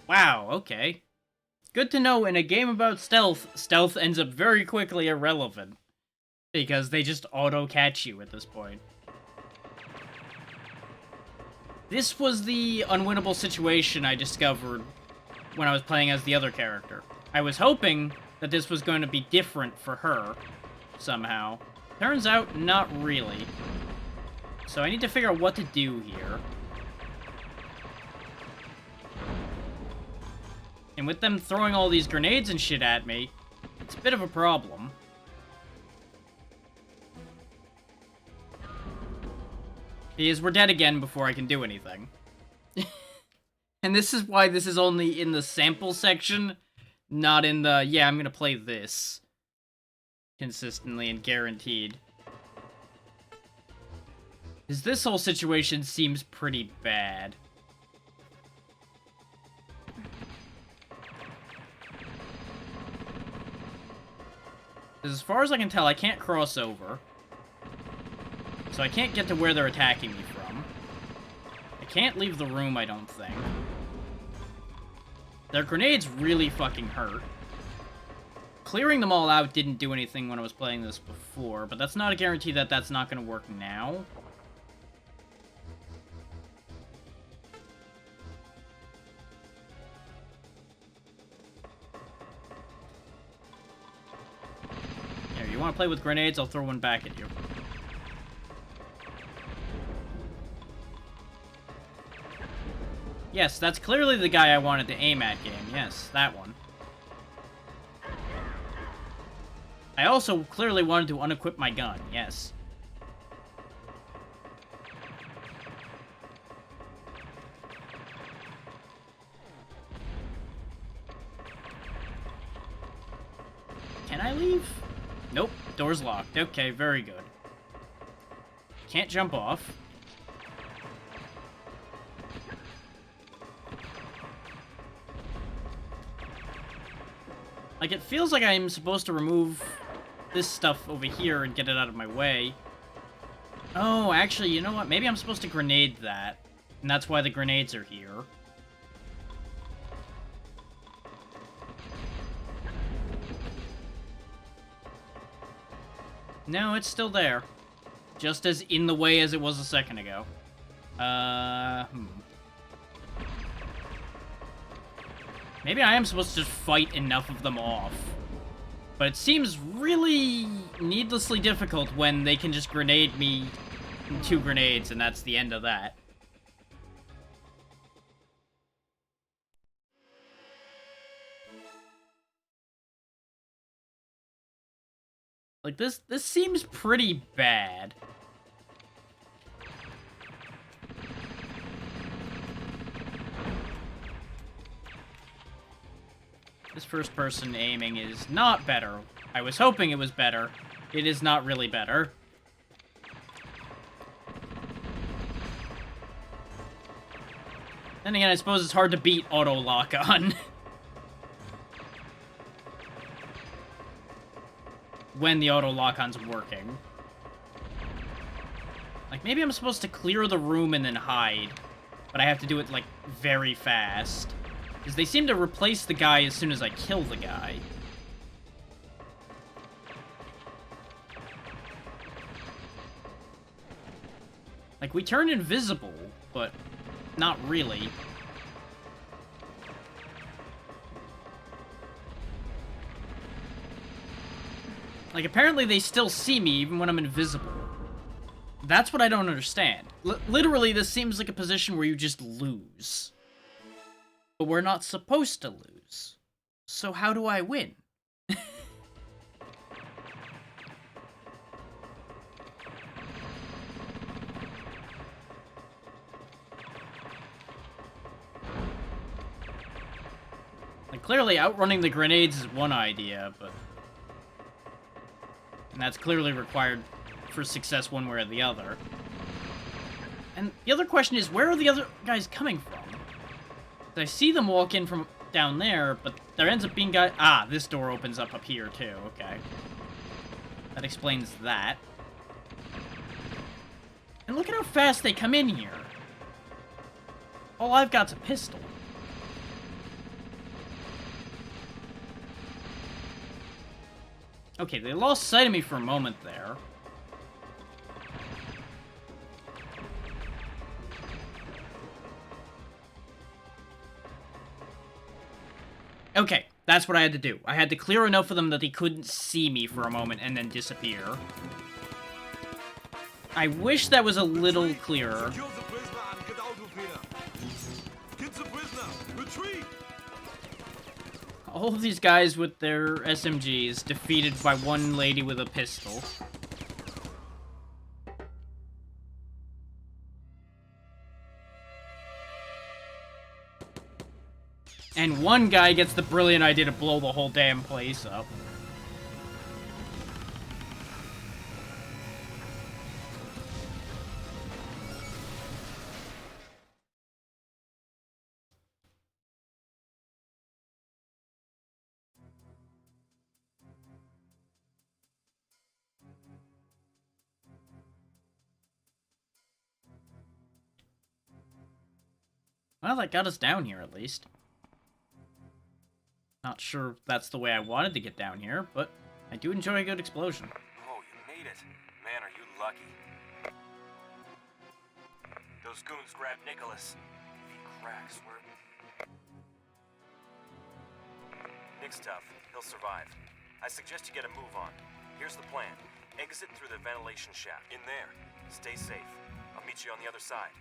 Wow, okay. Good to know in a game about stealth, stealth ends up very quickly irrelevant. Because they just auto-catch you at this point. This was the unwinnable situation I discovered when I was playing as the other character. I was hoping that this was going to be different for her, somehow. Turns out, not really. So I need to figure out what to do here. And with them throwing all these grenades and shit at me, it's a bit of a problem. Because we're dead again before I can do anything. And this is why this is only in the sample section, not in the, yeah, I'm gonna play this consistently and guaranteed. Because this whole situation seems pretty bad. As far as I can tell, I can't cross over. So I can't get to where they're attacking me from. I can't leave the room, I don't think. Their grenades really fucking hurt. Clearing them all out didn't do anything when I was playing this before, but that's not a guarantee that that's not going to work now. Here, you want to play with grenades? I'll throw one back at you. Yes, that's clearly the guy I wanted to aim at, game. Yes, that one. I also clearly wanted to unequip my gun. Yes. Can I leave? Nope, door's locked. Okay, very good. Can't jump off. Like, it feels like I'm supposed to remove this stuff over here and get it out of my way. Oh, actually, you know what? Maybe I'm supposed to grenade that. And that's why the grenades are here. No, it's still there. Just as in the way as it was a second ago. Maybe I am supposed to just fight enough of them off. But it seems really needlessly difficult when they can just grenade me in 2 grenades, and that's the end of that. Like, this seems pretty bad. This first-person aiming is not better. I was hoping it was better. It is not really better. Then again, I suppose it's hard to beat auto-lock on. when the auto lock-on's working. Like, maybe I'm supposed to clear the room and then hide, but I have to do it, like, very fast. Because they seem to replace the guy as soon as I kill the guy. Like, we turn invisible, but not really. Like, apparently they still see me even when I'm invisible. That's what I don't understand. Literally, this seems like a position where you just lose. But we're not supposed to lose. So how do I win? Like, clearly outrunning the grenades is one idea, but... And that's clearly required for success one way or the other. And the other question is, where are the other guys coming from? I see them walk in from down there, but there ends up being guys... Ah, this door opens up here, too. Okay. That explains that. And look at how fast they come in here. All I've got's a pistol. Okay, they lost sight of me for a moment there. Okay, that's what I had to do. I had to clear enough of them that they couldn't see me for a moment and then disappear. I wish that was a little clearer. All of these guys with their SMGs defeated by one lady with a pistol. And one guy gets the brilliant idea to blow the whole damn place up. Well, that got us down here, at least. Not sure if that's the way I wanted to get down here, but I do enjoy a good explosion.
Oh, you made it. Man, are you lucky. Those goons grabbed Nicholas. If he cracks, Nick's tough. He'll survive. I suggest you get a move on. Here's the plan. Exit through the ventilation shaft. In there. Stay safe. I'll meet you on the other side.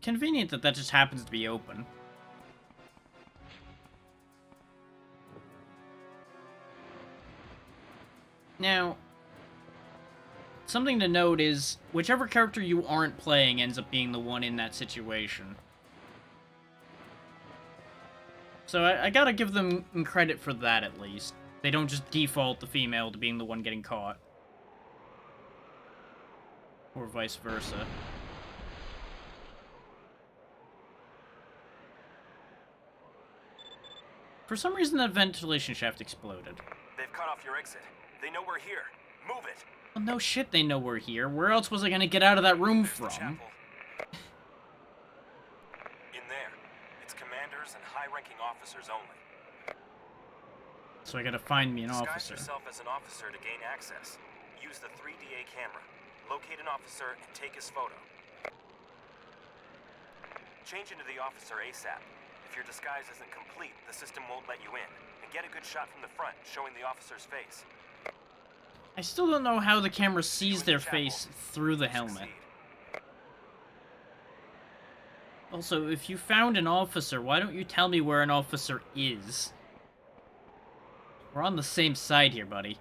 Convenient that just happens to be open. Now, something to note is, whichever character you aren't playing ends up being the one in that situation. So I gotta give them credit for that, at least. They don't just default the female to being the one getting caught. Or vice versa. For some reason, that ventilation shaft exploded.
They've cut off your exit. They know we're here. Move it.
Well, no shit they know we're here. Where else was I gonna get out of that room from?
In there. It's commanders and high-ranking officers only.
So I gotta find me an officer.
Disguise yourself as an officer to gain access. Use the 3DA camera. Locate an officer and take his photo. Change into the officer ASAP. If your disguise isn't complete, the system won't let you in. And get a good shot from the front, showing the officer's face.
I still don't know how the camera sees their face through the helmet. Also, if you found an officer, why don't you tell me where an officer is? We're on the same side here, buddy.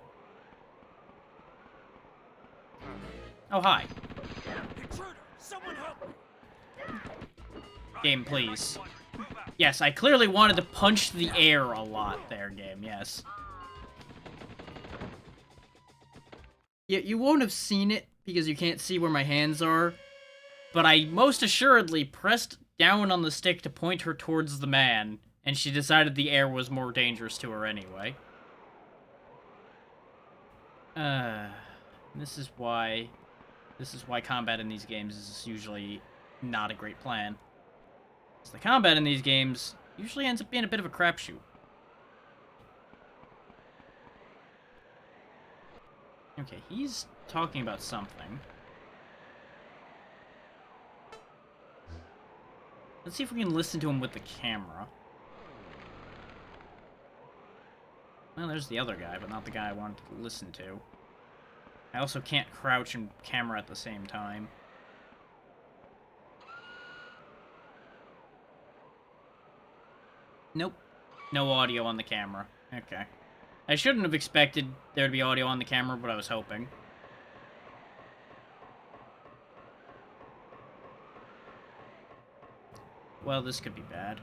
Oh, hi. Game, please. Yes, I clearly wanted to punch the air a lot there, game, yes. You won't have seen it because you can't see where my hands are, but I most assuredly pressed down on the stick to point her towards the man, And she decided the air was more dangerous to her anyway. This is why combat in these games is usually not a great plan. So the combat in these games usually ends up being a bit of a crapshoot. Okay, he's talking about something. Let's see if we can listen to him with the camera. Well, there's the other guy, but not the guy I wanted to listen to. I also can't crouch and camera at the same time. Nope. No audio on the camera. Okay. I shouldn't have expected there to be audio on the camera, but I was hoping. Well, this could be bad.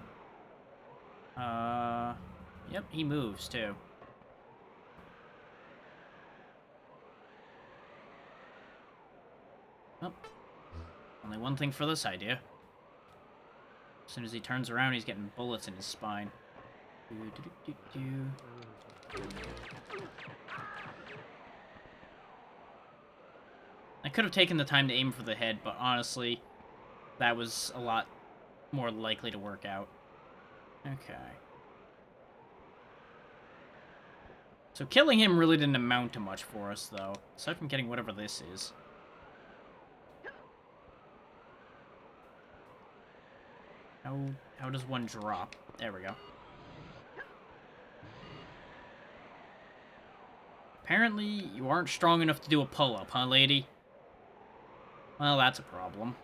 Yep, he moves, too. Oh. Only one thing for this idea. As soon as he turns around, he's getting bullets in his spine. I could have taken the time to aim for the head, but honestly, that was a lot more likely to work out. Okay. So killing him really didn't amount to much for us, though. Aside from getting whatever this is. How does one drop? There we go. Apparently, you aren't strong enough to do a pull-up, huh, lady? Well, that's a problem.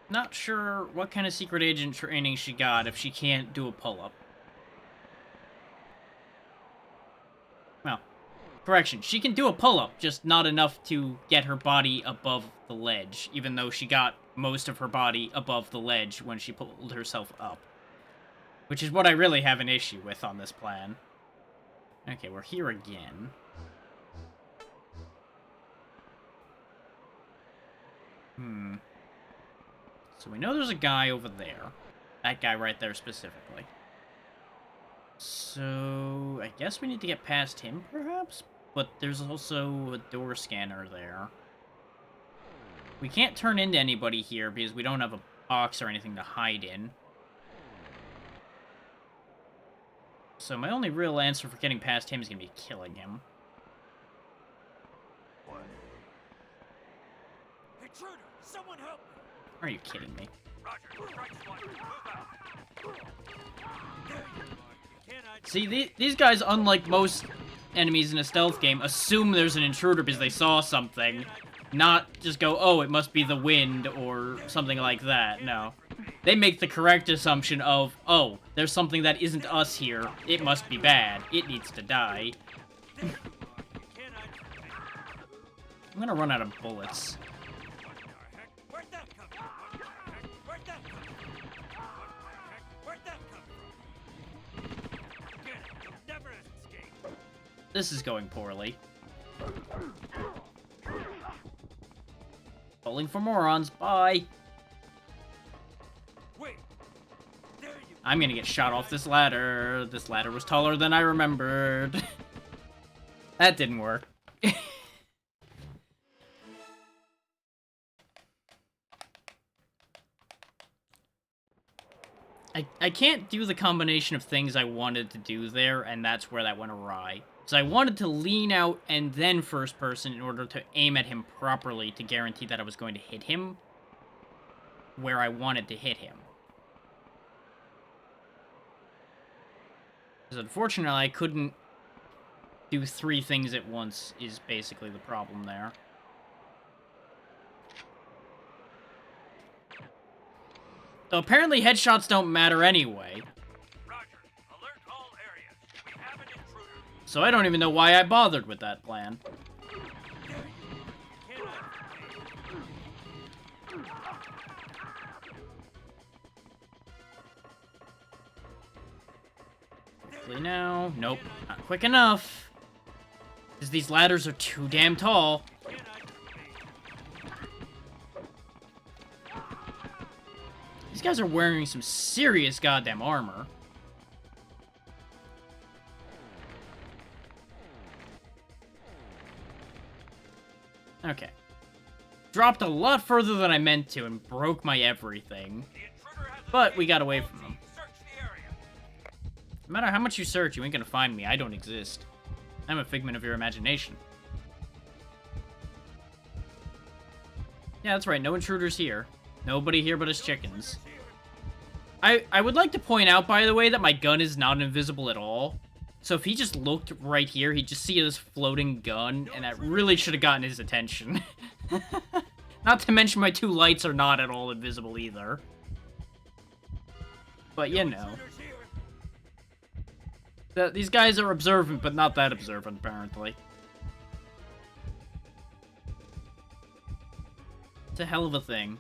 Not sure what kind of secret agent training she got if she can't do a pull-up. Well, correction, she can do a pull-up, just not enough to get her body above the ledge, even though she got most of her body above the ledge when she pulled herself up. Which is what I really have an issue with on this plan. Okay, we're here again. So we know there's a guy over there. That guy right there specifically. So I guess we need to get past him, perhaps? But there's also a door scanner there. We can't turn into anybody here because we don't have a box or anything to hide in. So my only real answer for getting past him is going to be killing him.
Intruder! Someone help me!
Are you kidding me?
Roger, strike one, move out! There you are. You cannot...
See, these guys, unlike most enemies in a stealth game, assume there's an intruder because they saw something. Not just go, oh, it must be the wind or something like that. No. They make the correct assumption of, oh, there's something that isn't us here. It must be bad. It needs to die. I'm gonna run out of bullets. This is going poorly. Bowling for morons. Bye.
Wait. There you
I'm gonna get shot off this ladder. This ladder was taller than I remembered. That didn't work. I can't do the combination of things I wanted to do there, and that's where that went awry. So I wanted to lean out and then first person in order to aim at him properly to guarantee that I was going to hit him where I wanted to hit him. Because unfortunately I couldn't do 3 things at once is basically the problem there. So apparently headshots don't matter anyway. So I don't even know why I bothered with that plan. quickly now. Nope, not quick enough. Because these ladders are too damn tall. These guys are wearing some serious goddamn armor. Okay. Dropped a lot further than I meant to and broke my everything. But we got away from them. No matter how much you search, you ain't gonna find me. I don't exist. I'm a figment of your imagination. Yeah, that's right. No intruders here. Nobody here but us chickens. I would like to point out, by the way, that my gun is not invisible at all. So if he just looked right here, he'd just see this floating gun, and that really should have gotten his attention. Not to mention my two lights are not at all invisible either. But you know. These guys are observant, but not that observant, apparently. It's a hell of a thing.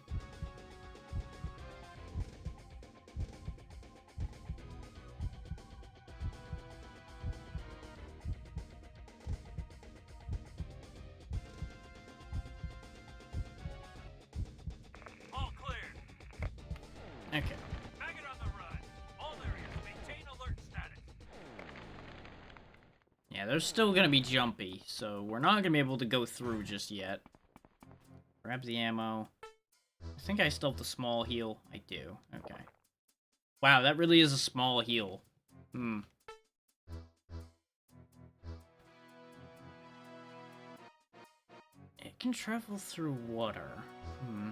All clear.
Okay.
Maggot on the run. All areas maintain alert status.
Yeah, they're still gonna be jumpy, so we're not gonna be able to go through just yet. Grab the ammo. I think I still have the small heal. I do. Okay. Wow, that really is a small heal. Hmm. It can travel through water. Hmm.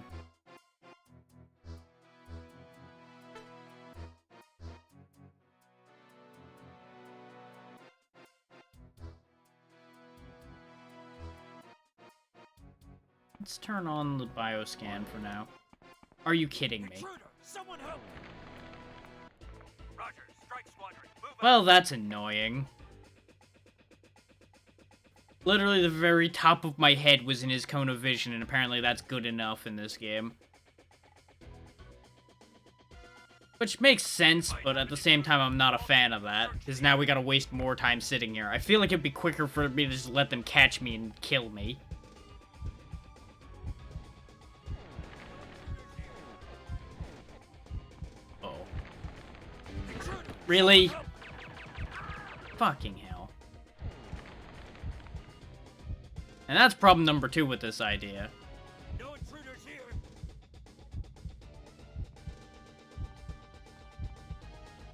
Let's turn on the bioscan for now. Are you kidding me?
Intruder, someone help! Roger, strike squadron. Move out.
Well, that's annoying. Literally the very top of my head was in his cone of vision, and apparently that's good enough in this game. Which makes sense, but at the same time, I'm not a fan of that, because now we gotta waste more time sitting here. I feel like it'd be quicker for me to just let them catch me and kill me. Oh. Really? Fucking hell. And that's problem number 2 with this idea.
No intruders here.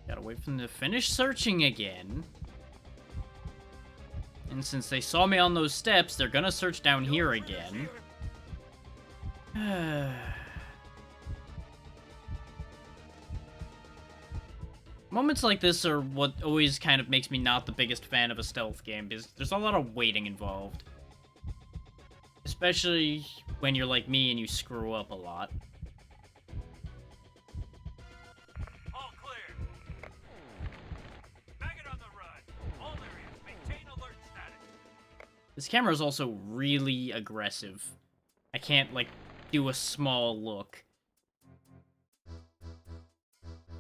Gotta wait for them to finish searching again. And since they saw me on those steps, they're gonna search down here again. Moments like this are what always kind of makes me not the biggest fan of a stealth game, because there's a lot of waiting involved. Especially when you're like me and you screw up a lot.
All clear. Maggot on the run. All areas maintain alert status.
This camera is also really aggressive. I can't, like, do a small look.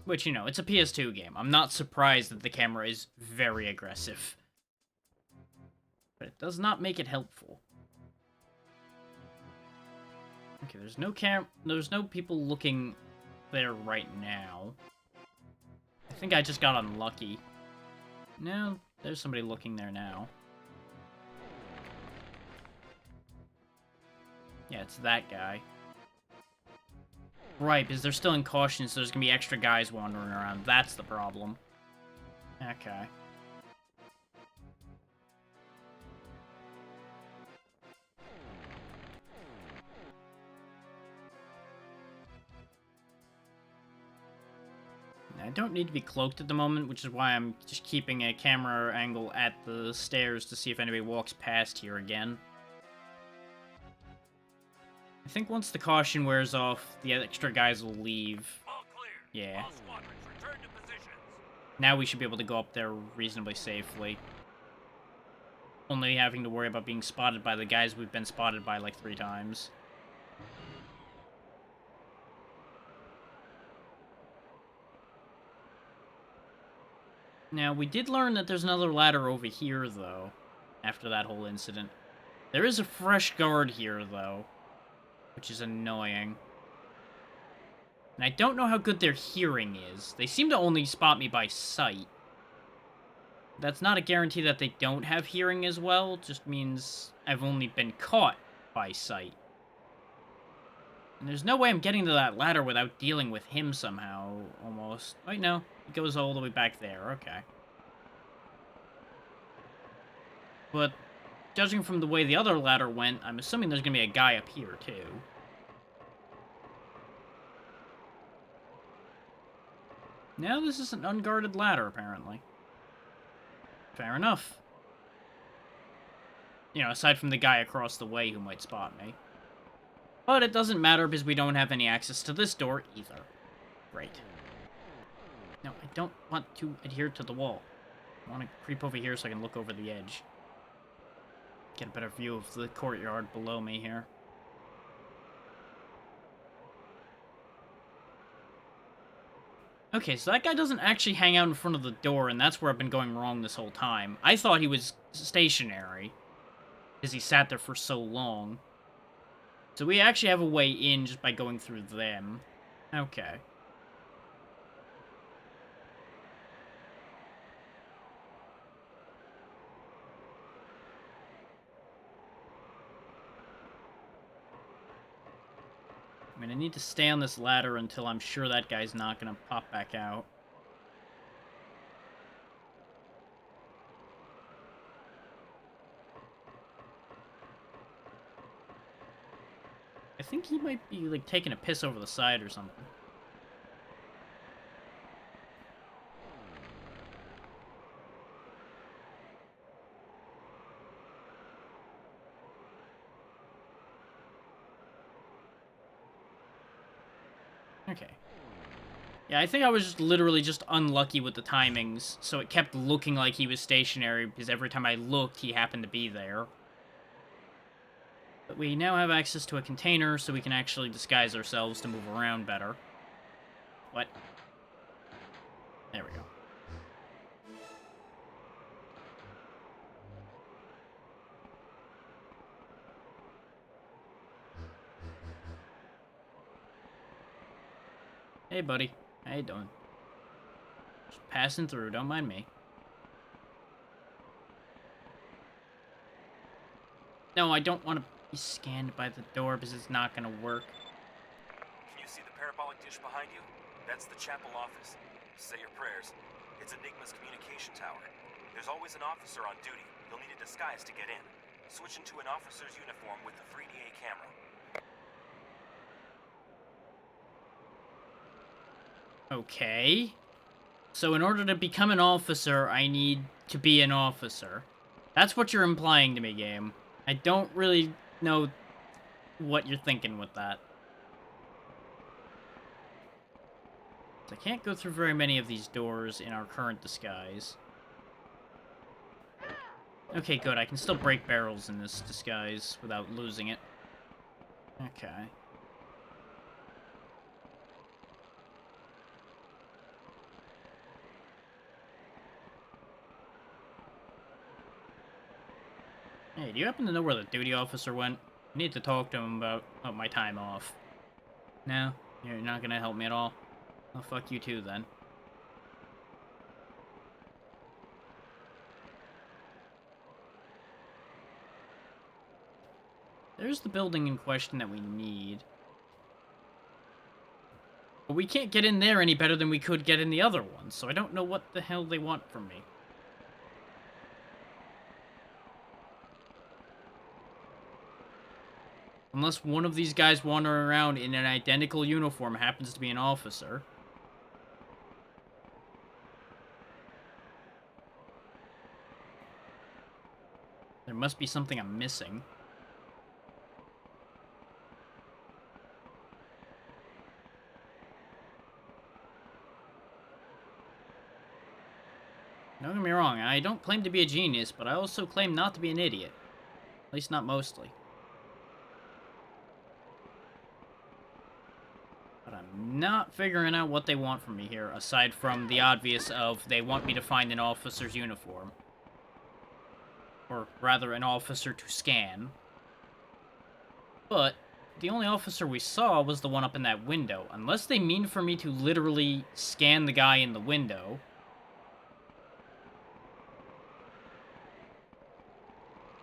Which, you know, it's a PS2 game. I'm not surprised that the camera is very aggressive. But it does not make it helpful. Okay, there's no people looking there right now. I think I just got unlucky. No, there's somebody looking there now. Yeah, it's that guy. Right, because they're still in caution, so there's gonna be extra guys wandering around. That's the problem. Okay. I don't need to be cloaked at the moment, which is why I'm just keeping a camera angle at the stairs to see if anybody walks past here again. I think once the caution wears off, the extra guys will leave.
All clear.
Yeah.
All squadrons return to positions.
Now we should be able to go up there reasonably safely. Only having to worry about being spotted by the guys we've been spotted by like 3 times. Now, we did learn that there's another ladder over here, though, after that whole incident. There is a fresh guard here, though, which is annoying. And I don't know how good their hearing is. They seem to only spot me by sight. That's not a guarantee that they don't have hearing as well, it just means I've only been caught by sight. And there's no way I'm getting to that ladder without dealing with him somehow, almost. Wait, no. It goes all the way back there, okay. But, judging from the way the other ladder went, I'm assuming there's gonna be a guy up here, too. Now this is an unguarded ladder, apparently. Fair enough. You know, aside from the guy across the way who might spot me. But it doesn't matter because we don't have any access to this door either. Great. No, I don't want to adhere to the wall. I want to creep over here so I can look over the edge. Get a better view of the courtyard below me here. Okay, so that guy doesn't actually hang out in front of the door, and that's where I've been going wrong this whole time. I thought he was stationary, because he sat there for so long. So we actually have a way in just by going through them. Okay. I mean, I need to stay on this ladder until I'm sure that guy's not gonna pop back out. I think he might be, like, taking a piss over the side or something. Okay. Yeah, I think I was just literally just unlucky with the timings, so it kept looking like he was stationary, because every time I looked, he happened to be there. But we now have access to a container, so we can actually disguise ourselves to move around better. What? There we go. Hey, buddy. How you doing? Just passing through, don't mind me. No, I don't want to be scanned by the door because it's not going to work.
Can you see the parabolic dish behind you? That's the chapel office. Say your prayers. It's Enigma's communication tower. There's always an officer on duty. You'll need a disguise to get in. Switch into an officer's uniform with the 3DA camera.
Okay. So in order to become an officer, I need to be an officer. That's what you're implying to me, game. I don't really know what you're thinking with that. I can't go through very many of these doors in our current disguise. Okay, good. I can still break barrels in this disguise without losing it. Okay. Hey, do you happen to know where the duty officer went? I need to talk to him about my time off. No? You're not gonna help me at all? Well, fuck you too, then. There's the building in question that we need. But we can't get in there any better than we could get in the other one, so I don't know what the hell they want from me. Unless one of these guys wandering around in an identical uniform happens to be an officer. There must be something I'm missing. Don't get me wrong, I don't claim to be a genius, but I also claim not to be an idiot. At least not mostly. But I'm not figuring out what they want from me here, aside from the obvious of they want me to find an officer's uniform. Or rather, an officer to scan. But the only officer we saw was the one up in that window. Unless they mean for me to literally scan the guy in the window.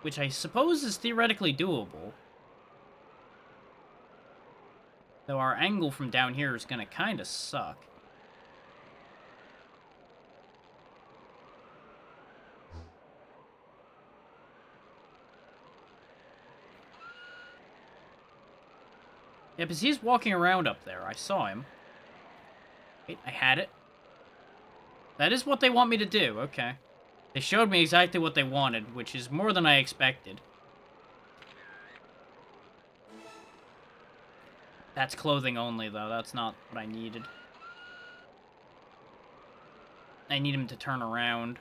Which I suppose is theoretically doable. Though our angle from down here is gonna kinda suck. Yeah, because he's walking around up there. I saw him. Wait, I had it. That is what they want me to do, okay. They showed me exactly what they wanted, which is more than I expected. That's clothing only, though. That's not what I needed. I need him to turn around.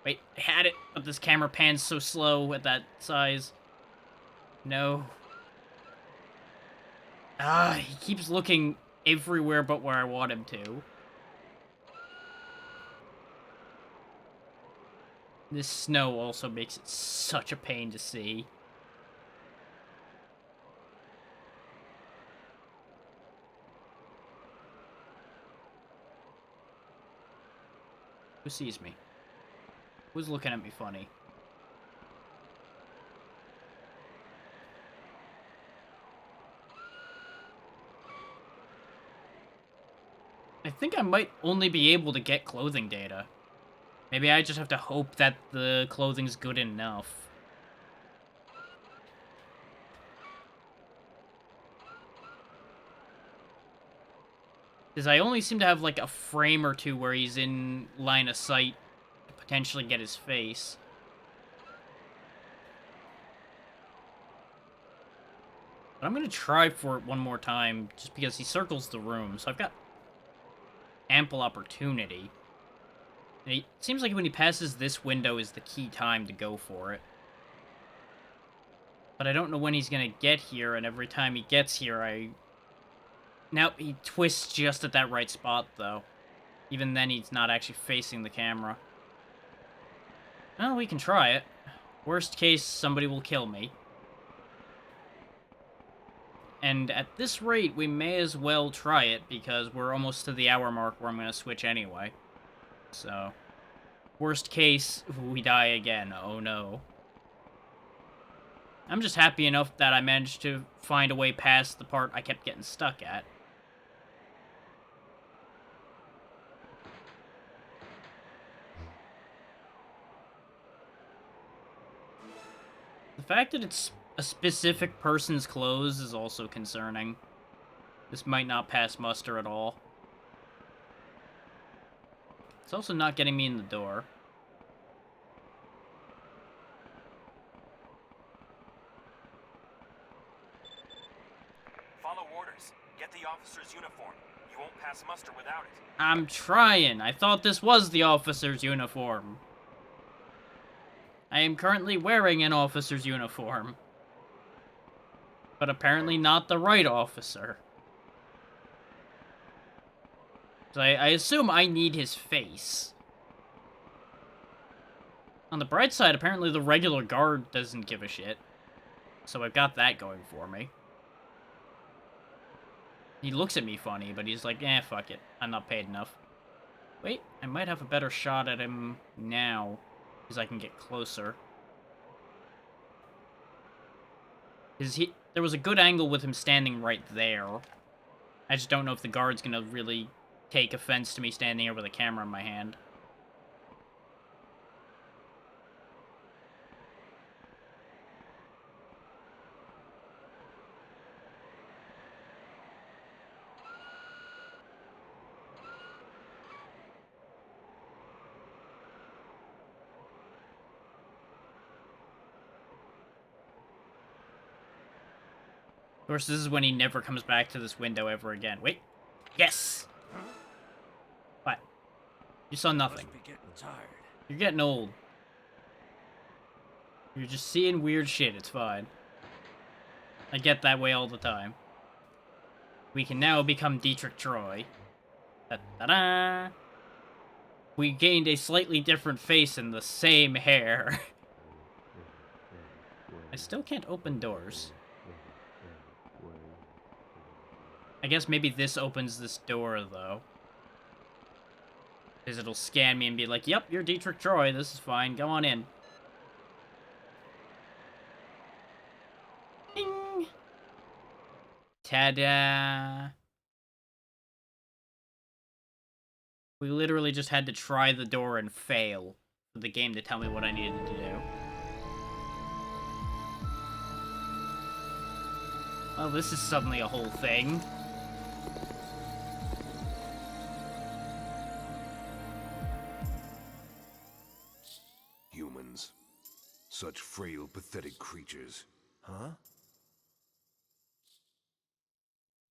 Wait, I had it, but this camera pans so slow at that size. No. Ah, he keeps looking everywhere but where I want him to. This snow also makes it such a pain to see. Who sees me? Who's looking at me funny? I think I might only be able to get clothing data. Maybe I just have to hope that the clothing's good enough. Because I only seem to have, like, a frame or two where he's in line of sight to potentially get his face. But I'm gonna try for it one more time, just because he circles the room, so I've got ample opportunity. And it seems like when he passes this window is the key time to go for it. But I don't know when he's gonna get here, and every time he gets here, Nope, he twists just at that right spot, though. Even then, he's not actually facing the camera. Well, we can try it. Worst case, somebody will kill me. And at this rate, we may as well try it, because we're almost to the hour mark where I'm going to switch anyway. So, worst case, we die again. Oh no. I'm just happy enough that I managed to find a way past the part I kept getting stuck at. The fact that it's a specific person's clothes is also concerning. This might not pass muster at all. It's also not getting me in the door.
Follow orders. Get the officer's uniform. You won't pass muster without it.
I'm trying. I thought this was the officer's uniform. I am currently wearing an officer's uniform. But apparently not the right officer. So I assume I need his face. On the bright side, apparently the regular guard doesn't give a shit. So I've got that going for me. He looks at me funny, but he's like, eh, fuck it. I'm not paid enough. Wait, I might have a better shot at him now. Because I can get closer. There was a good angle with him standing right there. I just don't know if the guard's gonna really take offense to me standing here with a camera in my hand. Of course, this is when he never comes back to this window ever again. Wait. Yes! What? You saw nothing.
Must be getting tired.
You're getting old. You're just seeing weird shit. It's fine. I get that way all the time. We can now become Dietrich Troy. Da-da-da! We gained a slightly different face and the same hair. I still can't open doors. I guess maybe this opens this door, though. Because it'll scan me and be like, yep, you're Dietrich Troy, this is fine, go on in. Ding! Ta-da! We literally just had to try the door and fail for the game to tell me what I needed to do. Well, this is suddenly a whole thing.
Humans. Such frail, pathetic creatures.
Huh?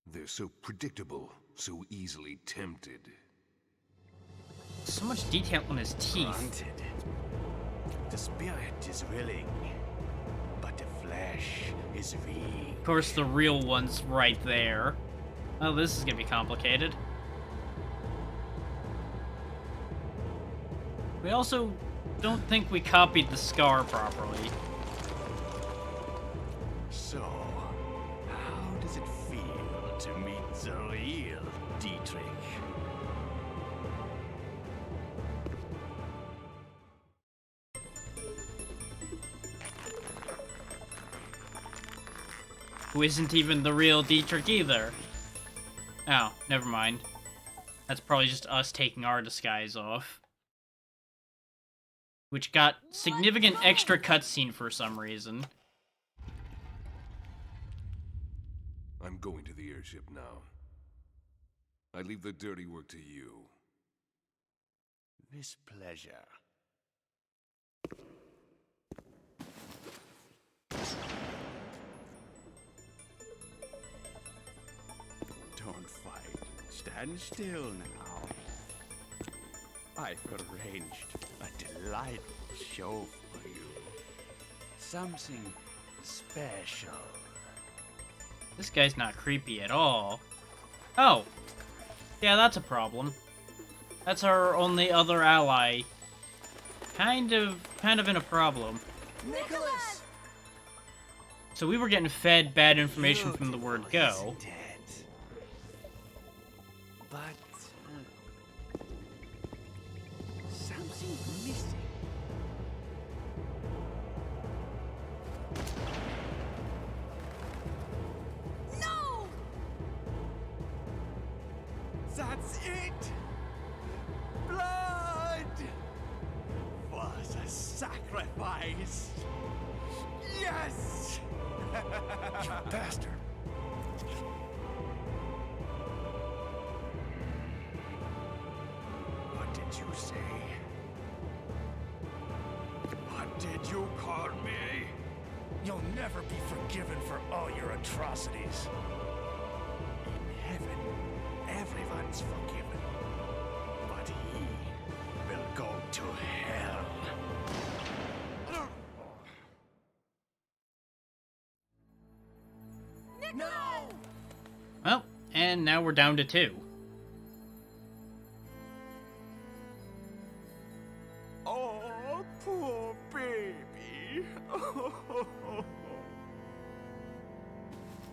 They're so predictable, so easily tempted.
So much detail on his teeth.
Granted. The spirit is willing, but the flesh is weak.
Of course, the real one's right there. Oh, this is gonna be complicated. We also don't think we copied the scar properly.
So, how does it feel to meet the real Dietrich?
Who isn't even the real Dietrich either. Oh, never mind. That's probably just us taking our disguise off. Which got significant extra cutscene for some reason.
I'm going to the airship now. I leave the dirty work to you.
With pleasure. Don't fight. Stand still now. I've arranged a delightful show for you. Something special.
This guy's not creepy at all. Oh. Yeah, that's a problem. That's our only other ally. Kind of in a problem.
Nicholas!
So we were getting fed bad information from the word go.
But something's missing.
No!
That's it! Blood! Was a sacrifice! Yes!
You bastard!
What did you say? What did you call me?
You'll never be forgiven for all your atrocities.
In heaven, everyone's forgiven. But he will go to hell.
No!
Well, and now we're down to 2.
Oh, poor baby.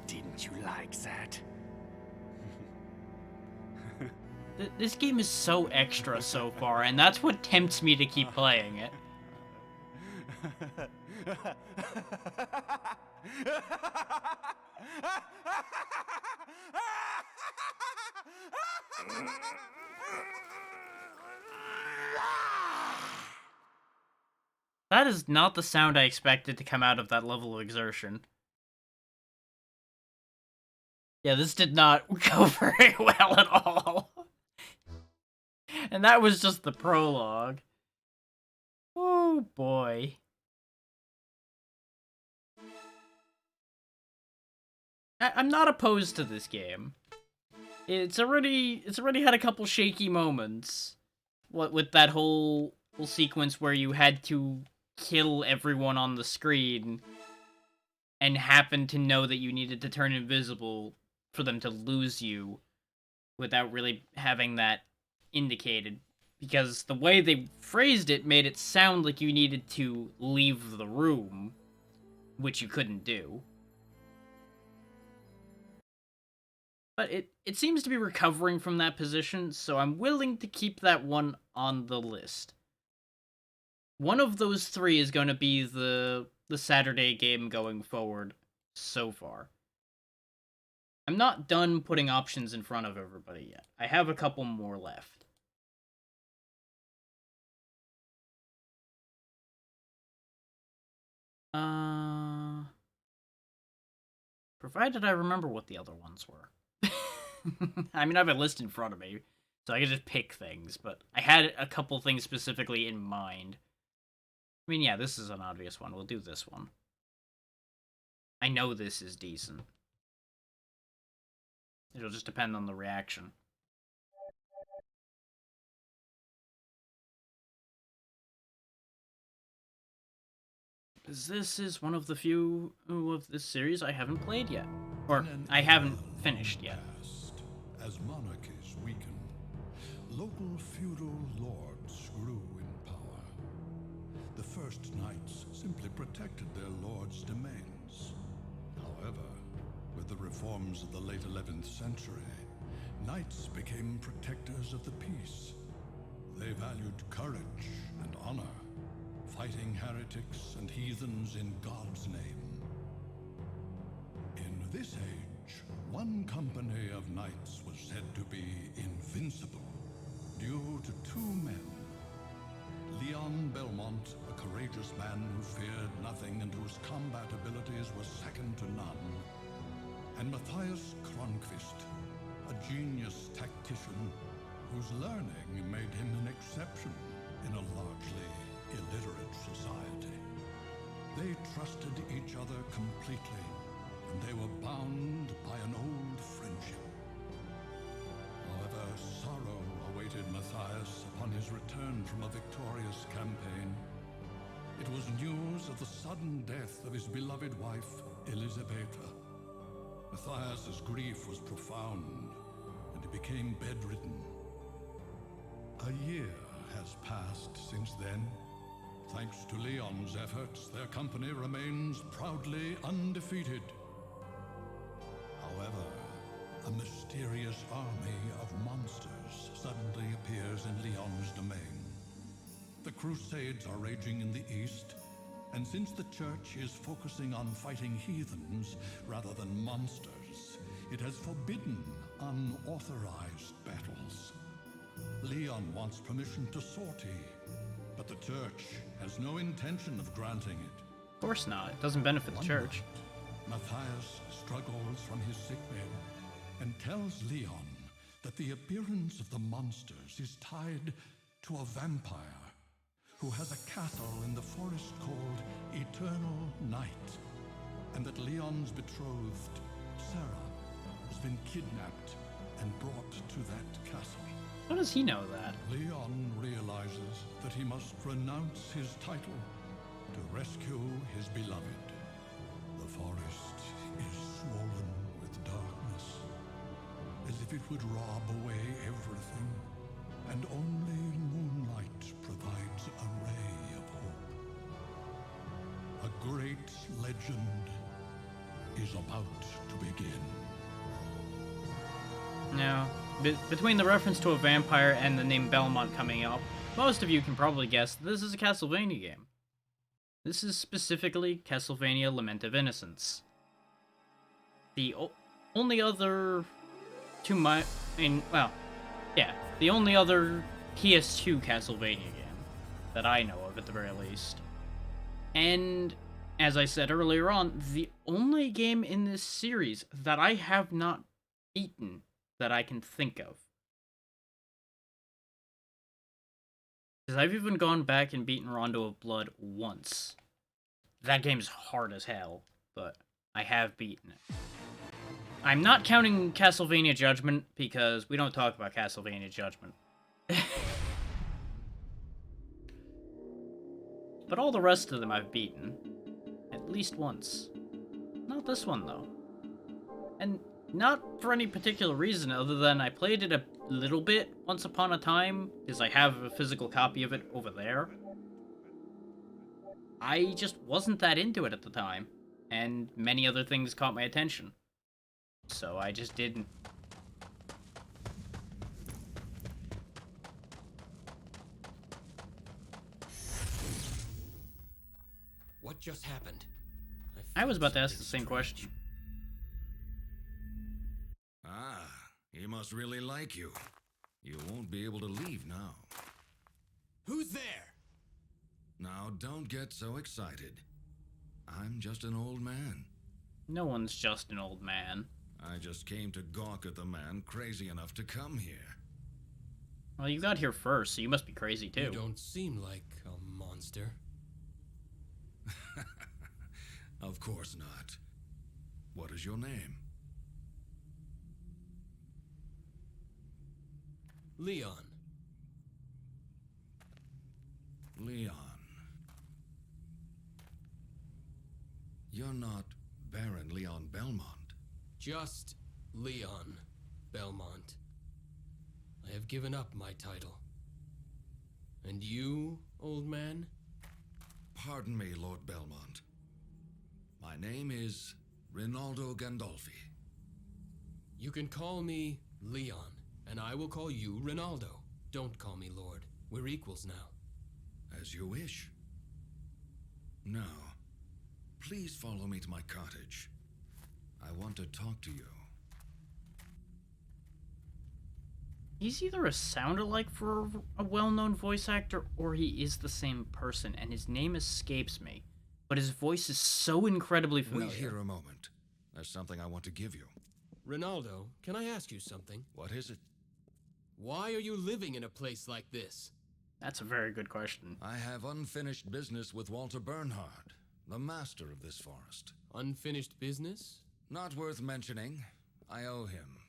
Didn't you like that?
This game is so extra so far, and that's what tempts me to keep playing it. That is not the sound I expected to come out of that level of exertion. Yeah, this did not go very well at all. And that was just the prologue. Oh boy. I'm not opposed to this game. It's already had a couple shaky moments. What with that whole sequence where you had to kill everyone on the screen and happened to know that you needed to turn invisible for them to lose you without really having that indicated, because the way they phrased it made it sound like you needed to leave the room, which you couldn't do. But it seems to be recovering from that position, so I'm willing to keep that one on the list. One of those three is going to be the Saturday game going forward so far. I'm not done putting options in front of everybody yet. I have a couple more left. Provided I remember what the other ones were. I mean, I have a list in front of me, so I can just pick things, but I had a couple things specifically in mind. I mean, yeah, this is an obvious one. We'll do this one. I know this is decent. It'll just depend on the reaction. This is one of the few of this series I haven't played yet. Or, I haven't finished yet.
As monarchies weakened, local feudal lords grew in power. The first knights simply protected their lords' domains. However, with the reforms of the late 11th century, knights became protectors of the peace. They valued courage and honor, fighting heretics and heathens in God's name. In this age, one company of knights was said to be invincible, due to two men. Leon Belmont, a courageous man who feared nothing and whose combat abilities were second to none, and Matthias Kronqvist, a genius tactician whose learning made him an exception in a largely illiterate society. They trusted each other completely, and they were bound by an old friendship. However, sorrow awaited Matthias upon his return from a victorious campaign. It was news of the sudden death of his beloved wife, Elisabetta. Matthias's grief was profound, and he became bedridden. A year has passed since then. Thanks to Leon's efforts, their company remains proudly undefeated. However, a mysterious army of monsters suddenly appears in Leon's domain. The Crusades are raging in the east, and since the Church is focusing on fighting heathens rather than monsters, it has forbidden unauthorized battles. Leon wants permission to sortie, but the Church has no intention of granting it.
Of course not. It doesn't benefit the Church.
Matthias struggles from his sickbed and tells Leon that the appearance of the monsters is tied to a vampire who has a castle in the forest called Eternal Night, and that Leon's betrothed, Sarah, has been kidnapped and brought to that castle.
How does he know that?
Leon realizes that he must renounce his title to rescue his beloved. The forest is swollen with darkness, as if it would rob away everything, and only moonlight provides a ray of hope. A great legend is about to begin.
Now, between the reference to a vampire and the name Belmont coming up, most of you can probably guess this is a Castlevania game. This is specifically Castlevania Lament of Innocence. The only other the only other PS2 Castlevania game that I know of at the very least. And, as I said earlier on, the only game in this series that I have not beaten that I can think of. Because I've even gone back and beaten Rondo of Blood once. That game's hard as hell, but I have beaten it. I'm not counting Castlevania Judgment, because we don't talk about Castlevania Judgment. But all the rest of them I've beaten. At least once. Not this one, though. And Not for any particular reason other than I played it a little bit once upon a time, because I have a physical copy of it over there. I just wasn't that into it at the time, and many other things caught my attention. So I just didn't.
What just happened?
I was about to ask the same question.
Ah, he must really like you. You won't be able to leave now.
Who's there?
Now, don't get so excited. I'm just an old man.
No one's just an old man.
I just came to gawk at the man crazy enough to come here.
Well, you got here first, so you must be crazy too.
You don't seem like a monster.
Of course not. What is your name?
Leon.
Leon. You're not Baron Leon Belmont.
Just Leon Belmont. I have given up my title. And you, old man?
Pardon me, Lord Belmont. My name is Rinaldo Gandolfi.
You can call me Leon, and I will call you Rinaldo. Don't call me Lord. We're equals now.
As you wish. Now, please follow me to my cottage. I want to talk to you.
He's either a sound-alike for a well-known voice actor, or he is the same person, and his name escapes me. But his voice is so incredibly familiar.
Wait here a moment. There's something I want to give you.
Rinaldo, can I ask you something?
What is it?
Why are you living in a place like this?
That's a very good question.
I have unfinished business with Walter Bernhard, the master of this forest.
Unfinished business?
Not worth mentioning. I owe him.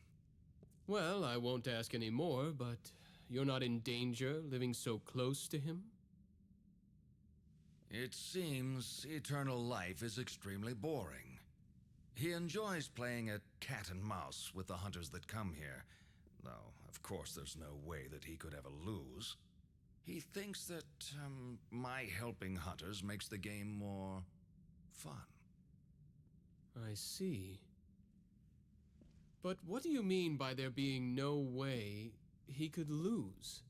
Well, I won't ask any more, but you're not in danger living so close to him?
It seems eternal life is extremely boring. He enjoys playing at cat and mouse with the hunters that come here, though, of course, there's no way that he could ever lose. He thinks that, my helping hunters makes the game more fun.
I see. But what do you mean by there being no way he could lose?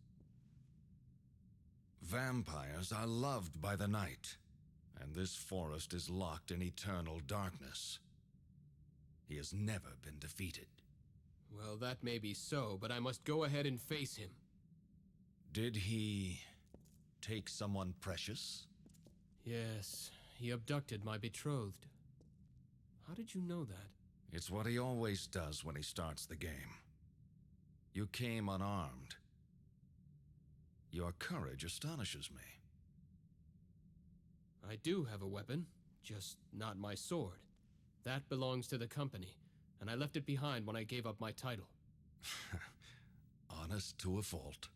Vampires are loved by the night, and this forest is locked in eternal darkness. He has never been defeated.
Well, that may be so, but I must go ahead and face him.
Did he take someone precious?
Yes, he abducted my betrothed. How did you know that?
It's what he always does when he starts the game. You came unarmed. Your courage astonishes me.
I do have a weapon, just not my sword. That belongs to the company, and I left it behind when I gave up my title.
Honest to a fault.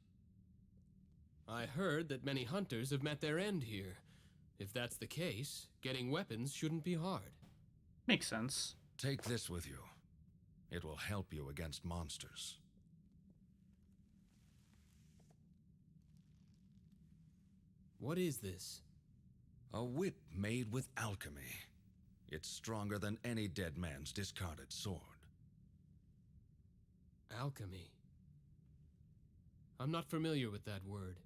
I heard that many hunters have met their end here. If that's the case, getting weapons shouldn't be hard.
Makes sense.
Take this with you. It will help you against monsters.
What is this?
A whip made with alchemy. It's stronger than any dead man's discarded sword.
Alchemy. I'm not familiar with that word.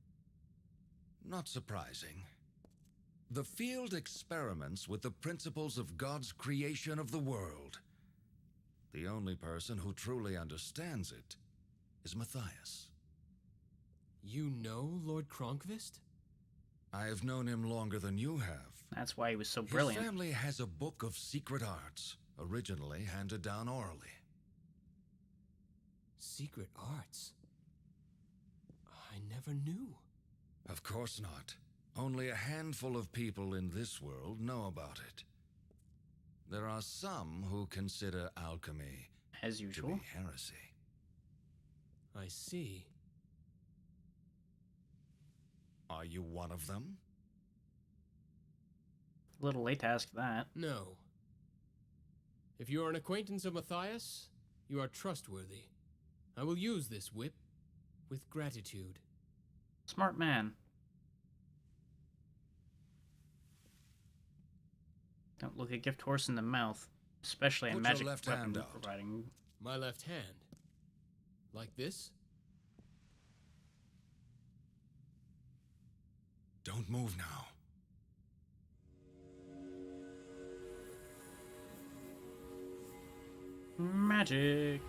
Not surprising. The field experiments with the principles of God's creation of the world. The only person who truly understands it is Matthias.
You know Lord Kronkvist?
I have known him longer than you have.
That's why he was so brilliant.
His family has a book of secret arts, originally handed down orally.
Secret arts? I never knew.
Of course not. Only a handful of people in this world know about it. There are some who consider alchemy
as usual
to be heresy.
I see.
Are you one of them?
A little late to ask that.
No. If you're an acquaintance of Matthias, You are trustworthy. I will use this whip with gratitude.
Smart man. Don't look a gift horse in the mouth, especially a
Put
magic
your left
weapon
hand out.
providing.
My left hand. Like this?
Don't move now.
Magic.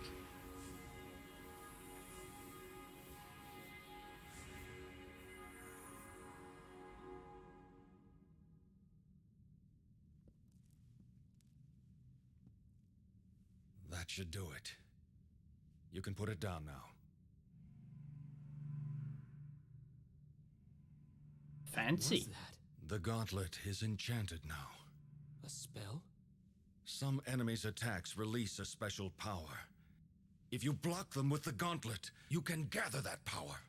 That should do it. You can put it down now.
Fancy.
What's that?
The gauntlet is enchanted now.
A spell?
Some enemies' attacks release a special power. If you block them with the gauntlet, you can gather that power.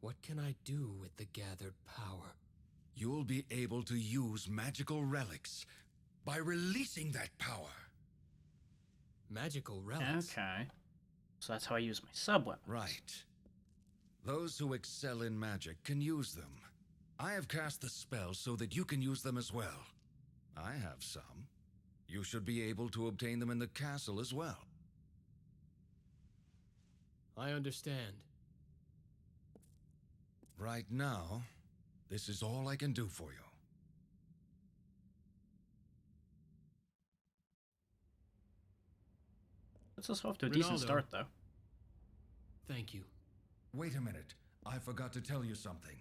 What can I do with the gathered power?
You'll be able to use magical relics by releasing that power.
Magical relics?
Okay. So that's how I use my sub-weapon.
Right. Those who excel in magic can use them. I have cast the spell so that you can use them as well. I have some. You should be able to obtain them in the castle as well.
I understand.
Right now, this is all I can do for you.
That's us off to a decent
Ronaldo.
start, though.
Thank you.
Wait a minute. I forgot to tell you something.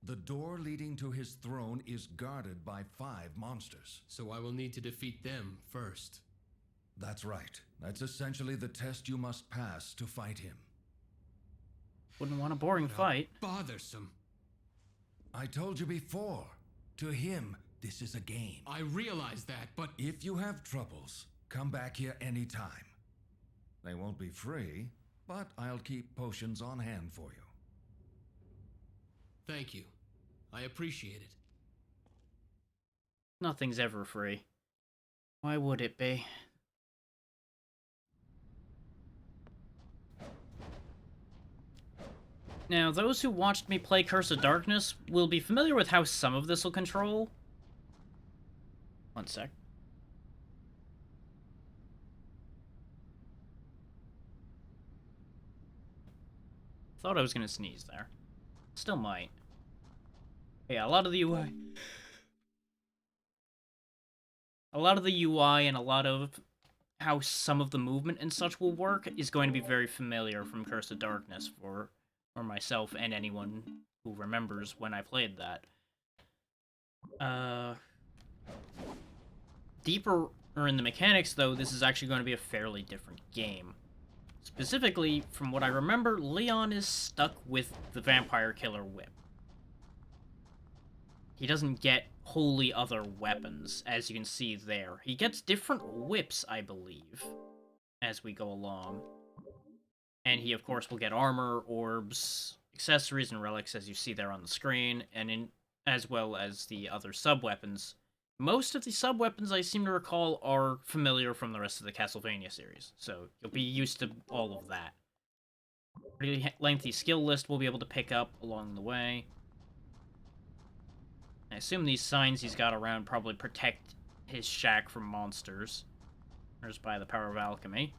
The door leading to his throne is guarded by 5 monsters.
So I will need to defeat them first.
That's right. That's essentially the test you must pass to fight him.
Wouldn't want a boring fight.
Bothersome.
I told you before. To him, this is a game.
I realize that, but...
If you have troubles, come back here anytime. They won't be free, but I'll keep potions on hand for you.
Thank you. I appreciate it.
Nothing's ever free. Why would it be? Now, those who watched me play Curse of Darkness will be familiar with how some of this will control. One sec. Thought I was gonna sneeze there. Still might. Yeah, a lot of the UI... A lot of the UI and a lot of how some of the movement and such will work is going to be very familiar from Curse of Darkness for myself and anyone who remembers when I played that. Deeper in the mechanics, though, this is actually going to be a fairly different game. Specifically, from what I remember, Leon is stuck with the Vampire Killer Whip. He doesn't get wholly other weapons, as you can see there. He gets different whips, I believe, as we go along. And he, of course, will get armor, orbs, accessories, and relics, as you see there on the screen, and as well as the other sub-weapons. Most of the sub-weapons, I seem to recall, are familiar from the rest of the Castlevania series, so you'll be used to all of that. Pretty lengthy skill list we'll be able to pick up along the way. I assume these signs he's got around probably protect his shack from monsters. There's by the power of alchemy.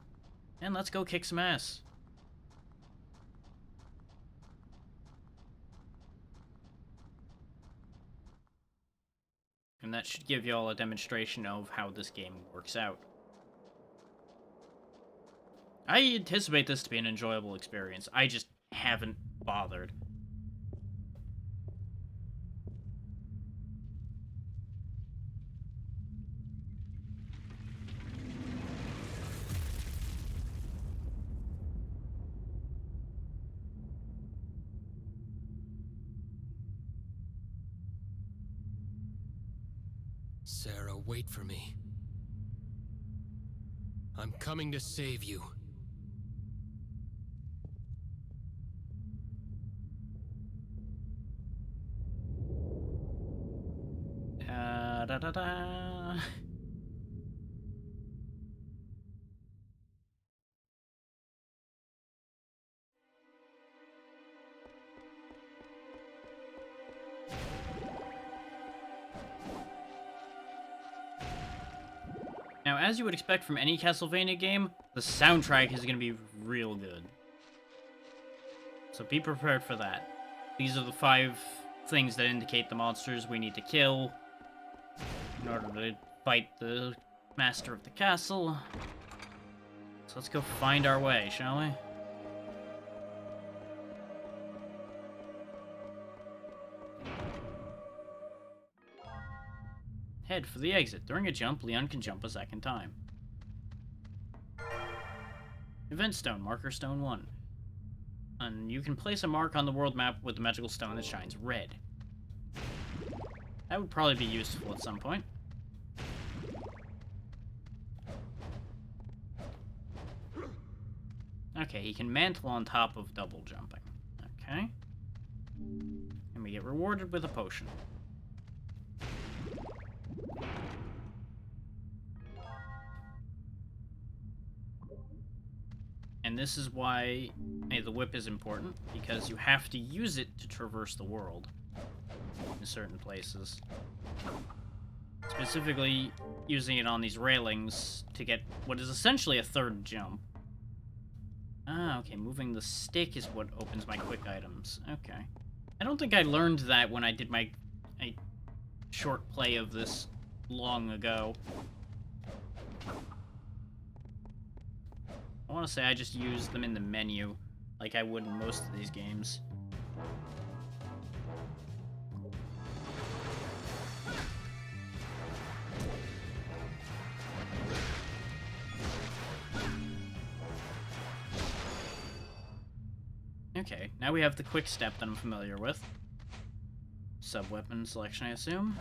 And let's go kick some ass. And that should give you all a demonstration of how this game works out. I anticipate this to be an enjoyable experience. I just haven't bothered.
Sarah, wait for me. I'm coming to save you.
Da da da. Now, as you would expect from any Castlevania game, the soundtrack is going to be real good. So be prepared for that. These are the 5 things that indicate the monsters we need to kill in order to fight the master of the castle. So let's go find our way, shall we? Head for the exit. During a jump, Leon can jump a second time. Event Stone, Marker Stone 1. And you can place a mark on the world map with the magical stone that shines red. That would probably be useful at some point. Okay, he can mantle on top of double jumping. Okay. And we get rewarded with a potion. And this is why the whip is important, because you have to use it to traverse the world in certain places. Specifically, using it on these railings to get what is essentially a third jump. Ah, okay, moving the stick is what opens my quick items. Okay. I don't think I learned that when I did my short play of this long ago. I want to say I just used them in the menu, like I would in most of these games. Okay, now we have the quick step that I'm familiar with. Sub-weapon selection, I assume.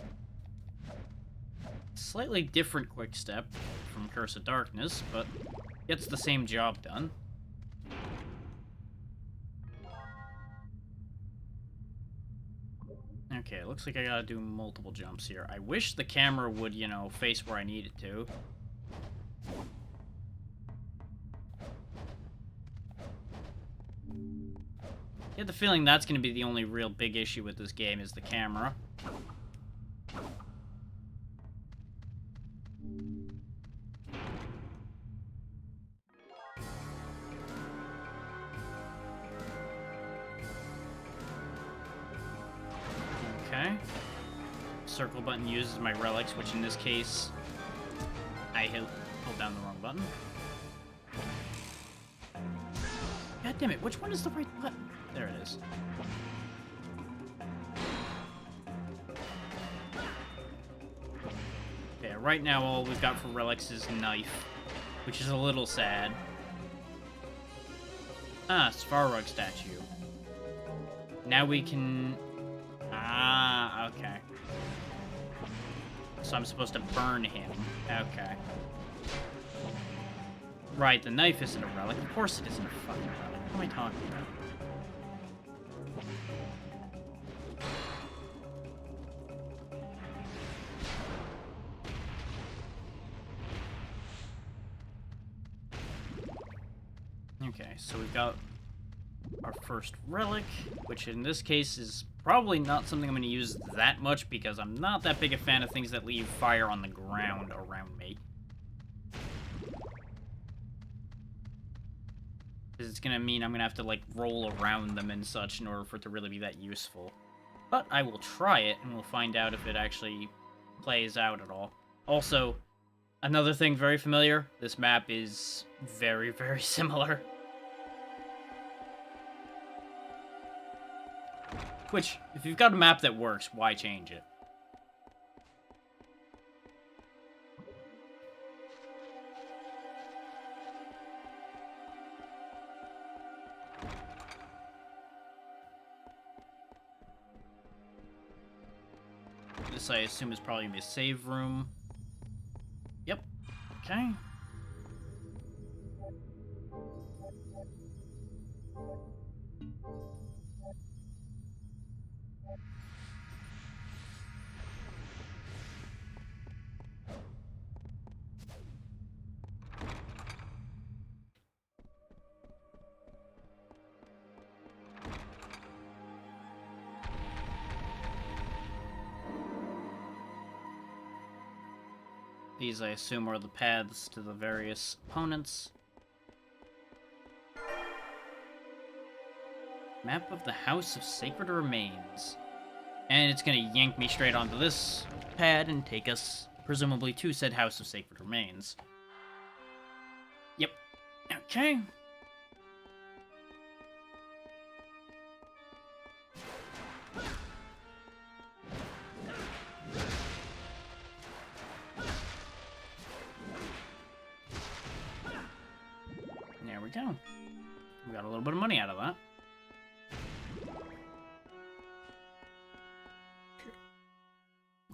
Slightly different quick step from Curse of Darkness, but gets the same job done. Okay, it looks like I gotta do multiple jumps here. I wish the camera would, you know, face where I need it to. I get the feeling that's gonna be the only real big issue with this game is the camera. Okay. Circle button uses my relics, which in this case, I hold down the wrong button. God damn it, which one is the right button? There it is. Okay, right now all we've got for relics is knife, which is a little sad. Ah, Svarog statue. Now we can... Ah, okay. So I'm supposed to burn him. Okay. Right, the knife isn't a relic. Of course it isn't a fucking relic. What am I talking about? Okay, so we've got our first relic, which in this case is probably not something I'm going to use that much because I'm not that big a fan of things that leave fire on the ground around me. Because it's going to mean I'm going to have to, like, roll around them and such in order for it to really be that useful. But I will try it, and we'll find out if it actually plays out at all. Also, another thing very familiar, this map is very, very similar. Which, if you've got a map that works, why change it? This, I assume, is probably going to be a save room. Yep. Okay. These, I assume, are the paths to the various opponents. Map of the House of Sacred Remains. And it's gonna yank me straight onto this pad and take us, presumably, to said House of Sacred Remains. Yep. Okay. There we go. We got a little bit of money out of that.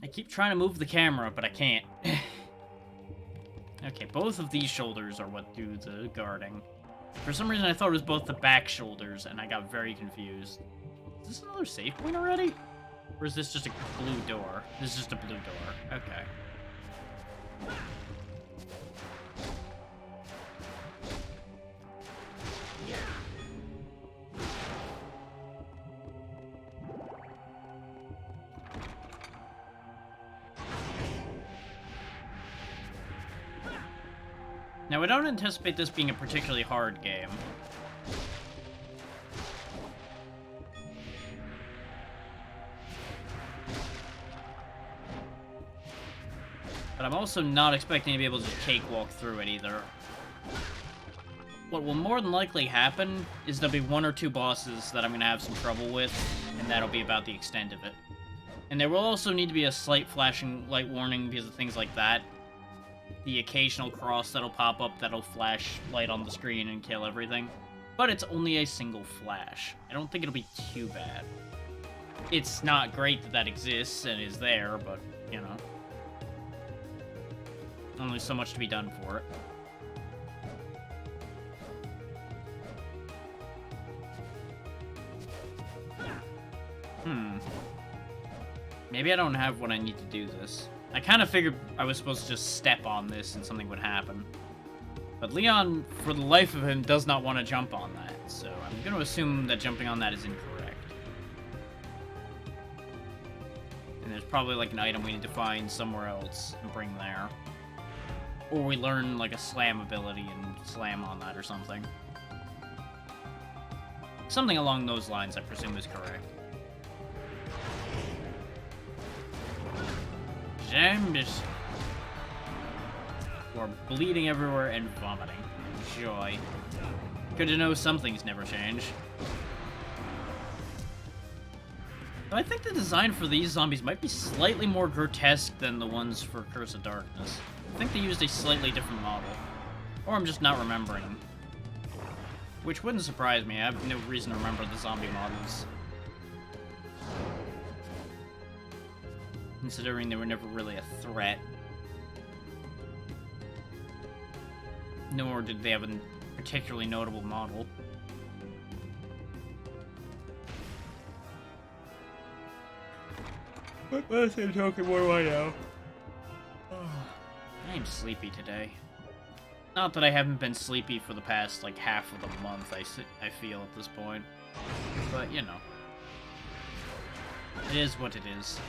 I keep trying to move the camera, but I can't. Okay, both of these shoulders are what do the guarding. For some reason, I thought it was both the back shoulders, and I got very confused. Is this another save point already? Or is this just a blue door? This is just a blue door. Okay. Now, I don't anticipate this being a particularly hard game. But I'm also not expecting to be able to just cakewalk through it either. What will more than likely happen is there'll be one or two bosses that I'm going to have some trouble with, and that'll be about the extent of it. And there will also need to be a slight flashing light warning because of things like that. The occasional cross that'll pop up that'll flash light on the screen and kill everything. But it's only a single flash. I don't think it'll be too bad. It's not great that that exists and is there, but, you know. Only so much to be done for it. Maybe I don't have what I need to do this. I kind of figured I was supposed to just step on this and something would happen. But Leon, for the life of him, does not want to jump on that, so I'm going to assume that jumping on that is incorrect. And there's probably like an item we need to find somewhere else and bring there. Or we learn like a slam ability and slam on that or something. Something along those lines, I presume, is correct. Zombies. Or bleeding everywhere and vomiting. Joy. Good to know some things never change. But I think the design for these zombies might be slightly more grotesque than the ones for Curse of Darkness. I think they used a slightly different model. Or I'm just not remembering. Which wouldn't surprise me. I have no reason to remember the zombie models. Considering they were never really a threat. Nor did they have a particularly notable model. But by the same token, what do I know? I am sleepy today. Not that I haven't been sleepy for the past, like, half of the month, I feel at this point. But, you know. It is what it is.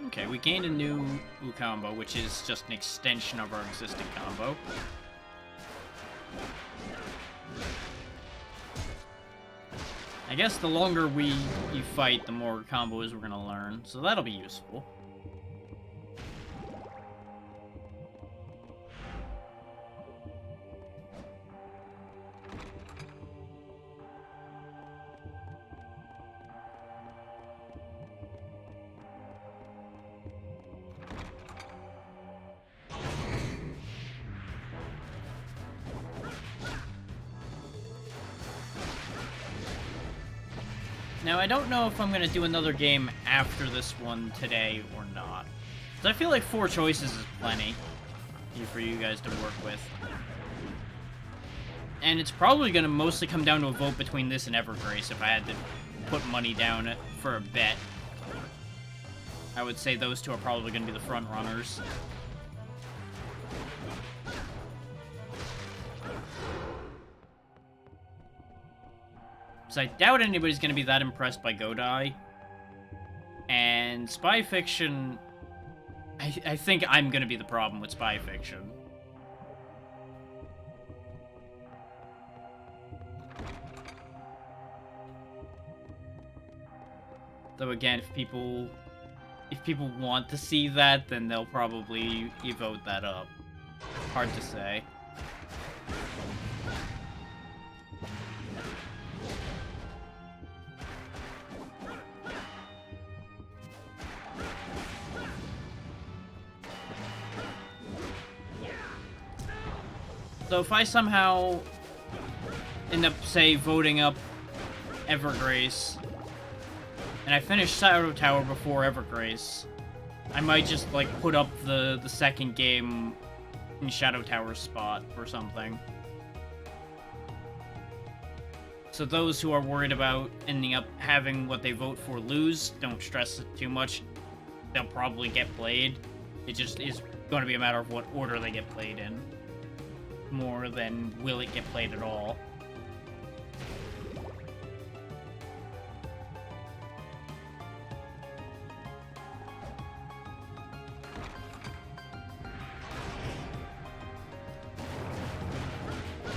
Okay, we gained a new combo, which is just an extension of our existing combo. I guess the longer you fight, the more combos we're gonna learn, so that'll be useful. Now, I don't know if I'm going to do another game after this one today or not. Because I feel like 4 choices is plenty for you guys to work with. And it's probably going to mostly come down to a vote between this and Evergrace if I had to put money down for a bet. I would say those two are probably going to be the front runners. So I doubt anybody's going to be that impressed by Godai. And Spy Fiction I think I'm gonna be the problem with spy fiction. Though again, if people want to see that, then they'll probably vote that up. Hard to say. So if I somehow end up, say, voting up Evergrace, and I finish Shadow Tower before Evergrace, I might just, like, put up the second game in Shadow Tower's spot or something. So those who are worried about ending up having what they vote for lose, don't stress it too much. They'll probably get played. It just is going to be a matter of what order they get played in, more than will it get played at all.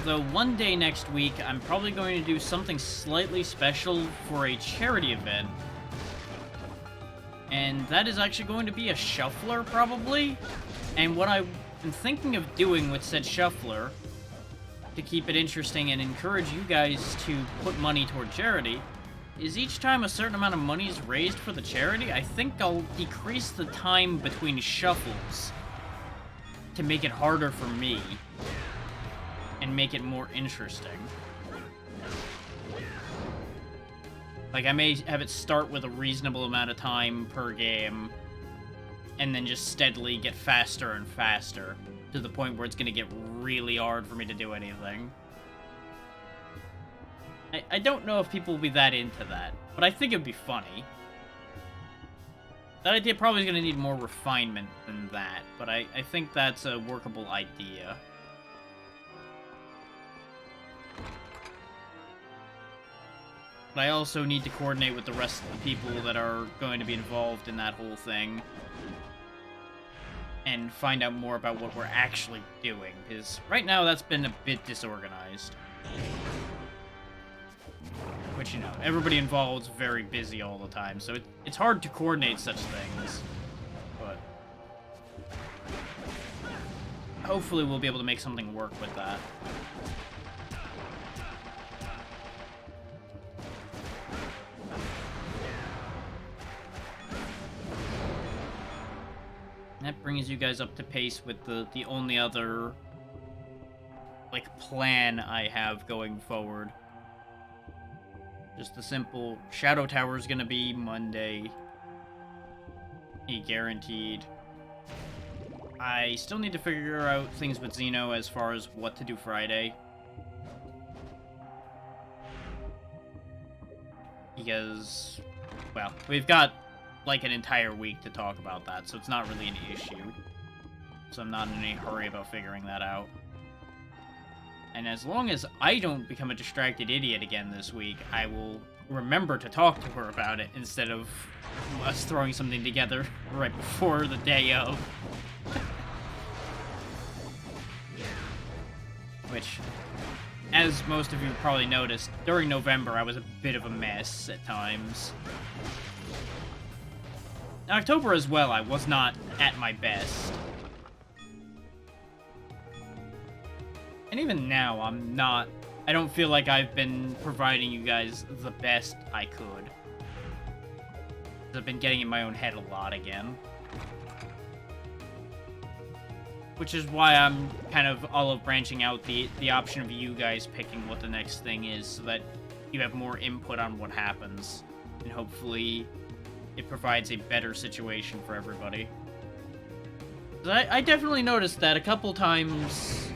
Though one day next week, I'm probably going to do something slightly special for a charity event. And that is actually going to be a shuffler, probably. And what I've been thinking of doing with said shuffler, to keep it interesting and encourage you guys to put money toward charity, is each time a certain amount of money is raised for the charity, I think I'll decrease the time between shuffles to make it harder for me and make it more interesting. Like, I may have it start with a reasonable amount of time per game, and then just steadily get faster and faster, to the point where it's gonna get really hard for me to do anything. I don't know if people will be that into that, but I think it'd be funny. That idea probably is gonna need more refinement than that, but I think that's a workable idea. But I also need to coordinate with the rest of the people that are going to be involved in that whole thing. And find out more about what we're actually doing. Because right now that's been a bit disorganized. Which, you know, everybody involved is very busy all the time. So it's hard to coordinate such things. But hopefully we'll be able to make something work with that. That brings you guys up to pace with the only other, like, plan I have going forward. Just the simple Shadow Tower is gonna be Monday. Guaranteed. I still need to figure out things with Xeno as far as what to do Friday. Because, well, we've got like an entire week to talk about that, so it's not really an issue. So I'm not in any hurry about figuring that out. And as long as I don't become a distracted idiot again this week, I will remember to talk to her about it instead of us throwing something together right before the day of. Which, as most of you probably noticed, during November I was a bit of a mess at times. In October as well, I was not at my best. And even now, I don't feel like I've been providing you guys the best I could. I've been getting in my own head a lot again. Which is why I'm kind of olive branching out the option of you guys picking what the next thing is, so that you have more input on what happens. And hopefully it provides a better situation for everybody. I definitely noticed that a couple times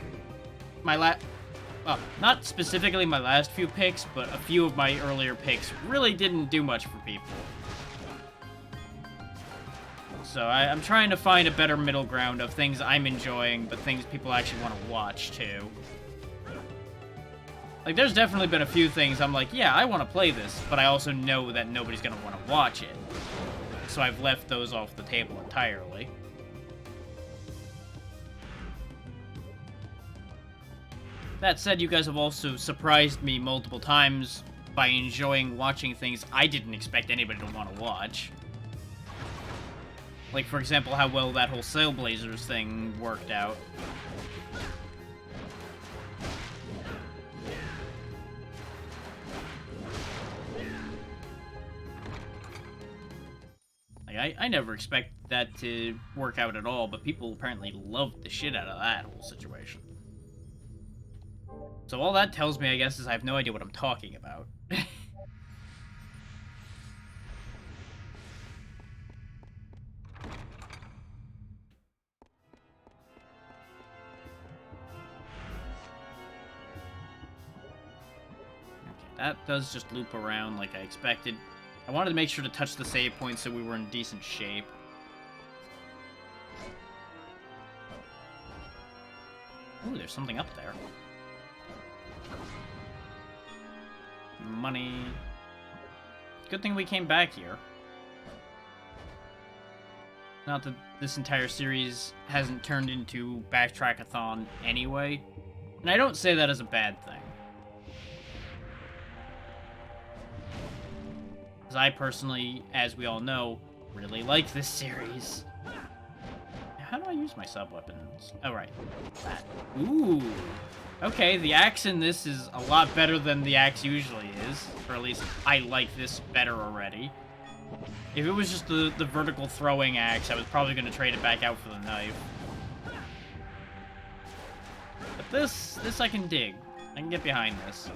well, not specifically my last few picks, but a few of my earlier picks really didn't do much for people. So I'm trying to find a better middle ground of things I'm enjoying, but things people actually want to watch, too. Like, there's definitely been a few things I'm like, yeah, I want to play this, but I also know that nobody's going to want to watch it. So I've left those off the table entirely. That said, you guys have also surprised me multiple times by enjoying watching things I didn't expect anybody to want to watch. Like, for example, how well that whole Sailblazers thing worked out. Like, I never expect that to work out at all, but people apparently loved the shit out of that whole situation. So all that tells me, I guess, is I have no idea what I'm talking about. That does just loop around like I expected. I wanted to make sure to touch the save point so we were in decent shape. Ooh, there's something up there. Money. Good thing we came back here. Not that this entire series hasn't turned into Backtrack-a-thon anyway. And I don't say that as a bad thing. Because I personally, as we all know, really like this series. How do I use my sub-weapons? Oh, right. That. Ooh. Okay, the axe in this is a lot better than the axe usually is. Or at least, I like this better already. If it was just the vertical throwing axe, I was probably going to trade it back out for the knife. But this I can dig. I can get behind this.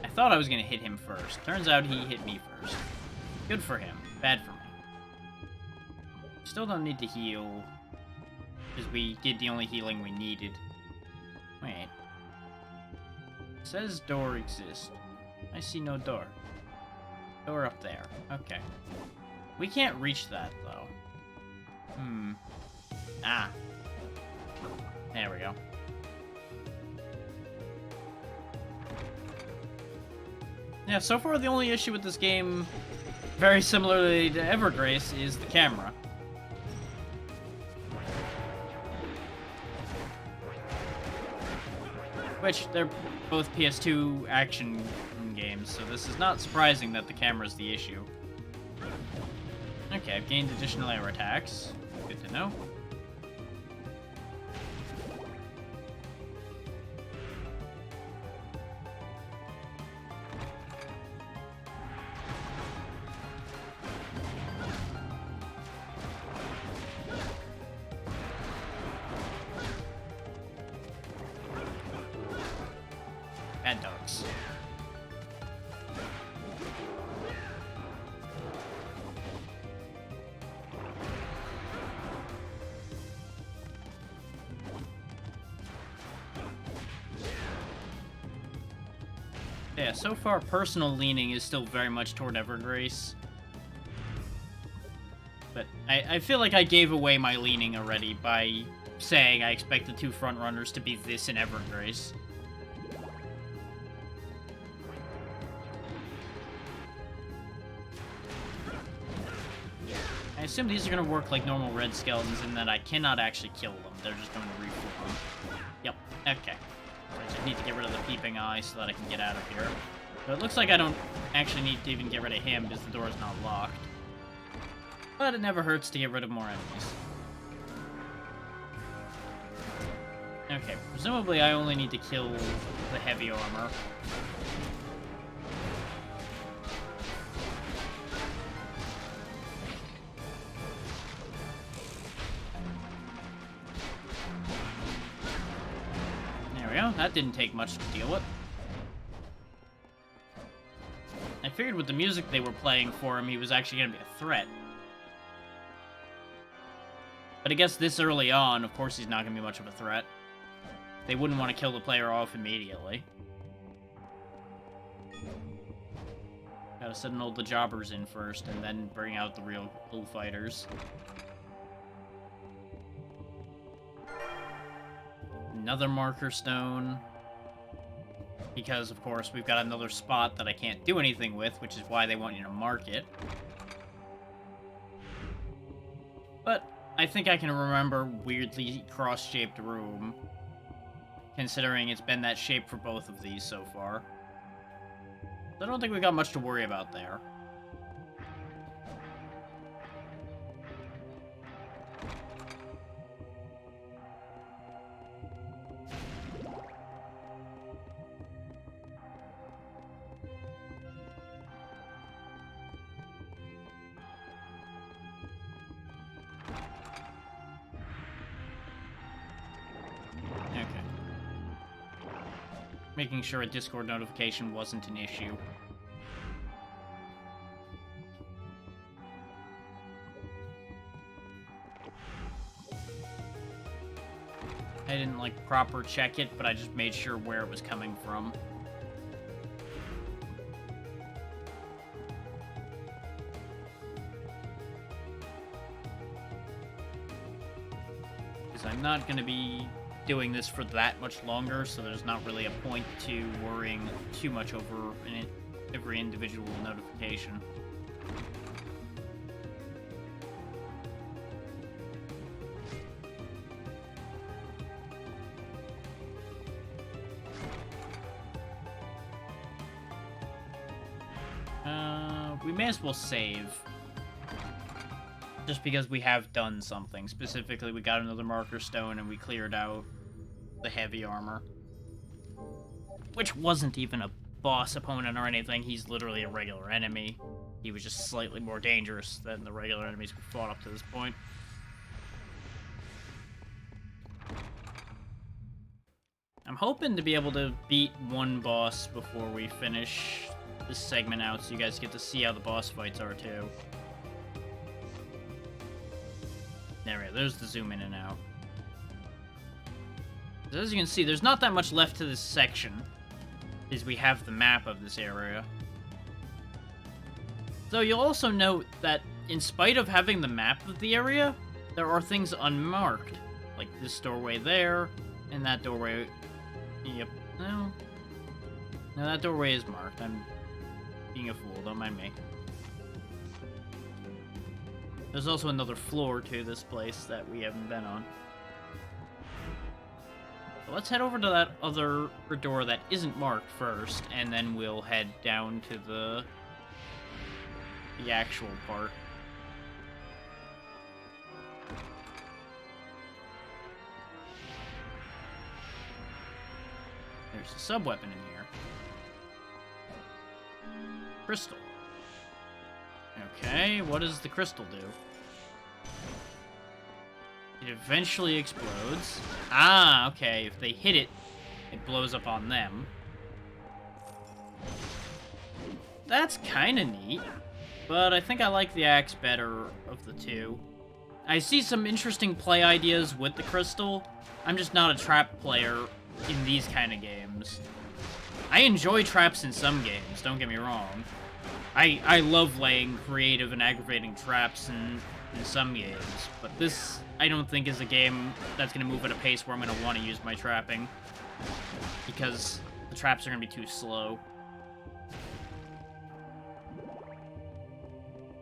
I thought I was going to hit him first. Turns out he hit me first. Good for him. Bad for me. Still don't need to heal. Because we did the only healing we needed. Wait. It says door exists. I see no door. Door up there. Okay. We can't reach that, though. Ah. There we go. Yeah, so far the only issue with this game, very similarly to Evergrace, is the camera. Which, they're both PS2 action games, so this is not surprising that the camera's the issue. Okay, I've gained additional air attacks. Good to know. Bad dogs. Yeah, so far personal leaning is still very much toward Evergrace. But I feel like I gave away my leaning already by saying I expect the two frontrunners to be this and Evergrace. I assume these are going to work like normal red skeletons in that I cannot actually kill them. They're just going to reform. Yep, okay. So I just need to get rid of the peeping eye so that I can get out of here. But it looks like I don't actually need to even get rid of him because the door is not locked. But it never hurts to get rid of more enemies. Okay, presumably I only need to kill the heavy armor. That didn't take much to deal with. I figured with the music they were playing for him, he was actually going to be a threat. But I guess this early on, of course he's not going to be much of a threat. They wouldn't want to kill the player off immediately. Gotta send all the jobbers in first, and then bring out the real bullfighters. Another marker stone. Because, of course, we've got another spot that I can't do anything with, which is why they want you to mark it. But I think I can remember weirdly cross-shaped room, considering it's been that shape for both of these so far. I don't think we got much to worry about there. Making sure a Discord notification wasn't an issue. I didn't, like, proper check it, but I just made sure where it was coming from. Because I'm not going to be doing this for that much longer, so there's not really a point to worrying too much over every individual notification. We may as well save. Just because we have done something. Specifically, we got another marker stone and we cleared out the heavy armor. Which wasn't even a boss opponent or anything. He's literally a regular enemy. He was just slightly more dangerous than the regular enemies we fought up to this point. I'm hoping to be able to beat one boss before we finish this segment out, so you guys get to see how the boss fights are too. There we go, there's the zoom in and out. So as you can see, there's not that much left to this section, as we have the map of this area. So you'll also note that in spite of having the map of the area, there are things unmarked. Like this doorway there, and that doorway... Yep, no, that doorway is marked. I'm being a fool, don't mind me. There's also another floor to this place that we haven't been on. So let's head over to that other door that isn't marked first, and then we'll head down to the actual part. There's a sub-weapon in here. Crystal. Okay, what does the crystal do? It eventually explodes. Ah, okay, if they hit it, it blows up on them. That's kinda neat, but I think I like the axe better of the two. I see some interesting play ideas with the crystal. I'm just not a trap player in these kind of games. I enjoy traps in some games, don't get me wrong. I love laying creative and aggravating traps in some games, but this, I don't think, is a game that's going to move at a pace where I'm going to want to use my trapping, because the traps are going to be too slow.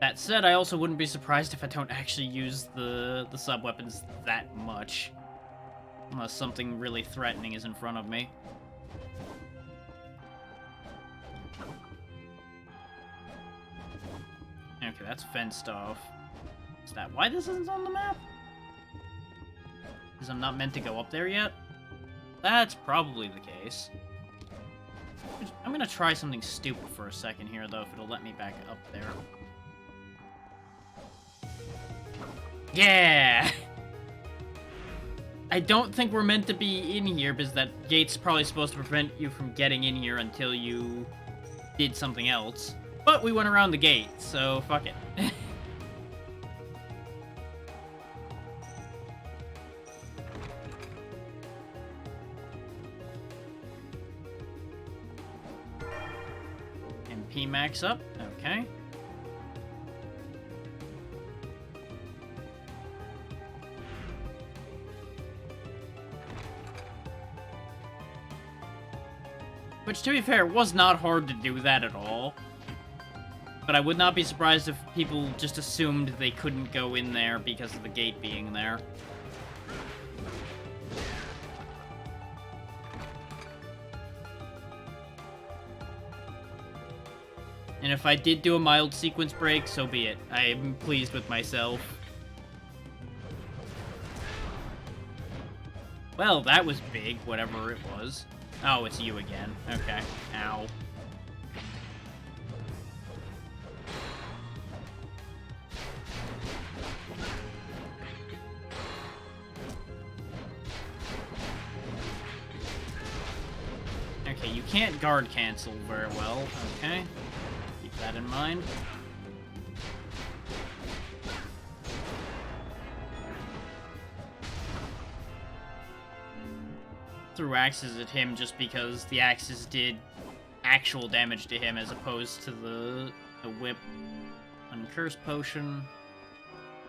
That said, I also wouldn't be surprised if I don't actually use the sub-weapons that much, unless something really threatening is in front of me. Okay, that's fenced off. Is that why this isn't on the map? Because I'm not meant to go up there yet? That's probably the case. I'm gonna try something stupid for a second here, though, if it'll let me back up there. Yeah! I don't think we're meant to be in here, because that gate's probably supposed to prevent you from getting in here until you did something else. But we went around the gate, so fuck it. MP max up, okay. Which, to be fair, was not hard to do that at all. But I would not be surprised if people just assumed they couldn't go in there because of the gate being there. And if I did do a mild sequence break, so be it. I am pleased with myself. Well, that was big, whatever it was. Oh, it's you again. Okay. Ow. Okay, you can't guard cancel very well. Okay. Keep that in mind. Threw axes at him just because the axes did actual damage to him as opposed to the whip. Uncursed potion.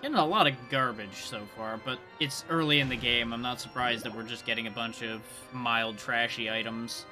Getting a lot of garbage so far, but it's early in the game. I'm not surprised that we're just getting a bunch of mild, trashy items.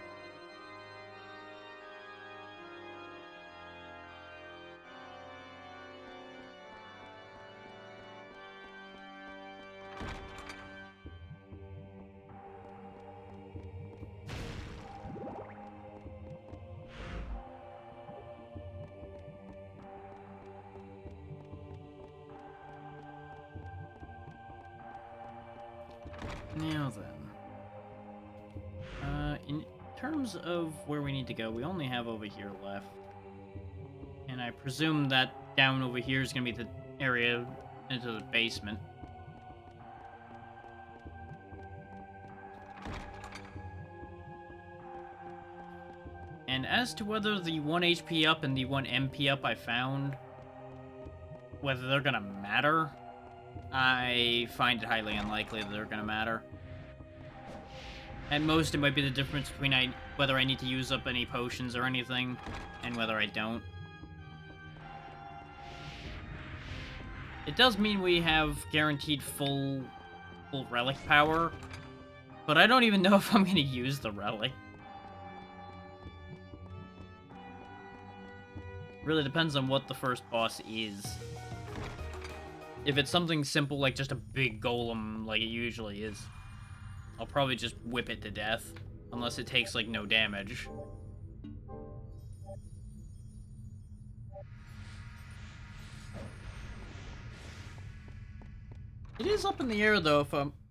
Now then, in terms of where we need to go, we only have over here left. And I presume that down over here is going to be the area into the basement. And as to whether the 1 HP up and the 1 MP up I found, whether they're going to matter, I find it highly unlikely that they're going to matter. At most, it might be the difference between whether I need to use up any potions or anything, and whether I don't. It does mean we have guaranteed full relic power, but I don't even know if I'm going to use the relic. Really depends on what the first boss is. If it's something simple like just a big golem like it usually is, I'll probably just whip it to death, unless it takes like no damage. It is up in the air though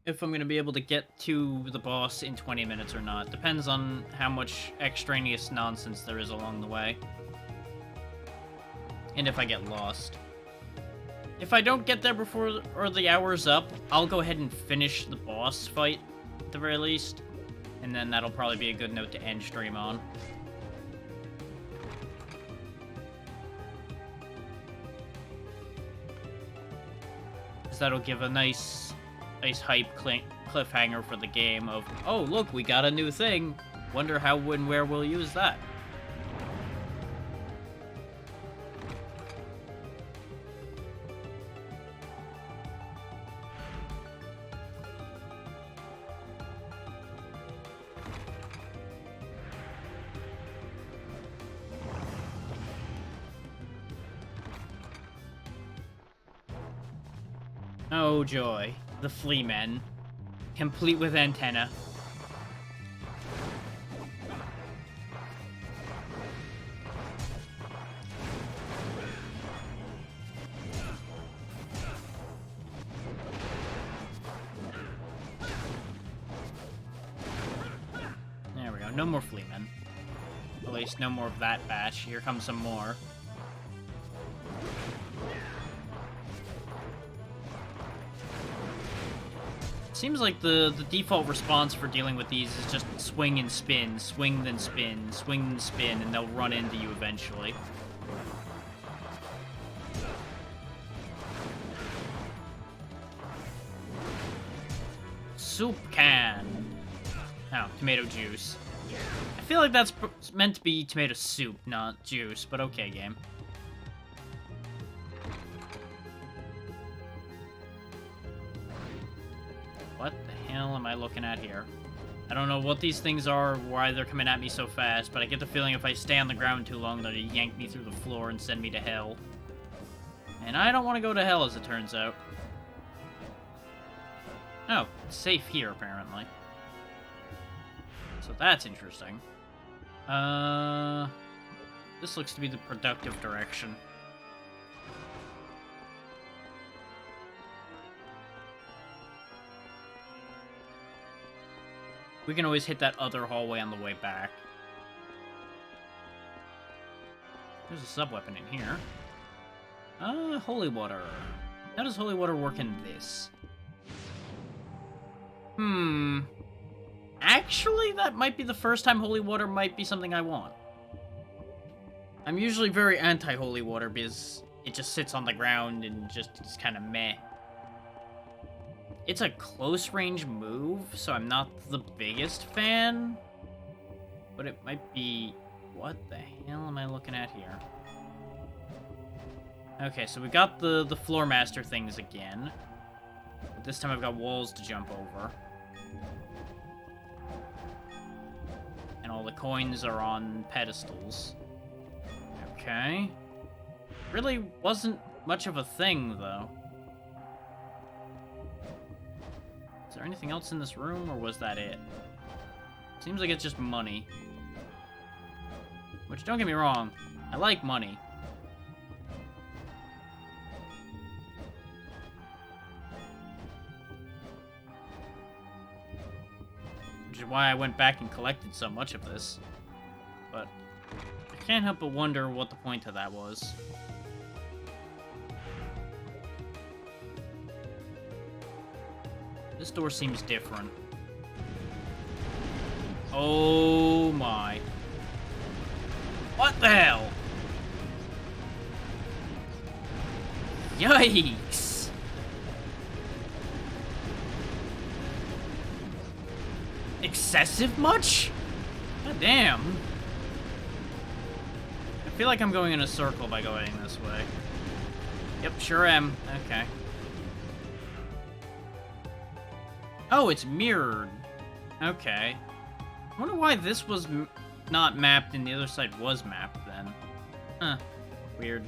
if I'm gonna be able to get to the boss in 20 minutes or not. Depends on how much extraneous nonsense there is along the way. And if I get lost. If I don't get there before the hour's up, I'll go ahead and finish the boss fight, at the very least. And then that'll probably be a good note to end stream on. Because that'll give a nice hype cliffhanger for the game of, oh look, we got a new thing. Wonder how and where we'll use that. Oh joy, the flea men, complete with antenna. There we go, no more flea men. At least no more of that batch. Here comes some more. Seems like the default response for dealing with these is just swing and spin, swing then spin, swing and spin, and they'll run into you eventually. Soup can. Oh, tomato juice. I feel like that's meant to be tomato soup, not juice, but okay, game. What the hell am I looking at here? I don't know what these things are, why they're coming at me so fast, but I get the feeling if I stay on the ground too long, they'll yank me through the floor and send me to hell. And I don't want to go to hell, as it turns out. Oh, it's safe here, apparently. So that's interesting. This looks to be the productive direction. We can always hit that other hallway on the way back. There's a sub-weapon in here. Holy water. How does holy water work in this? Actually, that might be the first time holy water might be something I want. I'm usually very anti-holy water because it just sits on the ground and just is kind of meh. It's a close-range move, so I'm not the biggest fan. But it might be... What the hell am I looking at here? Okay, so we got the Floor Master things again. But this time I've got walls to jump over. And all the coins are on pedestals. Okay. Really wasn't much of a thing, though. Is there anything else in this room, or was that it? Seems like it's just money. Which, don't get me wrong, I like money. Which is why I went back and collected so much of this. But I can't help but wonder what the point of that was. This door seems different. Oh my. What the hell? Yikes! Excessive much? God damn. I feel like I'm going in a circle by going this way. Yep, sure am. Okay. Oh, it's mirrored. Okay. I wonder why this was not mapped and the other side was mapped then. Huh. Weird.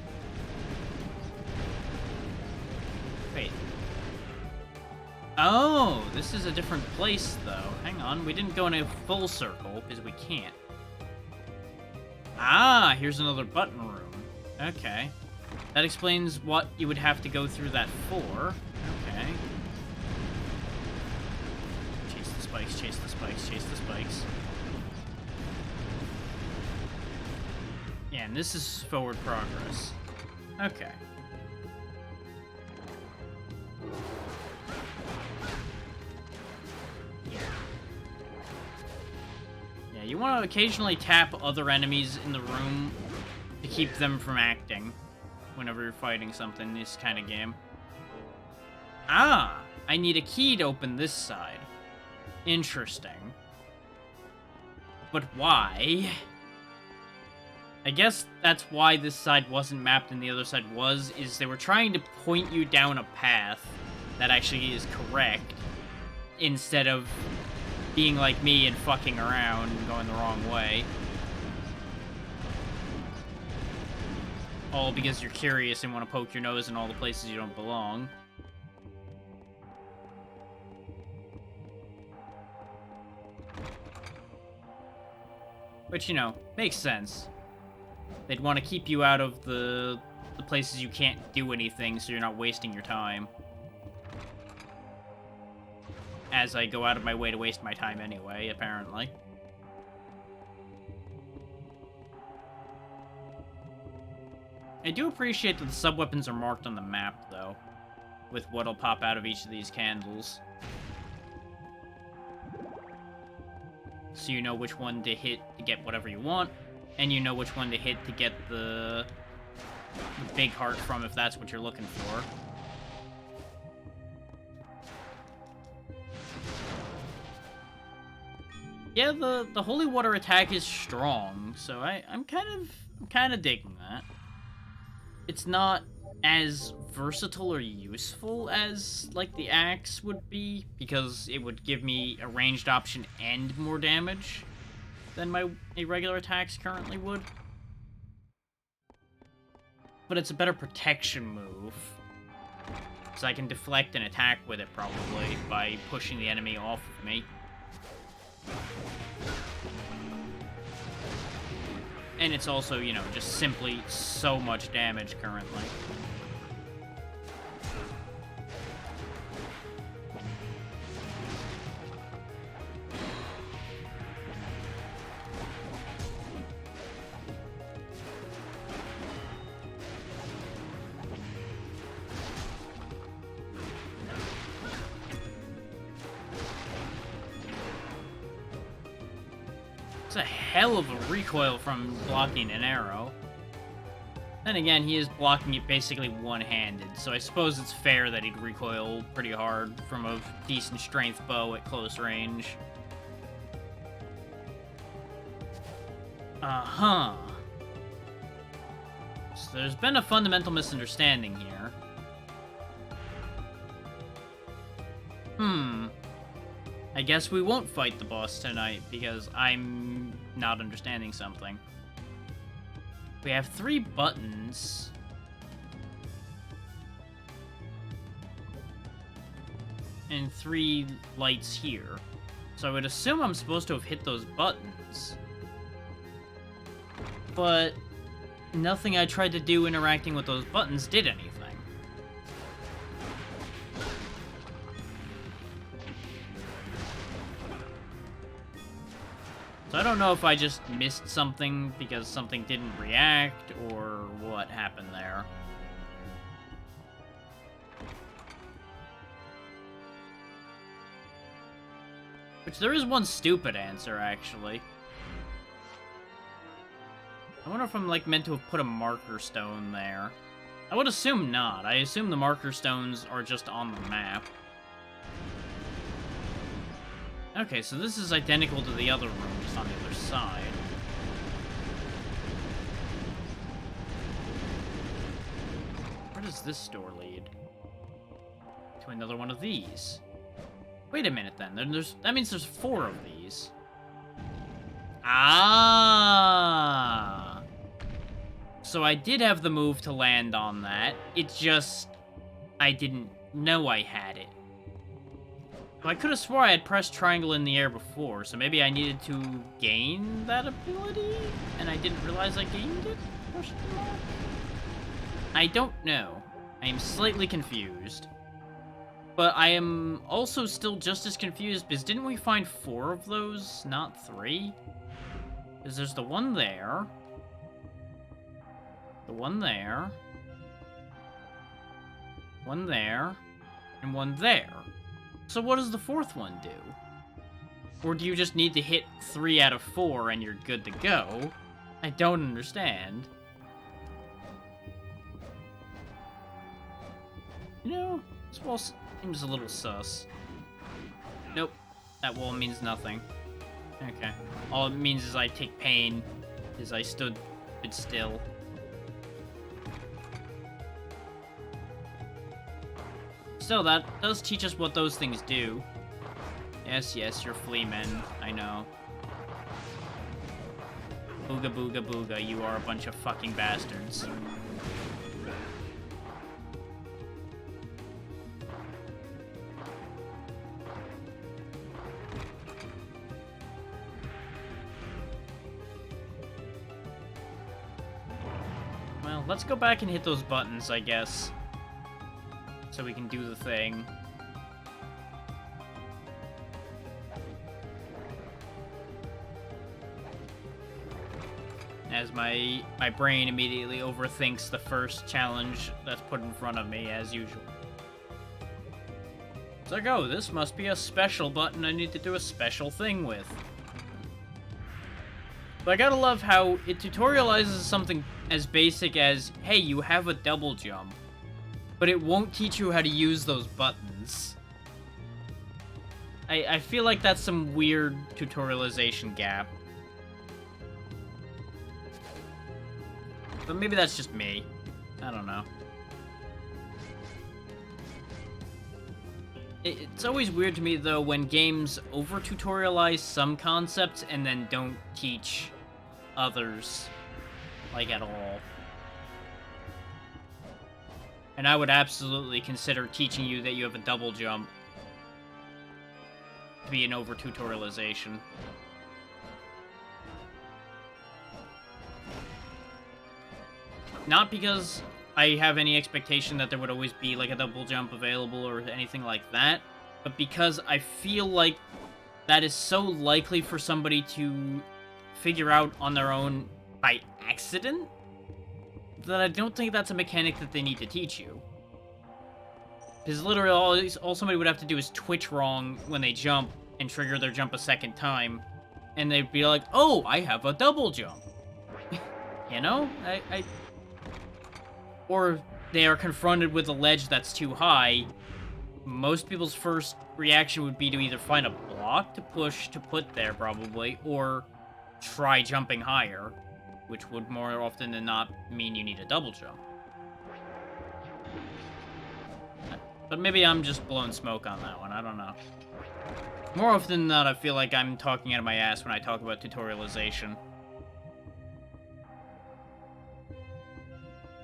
Wait. Oh, this is a different place, though. Hang on, we didn't go in a full circle, because we can't. Ah, here's another button room. Okay. That explains what you would have to go through that for. Okay. Chase the spikes, chase the spikes, chase the spikes. Yeah, and this is forward progress. Okay. Yeah, you want to occasionally tap other enemies in the room to keep them from acting whenever you're fighting something in this kind of game. Ah, I need a key to open this side. Interesting. But why? I guess that's why this side wasn't mapped and the other side was, is they were trying to point you down a path that actually is correct, instead of being like me and fucking around and going the wrong way. All because you're curious and want to poke your nose in all the places you don't belong. Which, you know, makes sense. They'd want to keep you out of the places you can't do anything, so you're not wasting your time. As I go out of my way to waste my time anyway, apparently. I do appreciate that the sub-weapons are marked on the map, though, with what'll pop out of each of these candles. So you know which one to hit to get whatever you want, and you know which one to hit to get the big heart from if that's what you're looking for. Yeah, the holy water attack is strong, so I'm kind of digging that. it's not as versatile or useful as, like, the axe would be, because it would give me a ranged option and more damage than my regular attacks currently would. But it's a better protection move, so I can deflect an attack with it, probably, by pushing the enemy off of me. And it's also, you know, just simply so much damage currently. It's a hell of a recoil from blocking an arrow. Then again, he is blocking it basically one-handed, so I suppose it's fair that he'd recoil pretty hard from a decent strength bow at close range. Uh-huh. So there's been a fundamental misunderstanding here. I guess we won't fight the boss tonight, because I'm not understanding something. We have 3 buttons. And 3 lights here. So I would assume I'm supposed to have hit those buttons. But nothing I tried to do interacting with those buttons did anything. So I don't know if I just missed something because something didn't react, or what happened there. Which there is one stupid answer, actually. I wonder if I'm, like, meant to have put a marker stone there. I would assume not. I assume the marker stones are just on the map. Okay, so this is identical to the other room, just on the other side. Where does this door lead? To another one of these. Wait a minute, then. That means there's 4 of these. Ah! So I did have the move to land on that. It just... I didn't know I had it. I could have swore I had pressed triangle in the air before, so maybe I needed to gain that ability? And I didn't realize I gained it? I don't know. I am slightly confused. But I am also still just as confused, because didn't we find 4 of those, not 3? Because there's the one there. The one there. One there. And one there. So what does the 4th one do? Or do you just need to hit 3 out of 4 and you're good to go? I don't understand. You know, this wall seems a little sus. Nope, that wall means nothing. Okay, all it means is I take pain, is I stood still. Still, that does teach us what those things do. Yes, you're flea men, I know. Booga booga booga, you are a bunch of fucking bastards. Well, let's go back and hit those buttons, I guess. So we can do the thing. As my brain immediately overthinks the first challenge that's put in front of me, as usual. It's like, oh, this must be a special button I need to do a special thing with. But I gotta love how it tutorializes something as basic as, hey, you have a double jump, but it won't teach you how to use those buttons. I feel like that's some weird tutorialization gap. But maybe that's just me. I don't know. It's always weird to me, though, when games over-tutorialize some concepts and then don't teach others, like, at all. And I would absolutely consider teaching you that you have a double jump to be an over-tutorialization. Not because I have any expectation that there would always be, like, a double jump available or anything like that, but because I feel like that is so likely for somebody to figure out on their own by accident that I don't think that's a mechanic that they need to teach you. Because literally all somebody would have to do is twitch wrong when they jump and trigger their jump a second time, and they'd be like, oh, I have a double jump. You know? Or they are confronted with a ledge that's too high. Most people's first reaction would be to either find a block to push to put there, probably, or try jumping higher, which would more often than not mean you need a double jump. But maybe I'm just blowing smoke on that one, I don't know. More often than not, I feel like I'm talking out of my ass when I talk about tutorialization.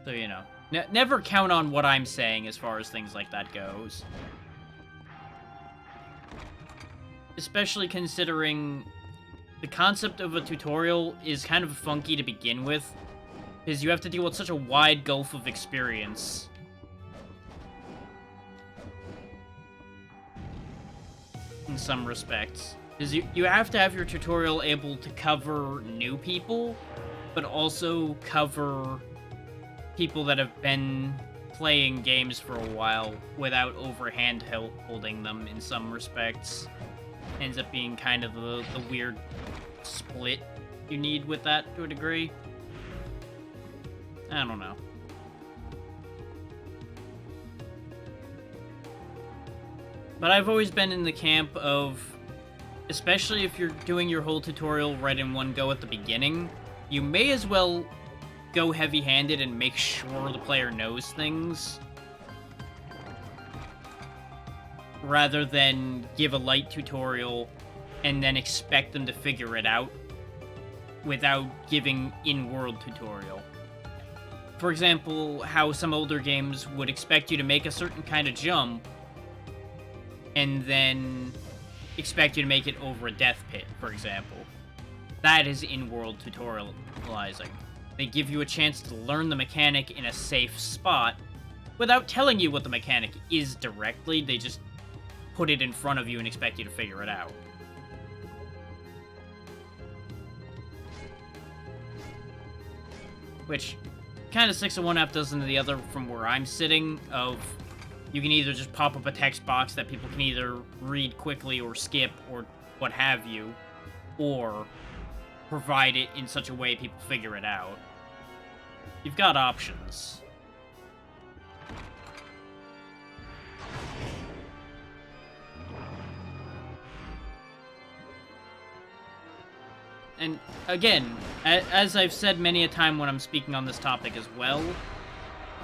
So, you know. Never count on what I'm saying as far as things like that goes. Especially considering the concept of a tutorial is kind of funky to begin with, because you have to deal with such a wide gulf of experience. In some respects. Because you have to have your tutorial able to cover new people, but also cover people that have been playing games for a while without overhand holding them in some respects. Ends up being kind of the weird split you need with that to a degree. I don't know. But I've always been in the camp of, especially if you're doing your whole tutorial right in one go at the beginning, you may as well go heavy-handed and make sure the player knows things, rather than give a light tutorial and then expect them to figure it out without giving in-world tutorial. For example, how some older games would expect you to make a certain kind of jump and then expect you to make it over a death pit, for example. That is in-world tutorializing. They give you a chance to learn the mechanic in a safe spot without telling you what the mechanic is directly. They just put it in front of you and expect you to figure it out. Which kind of sticks of one half dozen of the other from where I'm sitting, of you can either just pop up a text box that people can either read quickly or skip or what have you, or provide it in such a way people figure it out. You've got options. And again, as I've said many a time when I'm speaking on this topic as well,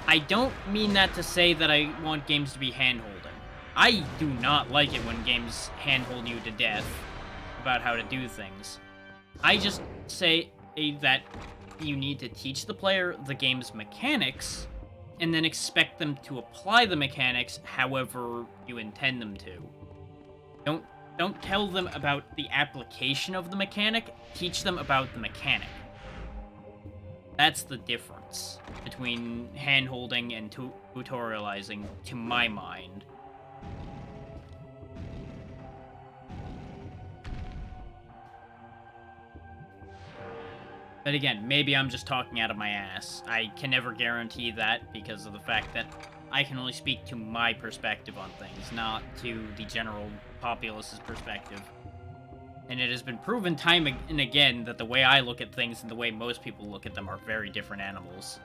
I don't mean that to say that I want games to be hand-holding. I do not like it when games handhold you to death about how to do things. I just say that you need to teach the player the game's mechanics, and then expect them to apply the mechanics however you intend them to. Don't tell them about the application of the mechanic, teach them about the mechanic. That's the difference between hand-holding and tutorializing, to my mind. But again, maybe I'm just talking out of my ass. I can never guarantee that because of the fact that I can only speak to my perspective on things, not to the general populace's perspective. And it has been proven time and again that the way I look at things and the way most people look at them are very different animals.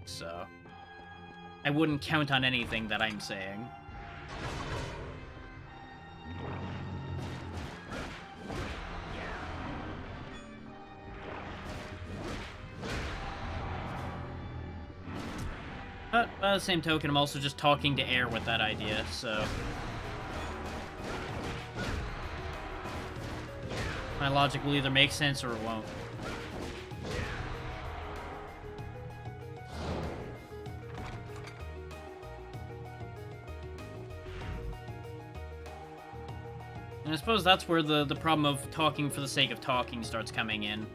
So, I wouldn't count on anything that I'm saying. But by the same token, I'm also just talking to air with that idea, so... my logic will either make sense or it won't. And I suppose that's where the problem of talking for the sake of talking starts coming in.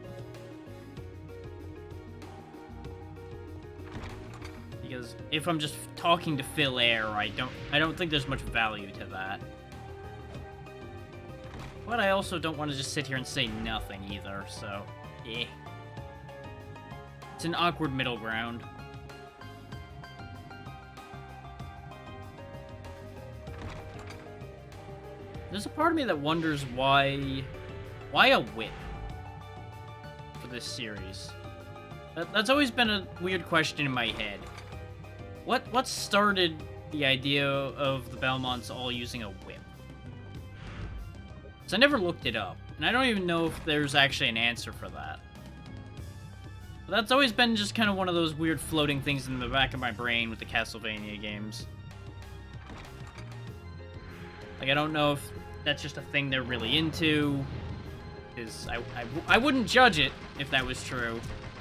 Because if I'm just talking to fill air, I don't think there's much value to that. But I also don't want to just sit here and say nothing either, so eh. It's an awkward middle ground. There's a part of me that wonders why a whip for this series? That's always been a weird question in my head. What started the idea of the Belmonts all using a whip? So I never looked it up, and I don't even know if there's actually an answer for that. But that's always been just kind of one of those weird floating things in the back of my brain with the Castlevania games. Like, I don't know if that's just a thing they're really into, because I wouldn't judge it if that was true.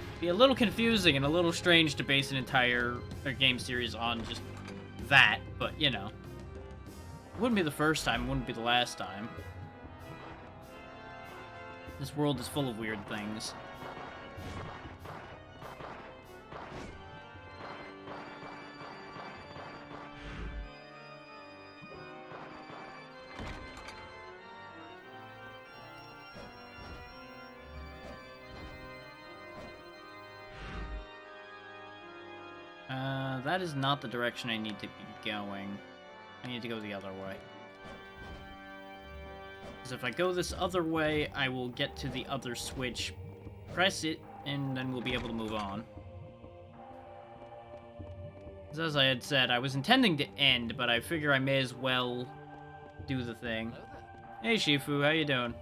It'd be a little confusing and a little strange to base an entire game series on just that, but, you know. It wouldn't be the first time, it wouldn't be the last time. This world is full of weird things. That is not the direction I need to be going. I need to go the other way. Because if I go this other way, I will get to the other switch, press it, and then we'll be able to move on. As I had said, I was intending to end, but I figure I may as well do the thing. Hey Shifu, how you doing?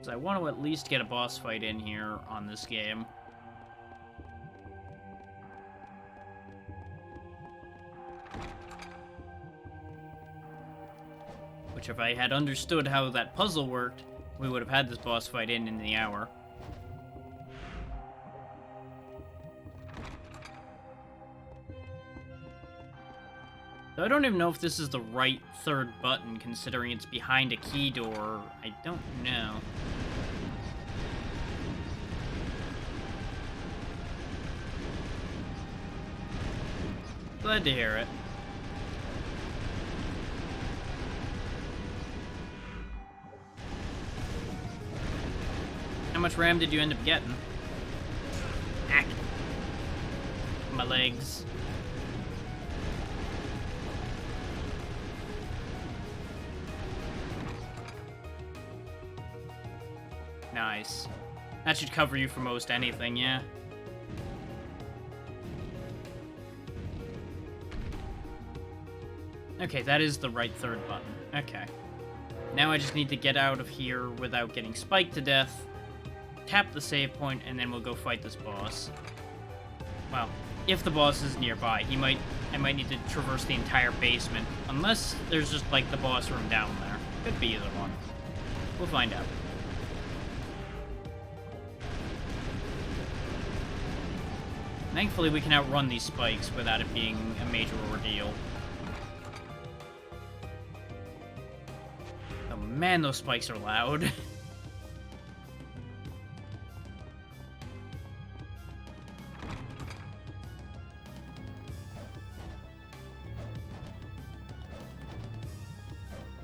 So I want to at least get a boss fight in here on this game. Which, if I had understood how that puzzle worked, we would have had this boss fight in the hour. So I don't even know if this is the right third button, considering it's behind a key door. I don't know. Glad to hear it. How much RAM did you end up getting? Ack. My legs. Nice. That should cover you for most anything, yeah? Okay, that is the right third button. Okay. Now I just need to get out of here without getting spiked to death, tap the save point, and then we'll go fight this boss. Well, if the boss is nearby, I might need to traverse the entire basement, unless there's just, like, the boss room down there. Could be either one. We'll find out. Thankfully, we can outrun these spikes without it being a major ordeal. Oh man, those spikes are loud.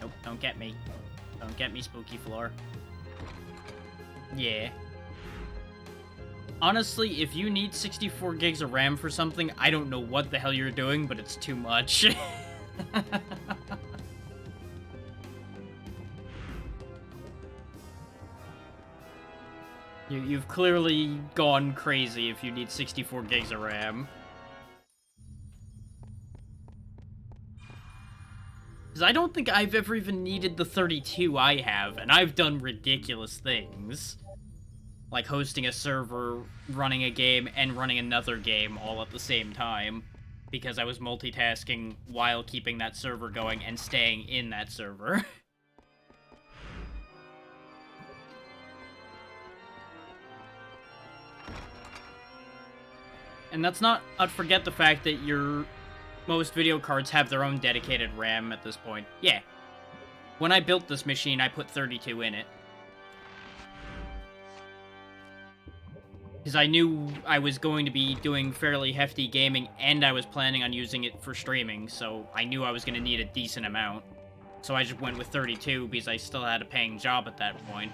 Nope, don't get me. Don't get me, Spooky Floor. Yeah. Honestly, if you need 64 gigs of RAM for something, I don't know what the hell you're doing, but it's too much. You've clearly gone crazy if you need 64 gigs of RAM. Because I don't think I've ever even needed the 32 I have, and I've done ridiculous things. Like hosting a server, running a game, and running another game all at the same time. Because I was multitasking while keeping that server going and staying in that server. And that's not, I'd forget the fact that most video cards have their own dedicated RAM at this point. Yeah. When I built this machine, I put 32 in it. Because I knew I was going to be doing fairly hefty gaming, and I was planning on using it for streaming, so I knew I was going to need a decent amount. So I just went with 32, because I still had a paying job at that point.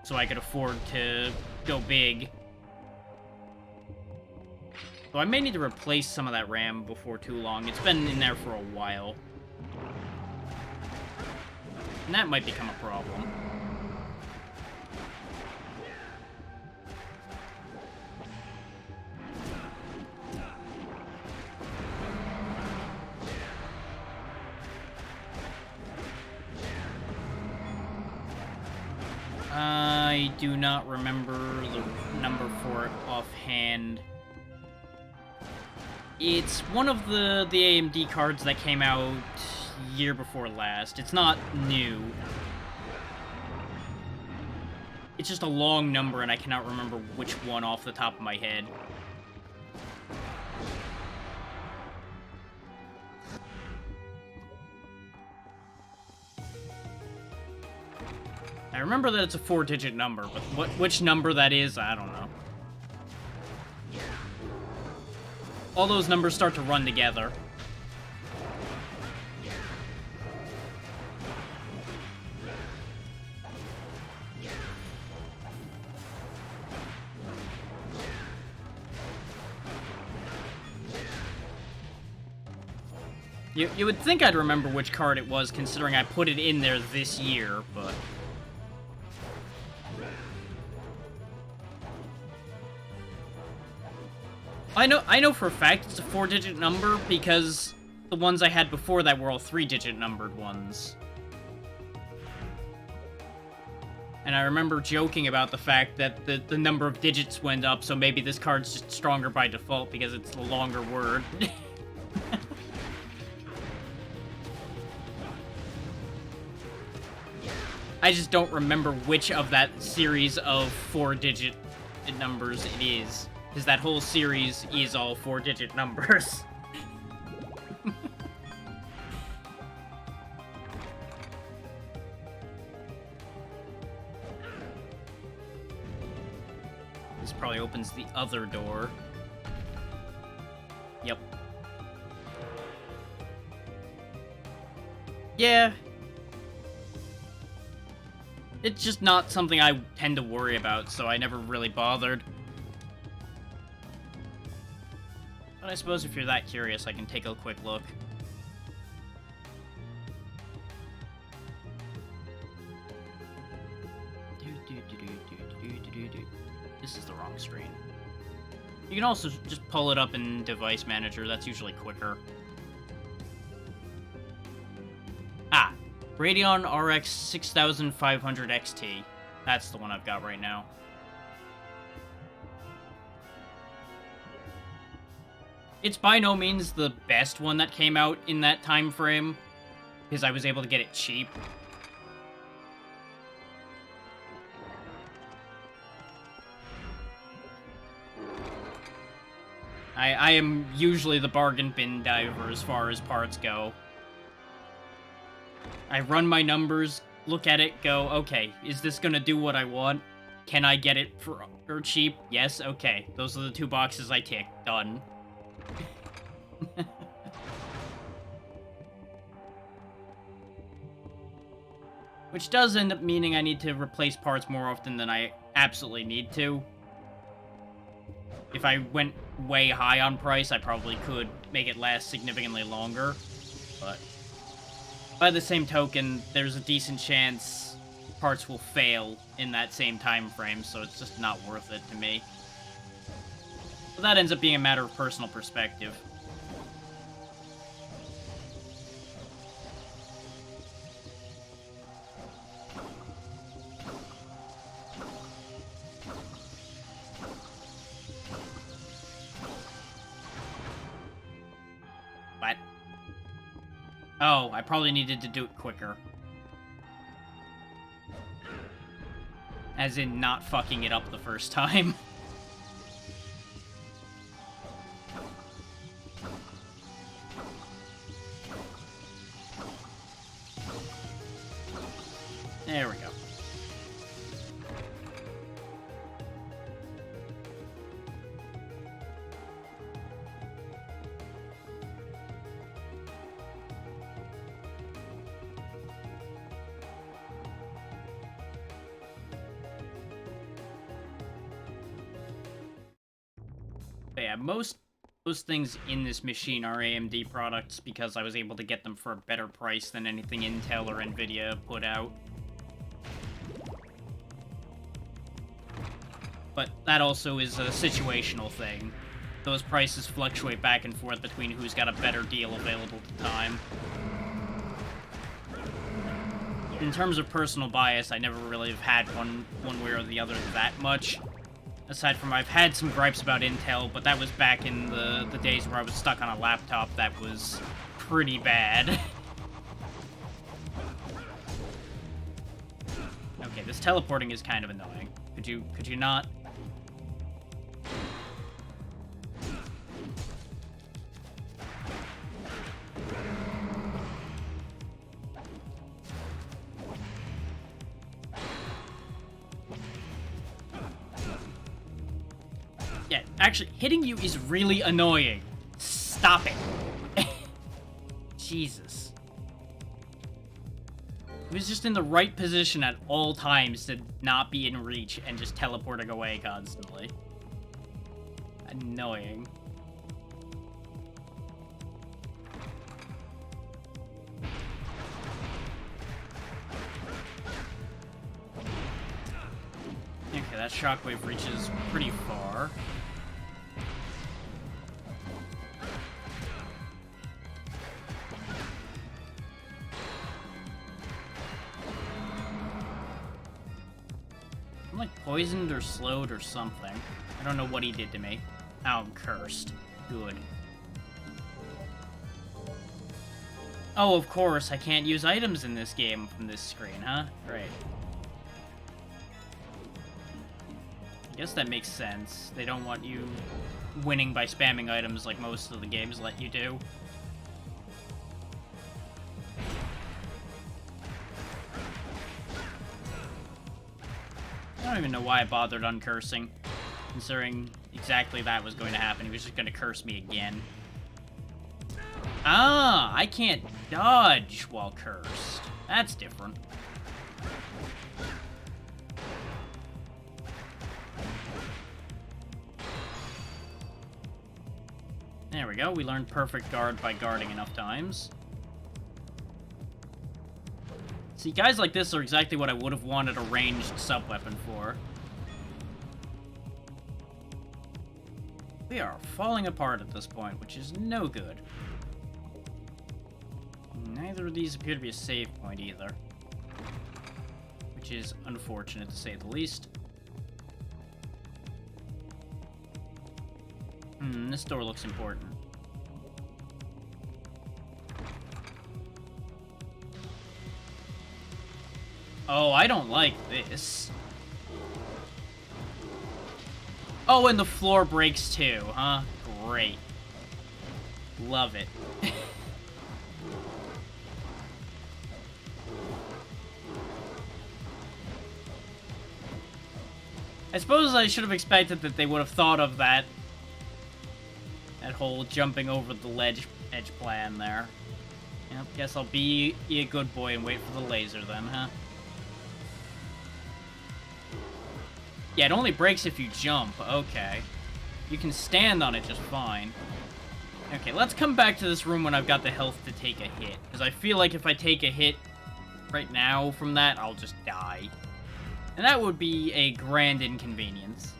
So I could afford to go big. So I may need to replace some of that RAM before too long. It's been in there for a while. And that might become a problem. I do not remember the number for it offhand. It's one of the AMD cards that came out year before last. It's not new. It's just a long number, and I cannot remember which one off the top of my head. I remember that it's a 4-digit number, but which number that is, I don't know. All those numbers start to run together. You would think I'd remember which card it was, considering I put it in there this year, but... I know for a fact it's a 4-digit number because the ones I had before that were all 3-digit numbered ones. And I remember joking about the fact that the number of digits went up, so maybe this card's just stronger by default because it's a longer word. I just don't remember which of that series of 4-digit numbers it is. Because that whole series is all 4-digit numbers. This probably opens the other door. Yep. Yeah. It's just not something I tend to worry about, so I never really bothered. But I suppose if you're that curious, I can take a quick look. This is the wrong screen. You can also just pull it up in Device Manager, that's usually quicker. Ah, Radeon RX 6500 XT. That's the one I've got right now. It's by no means the best one that came out in that time frame, because I was able to get it cheap. I am usually the bargain bin diver as far as parts go. I run my numbers, look at it, go, okay, is this gonna do what I want? Can I get it for cheap? Yes, okay. Those are the 2 boxes I tick. Done. Which does end up meaning I need to replace parts more often than I absolutely need to. If I went way high on price, I probably could make it last significantly longer. But by the same token, there's a decent chance parts will fail in that same time frame, so it's just not worth it to me. But that ends up being a matter of personal perspective. What? Oh, I probably needed to do it quicker. As in, not fucking it up the first time. There we go. But yeah, most things in this machine are AMD products because I was able to get them for a better price than anything Intel or Nvidia put out. But that also is a situational thing. Those prices fluctuate back and forth between who's got a better deal available at the time. In terms of personal bias, I never really have had one way or the other that much. Aside from I've had some gripes about Intel, but that was back in the days where I was stuck on a laptop that was pretty bad. Okay, this teleporting is kind of annoying. Could you not? Yeah, actually, hitting you is really annoying. Stop it. Jesus. He was just in the right position at all times to not be in reach and just teleporting away constantly. Annoying. Okay, that shockwave reaches pretty far. I'm like poisoned or slowed or something. I don't know what he did to me. Oh, I'm cursed. Good. Oh, of course, I can't use items in this game from this screen, huh? Great. I guess that makes sense. They don't want you winning by spamming items like most of the games let you do. I don't even know why I bothered uncursing, considering exactly that was going to happen. He was just going to curse me again. Ah, I can't dodge while cursed. That's different. There we go. We learned perfect guard by guarding enough times. See, guys like this are exactly what I would have wanted a ranged sub-weapon for. We are falling apart at this point, which is no good. Neither of these appear to be a save point either. Which is unfortunate to say the least. This door looks important. Oh, I don't like this. Oh, and the floor breaks too, huh? Great. Love it. I suppose I should have expected that they would have thought of that whole jumping over the edge plan there. Yep, guess I'll be a good boy and wait for the laser then, huh? Yeah, it only breaks if you jump. Okay. You can stand on it just fine. Okay, let's come back to this room when I've got the health to take a hit. Because I feel like if I take a hit right now from that, I'll just die. And that would be a grand inconvenience.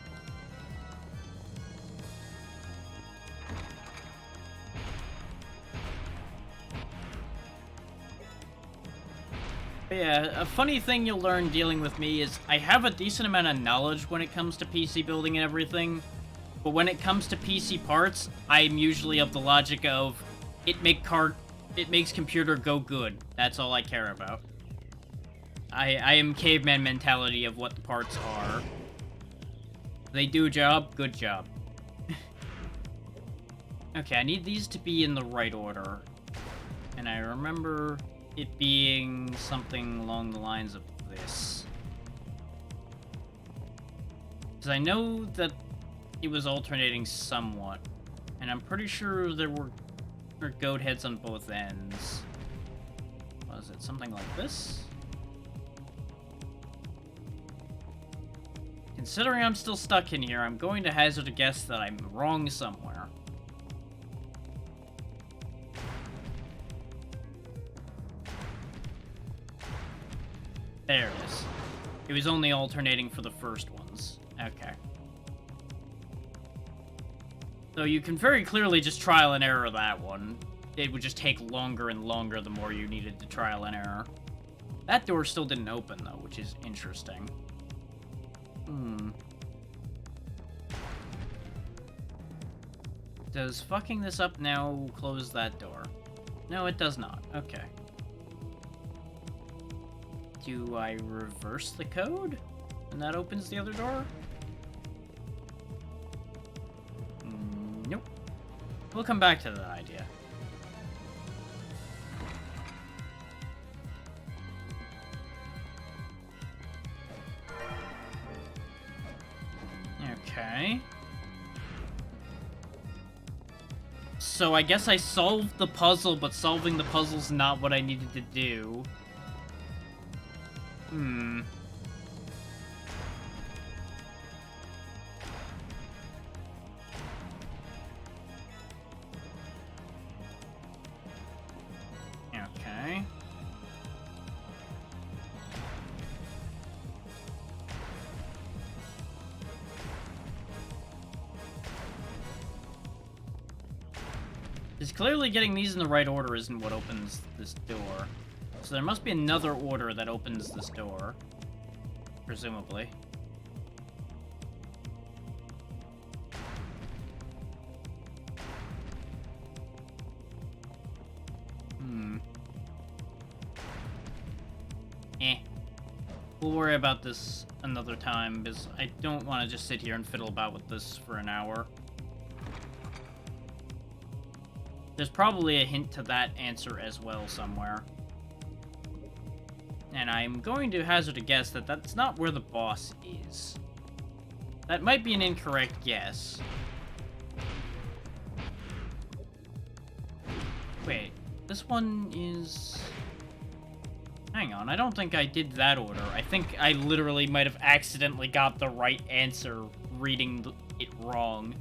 But yeah, a funny thing you'll learn dealing with me is I have a decent amount of knowledge when it comes to PC building and everything. But when it comes to PC parts, I'm usually of the logic of, it makes computer go good. That's all I care about. I am caveman mentality of what the parts are. They do a job, good job. Okay, I need these to be in the right order. And I remember it being something along the lines of this. Because I know that it was alternating somewhat. And I'm pretty sure there were goat heads on both ends. Was it something like this? Considering I'm still stuck in here, I'm going to hazard a guess that I'm wrong somewhere. There it is. It was only alternating for the first ones. Okay. So you can very clearly just trial and error that one. It would just take longer and longer the more you needed to trial and error. That door still didn't open, though, which is interesting. Does fucking this up now close that door? No, it does not. Okay. Do I reverse the code? And that opens the other door? Nope. We'll come back to that idea. Okay. So I guess I solved the puzzle, but solving the puzzle's not what I needed to do. Okay. Because clearly getting these in the right order isn't what opens this door. So there must be another order that opens this door. Presumably. We'll worry about this another time, because I don't want to just sit here and fiddle about with this for an hour. There's probably a hint to that answer as well somewhere. And I'm going to hazard a guess that that's not where the boss is. That might be an incorrect guess. Wait, this one is... Hang on, I don't think I did that order. I think I literally might have accidentally got the right answer reading it wrong.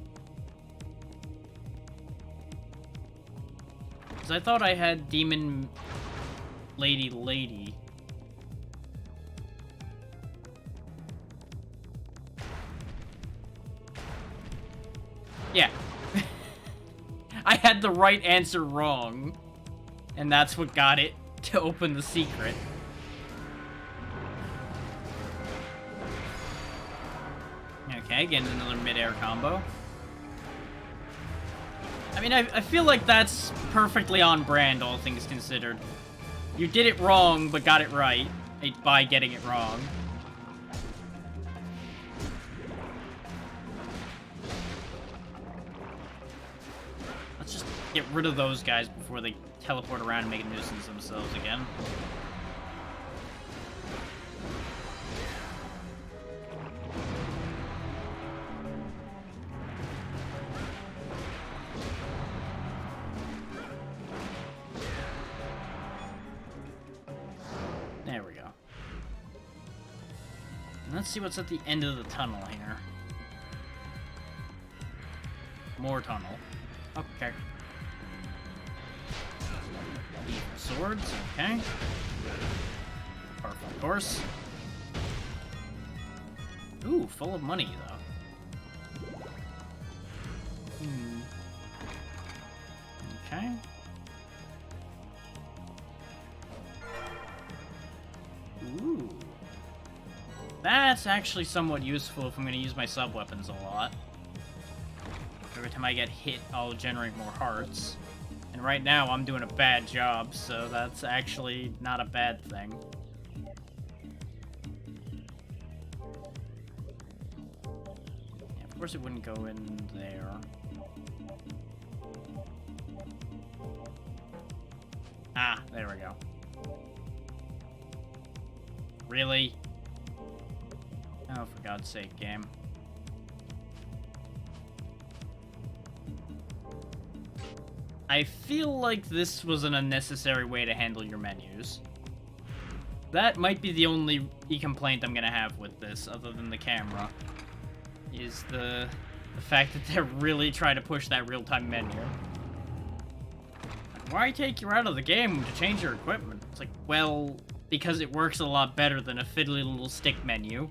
Because I thought I had Demon Lady. Yeah. I had the right answer wrong. And that's what got it to open the secret. Okay, again, another mid-air combo. I mean, I feel like that's perfectly on brand, all things considered. You did it wrong, but got it right by getting it wrong. Let's just get rid of those guys before they teleport around and make a nuisance themselves again. There we go. And let's see what's at the end of the tunnel here. More tunnel. Okay. Swords, okay. Powerful horse. Ooh, full of money, though. Okay. Ooh. That's actually somewhat useful if I'm going to use my sub-weapons a lot. Every time I get hit, I'll generate more hearts. And And right now, I'm doing a bad job, so that's actually not a bad thing. Yeah, of course it wouldn't go in there. Ah, there we go. Really? Oh, for God's sake, game. I feel like this was an unnecessary way to handle your menus. That might be the only complaint I'm gonna have with this, other than the camera, is the fact that they're really trying to push that real-time menu. Why take you out of the game to change your equipment? It's like, well, because it works a lot better than a fiddly little stick menu.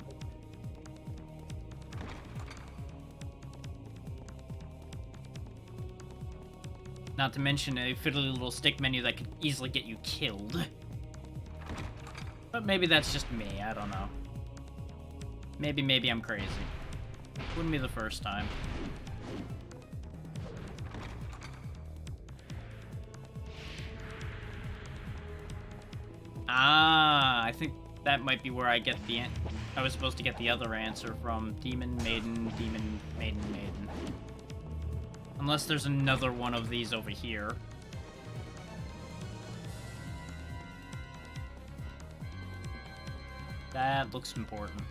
Not to mention a fiddly little stick menu that could easily get you killed. But maybe that's just me, I don't know. Maybe I'm crazy. Wouldn't be the first time. Ah, I think that might be where I get the I was supposed to get the other answer from. Demon, Maiden, Demon, Maiden, Maiden. Unless there's another one of these over here. That looks important.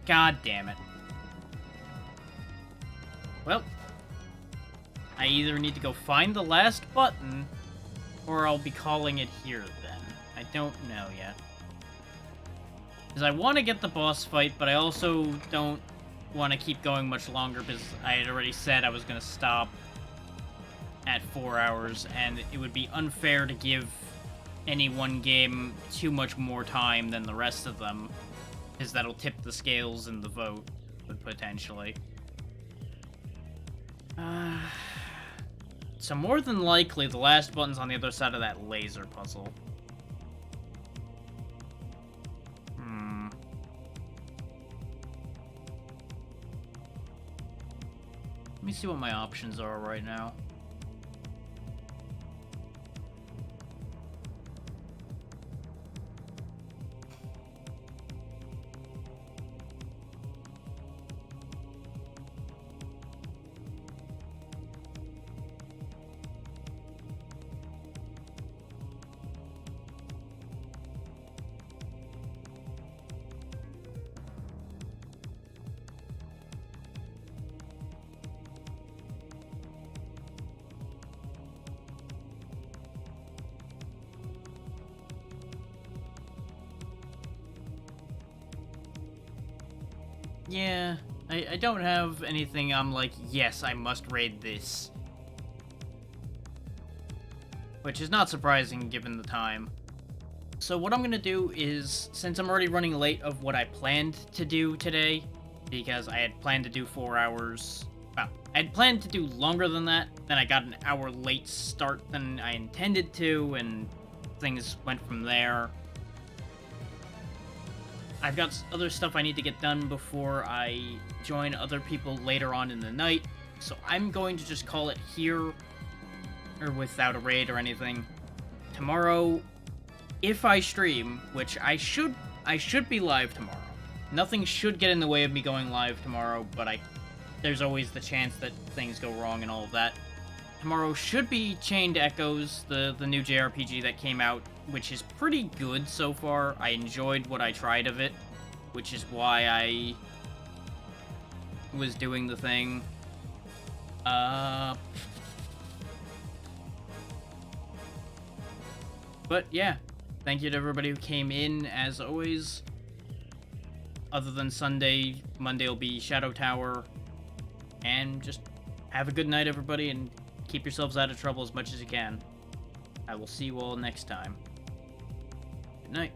God damn it. Well, I either need to go find the last button, or I'll be calling it here then. I don't know yet. Because I want to get the boss fight, but I also don't want to keep going much longer because I had already said I was going to stop at 4 hours, and it would be unfair to give any one game too much more time than the rest of them, because that'll tip the scales in the vote, potentially. So more than likely, the last button's on the other side of that laser puzzle. Let me see what my options are right now. Yeah, I don't have anything I'm like, yes, I must raid this. Which is not surprising given the time. So what I'm gonna do is, since I'm already running late of what I planned to do today, because I had planned to do 4 hours, well, I had planned to do longer than that, then I got an hour late start than I intended to, and things went from there. I've got other stuff I need to get done before I join other people later on in the night, so I'm going to just call it here, or without a raid or anything. Tomorrow, if I stream, which I should be live tomorrow. Nothing should get in the way of me going live tomorrow, but there's always the chance that things go wrong and all of that. Tomorrow should be Chained Echoes, the new JRPG that came out, which is pretty good so far. I enjoyed what I tried of it, which is why I was doing the thing. But yeah, thank you to everybody who came in, as always. Other than Sunday, Monday will be Shadow Tower. And just have a good night, everybody, and keep yourselves out of trouble as much as you can. I will see you all next time. Good night.